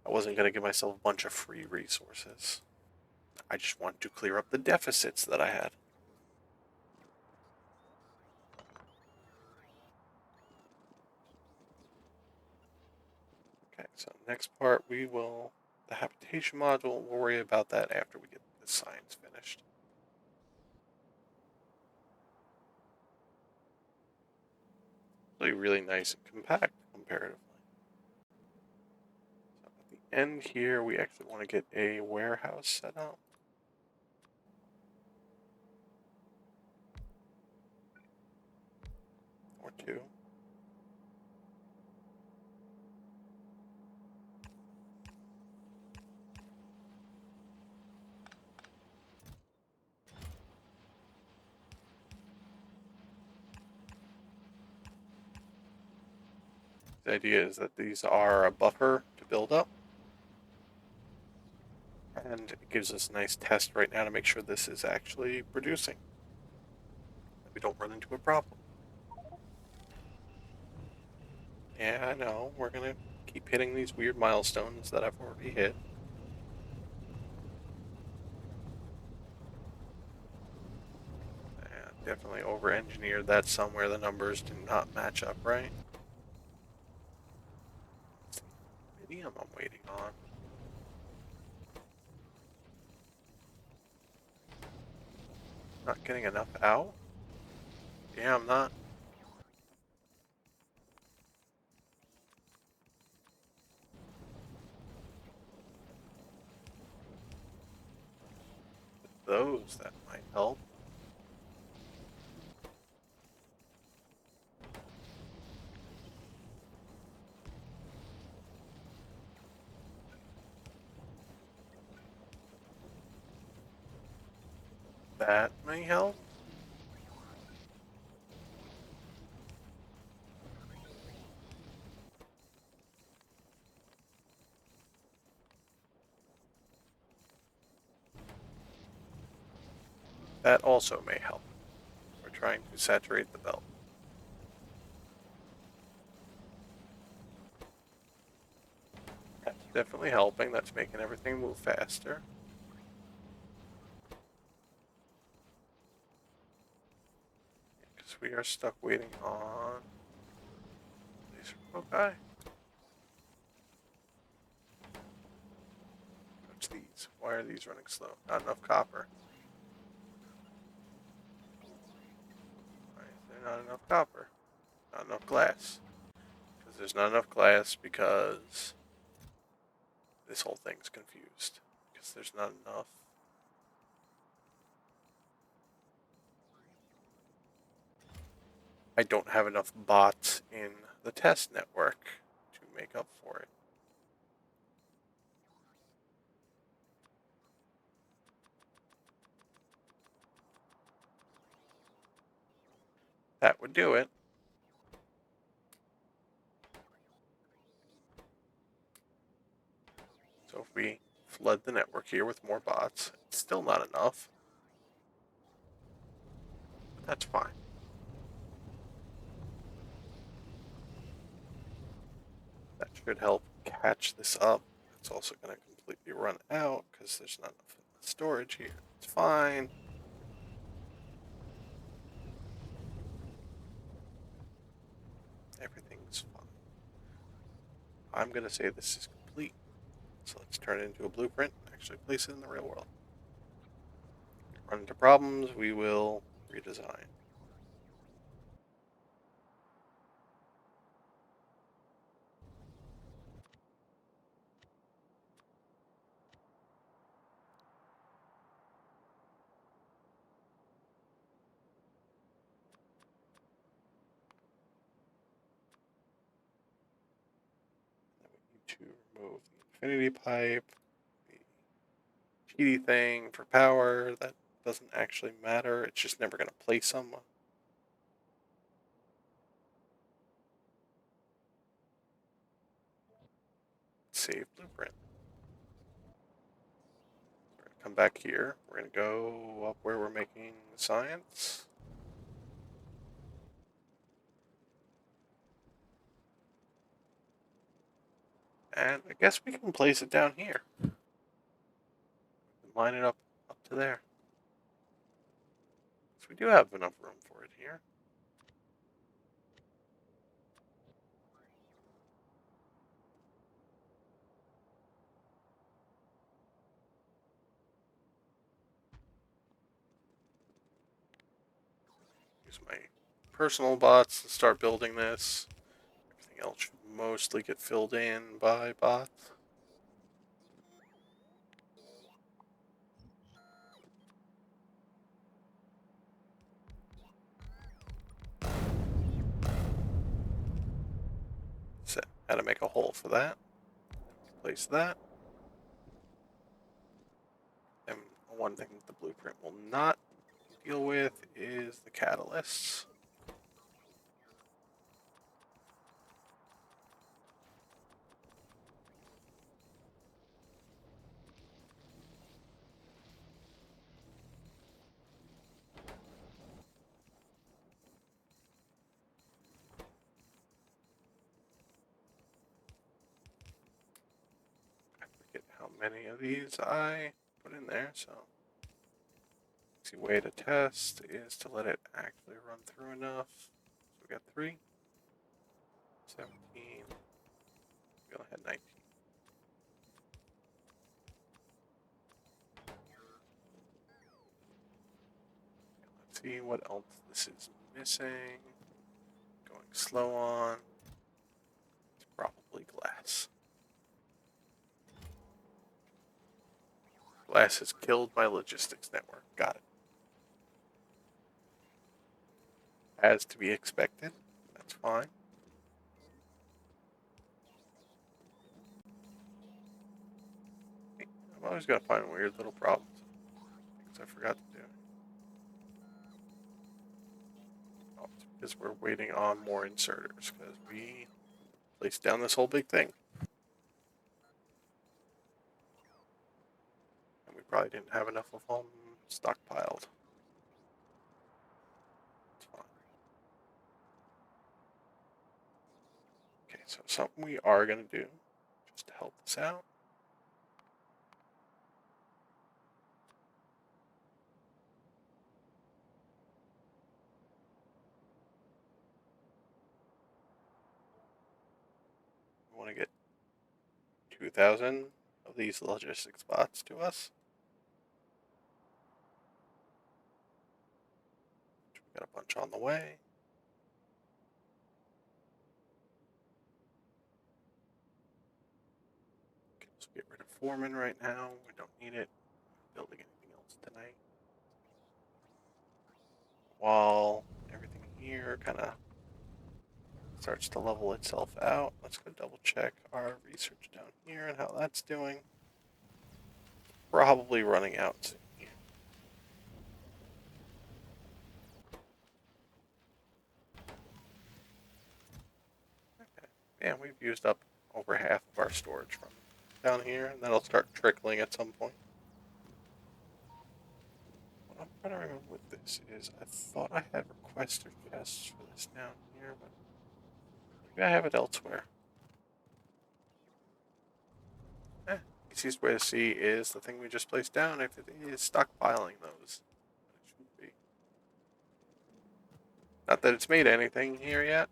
I wasn't going to give myself a bunch of free resources. I just wanted to clear up the deficits that I had. Okay, so next part the habitation module, we'll worry about that after we get the science finished. Really nice and compact comparatively. So at the end here, we actually want to get a warehouse set up. Or two. The idea is that these are a buffer to build up. And it gives us a nice test right now to make sure this is actually producing. That we don't run into a problem. Yeah, I know. We're going to keep hitting these weird milestones that I've already hit. Yeah, definitely over-engineered that somewhere. The numbers do not match up right. Medium I'm waiting on. Not getting enough out? Yeah, I'm not. Those, that might help. That may help. That also may help. We're trying to saturate the belt. That's definitely helping. That's making everything move faster. Because we are stuck waiting on laser foci. What's these? Why are these running slow? Not enough copper. Why is there not enough copper? Not enough glass. Because there's not enough glass because this whole thing's confused. Because there's not enough. I don't have enough bots in the test network to make up for it. That would do it. So if we flood the network here with more bots, it's still not enough. But that's fine. That should help catch this up. It's also going to completely run out because there's not enough storage here. It's fine. Everything's fine. I'm going to say this is complete. So let's turn it into a blueprint and actually place it in the real world. Run into problems, we will redesign. to remove the infinity pipe, the cheaty thing for power. That doesn't actually matter. It's just never going to place them. Save blueprint. We're going to come back here. We're going to go up where we're making science. And I guess we can place it down here. Line it up to there. So we do have enough room for it here. Use my personal bots to start building this. Everything else should mostly get filled in by bots. So, how to make a hole for that. Place that. And one thing that the blueprint will not deal with is the catalysts. I forget how many of these I put in there, so easy way to test is to let it actually run through enough. So we got 3, 17, we only had 19. Let's see what else this is missing. Going slow on. It's probably glass. Glass has killed my logistics network. Got it. As to be expected. That's fine. I'm always going to find weird little problems. Things I forgot to do. Oh, it's because we're waiting on more inserters. Because we placed down this whole big thing. And we probably didn't have enough of them stockpiled. It's fine. Okay, so something we are going to do, just to help this out. We want to get 2,000 of these logistics bots to us. We got a bunch on the way. Okay, let's get rid of Foreman right now. We don't need it. I'm not building anything else tonight. While everything here kind of starts to level itself out, let's go double check our research down here and how that's doing. Probably running out soon. Okay. Yeah, we've used up over half of our storage from down here, and that'll start trickling at some point. What I'm trying to remember with this is I thought I had requester chests for this down here, but maybe I have it elsewhere. Easiest way to see is the thing we just placed down if it is stockpiling those. It should be. Not that it's made anything here yet.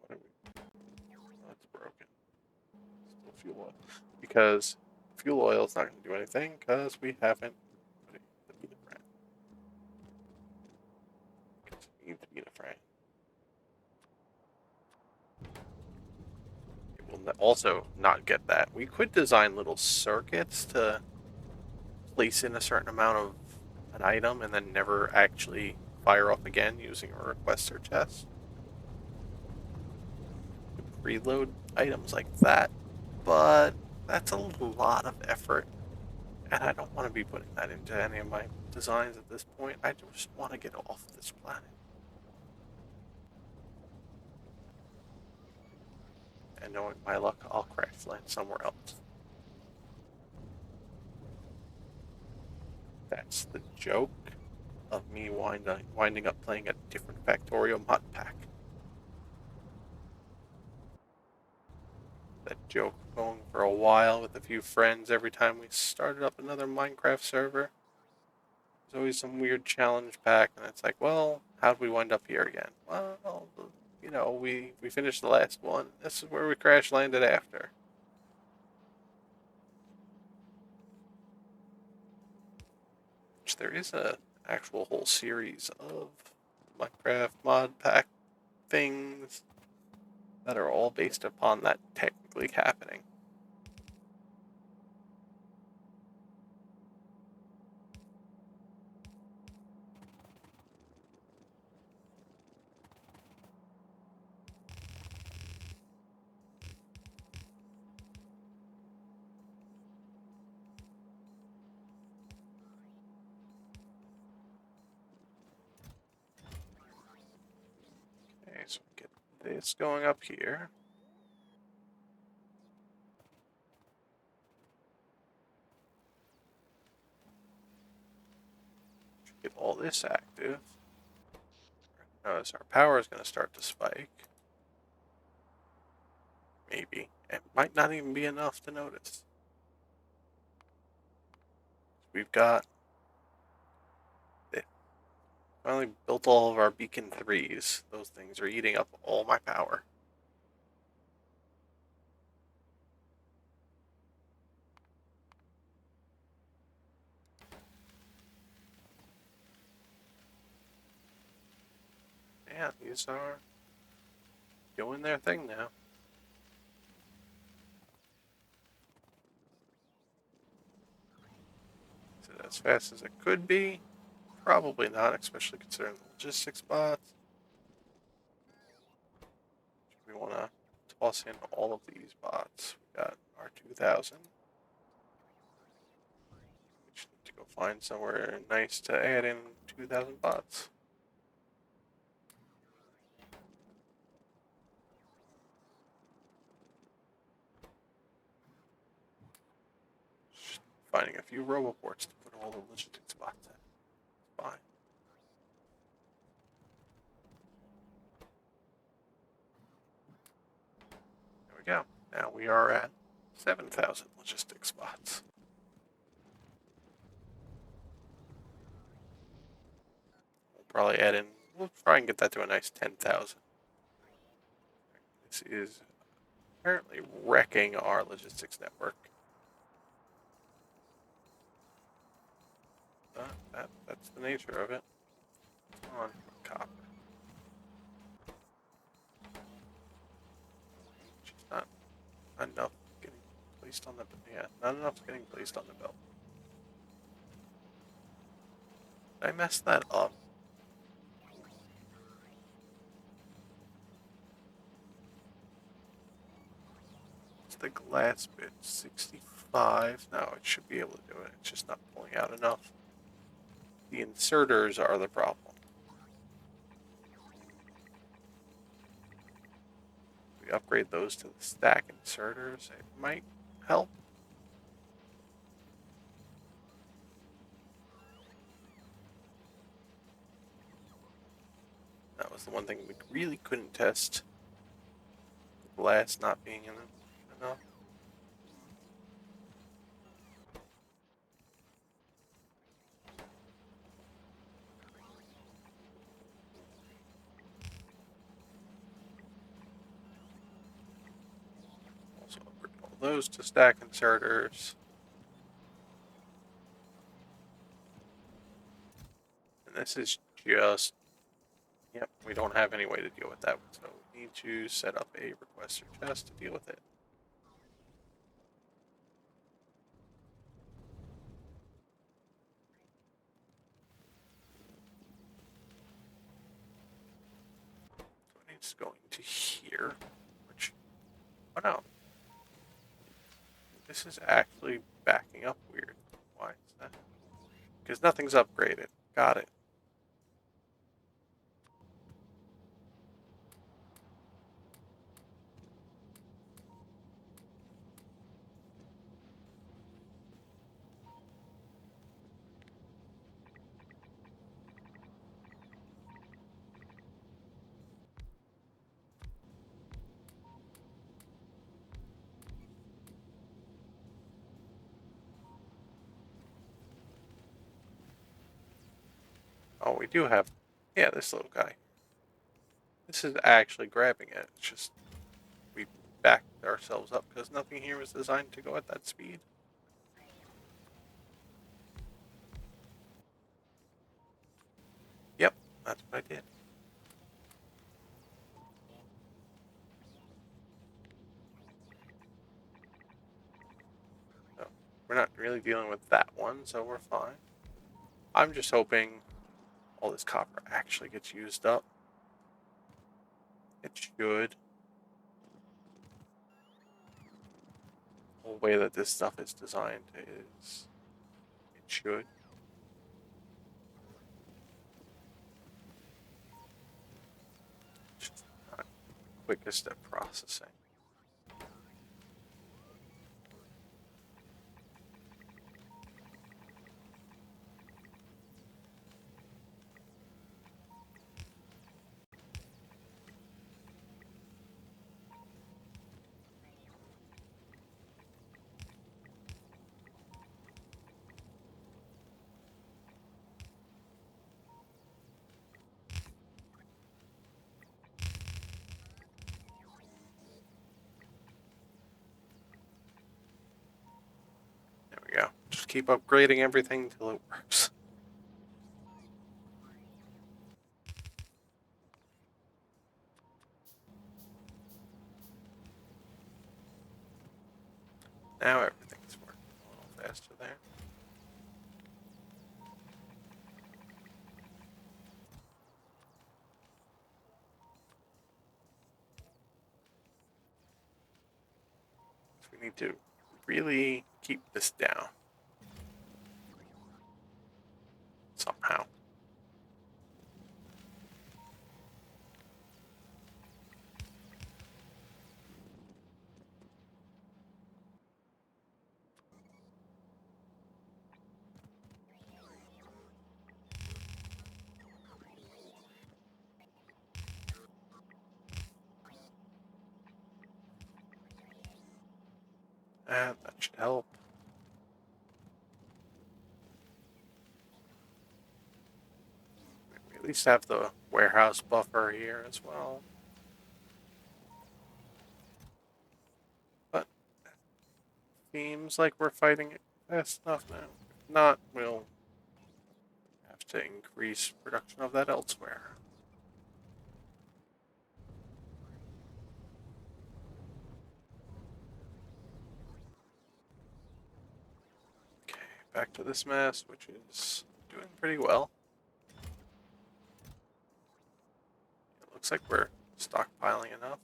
What are we? That's broken. Still fuel oil. Because fuel oil is not going to do anything because we haven't put it in the beta brand. Because we need the beta brand. also not get that. We could design little circuits to place in a certain amount of an item and then never actually fire up again using a requester chest. Preload items like that, but that's a lot of effort, and I don't want to be putting that into any of my designs at this point. I just want to get off this planet. And knowing my luck, I'll crash land somewhere else. That's the joke of me winding up playing a different Factorio modpack. That joke going for a while with a few friends every time we started up another Minecraft server. There's always some weird challenge pack, and it's like, well, how'd we wind up here again? Well, we finished the last one. This is where we crash landed after. Which there is a actual whole series of Minecraft mod pack things that are all based upon that technically happening. Okay, so we get this going up here. Get all this active. Notice our power is going to start to spike. Maybe. It might not even be enough to notice. We've got finally built all of our beacon 3s. Those things are eating up all my power. Yeah, these are doing their thing now. Is it as fast as it could be? Probably not, especially considering the logistics bots. We want to toss in all of these bots. We got our 2,000. We just need to go find somewhere nice to add in 2,000 bots. Just finding a few roboports to put all the logistics bots in. Fine. There we go. Now we are at 7,000 logistics spots. We'll probably add in, we'll try and get that to a nice 10,000. This is apparently wrecking our logistics network. That's the nature of it. Come on, copper. Just not enough getting placed on the, yeah, not enough getting placed on the belt. Did I mess that up? It's the glass bit, 65. No, it should be able to do it. It's just not pulling out enough. The inserters are the problem. We upgrade those to the stack inserters. It might help. That was the one thing we really couldn't test. The glass not being enough. Also upgrade all those to stack inserters. And this is just, yep, we don't have any way to deal with that. So we need to set up a requester chest to deal with it. is going to here, which, oh no, this is actually backing up weird. Why is that? Because nothing's upgraded. Got it. Oh, we do have, yeah, this little guy. This is actually grabbing it. It's just we backed ourselves up because nothing here was designed to go at that speed. Yep, that's what I did. So we're not really dealing with that one, so we're fine. I'm just hoping all this copper actually gets used up. It should. The way that this stuff is designed is it should. Just not quickest at processing. There we go. Just keep upgrading everything till it works. Now everything's working a little faster there. So we need to really keep this down somehow. And that should help. We at least have the warehouse buffer here as well. But seems like we're fighting it fast enough now. If not, we'll have to increase production of that elsewhere. Okay, back to this mess, which is doing pretty well. It looks like we're stockpiling enough.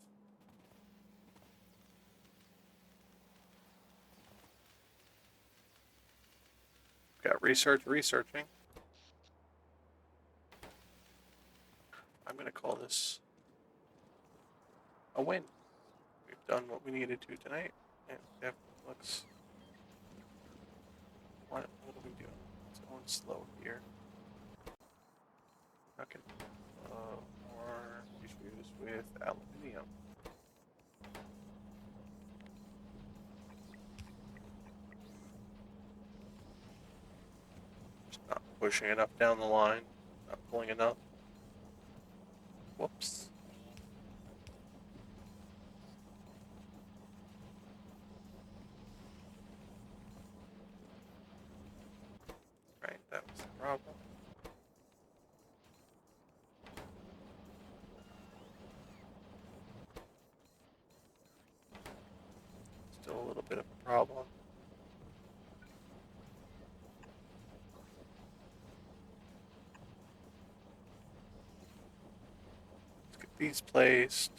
Got researching. I'm going to call this a win. We've done what we needed to tonight. And let's. What are we doing? It's going slow here. Okay. More issues with aluminium. Just not pushing enough down the line. Not pulling enough. Whoops. Right, that was the problem. Still a little bit of a problem. Let's get these placed.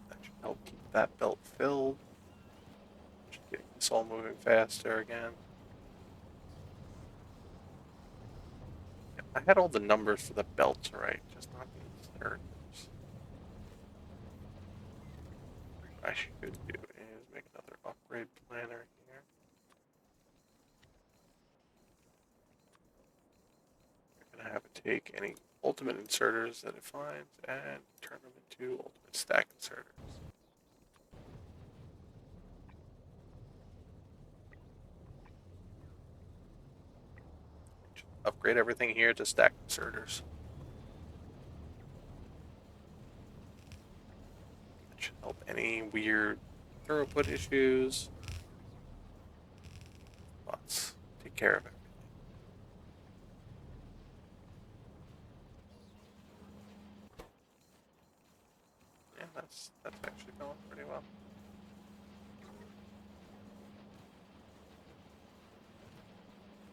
That should help keep that belt filled. Should get this all moving faster again. I had all the numbers for the belts right, just not the inserters. What I should do is make another upgrade planner here. We're gonna have it take any ultimate inserters that it finds and turn them into ultimate stack inserters. Just upgrade everything here to stack inserters. That should help any weird throughput issues. Let's take care of it. Yeah, that's actually going pretty well.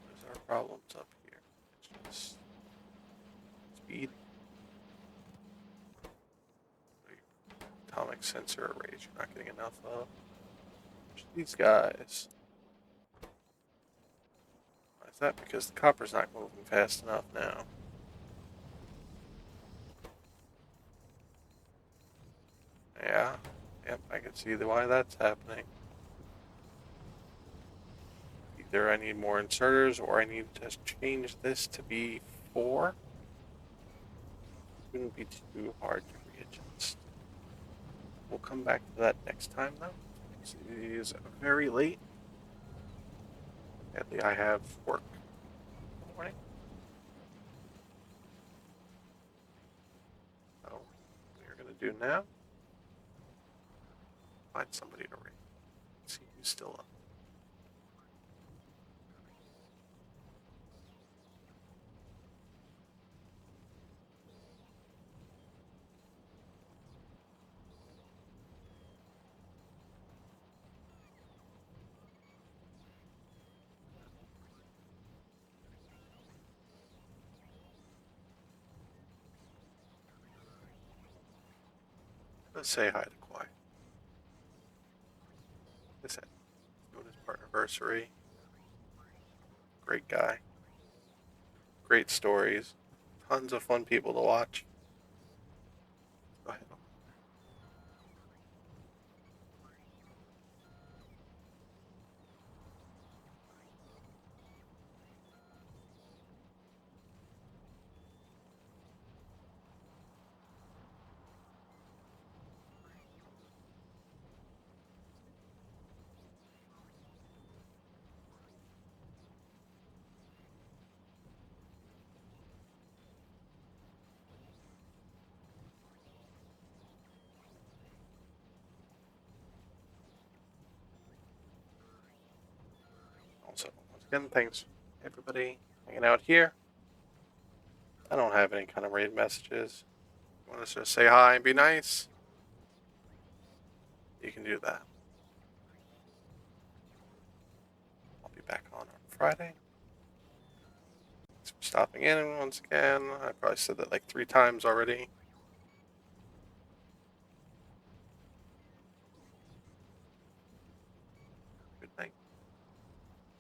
There's our problems up here. It's just speed. Atomic sensor arrays you're not getting enough of. These guys. Why is that? Because the copper's not moving fast enough now. Yeah. Yep, I can see why that's happening. Either I need more inserters or I need to change this to be 4. Shouldn't be too hard to readjust. We'll come back to that next time though. It is very late. Sadly, I have work in the morning. So, what we're going to do now, find somebody to raid. See who's still up. Let's say hi to Quiet. Listen, doing his partnerversary. Great guy. Great stories. Tons of fun people to watch. Go ahead. Also, once again, thanks everybody hanging out here. I don't have any kind of raid messages. You want us to say hi and be nice? You can do that. I'll be back on Friday. Thanks for stopping in once again. I probably said that like 3 times already.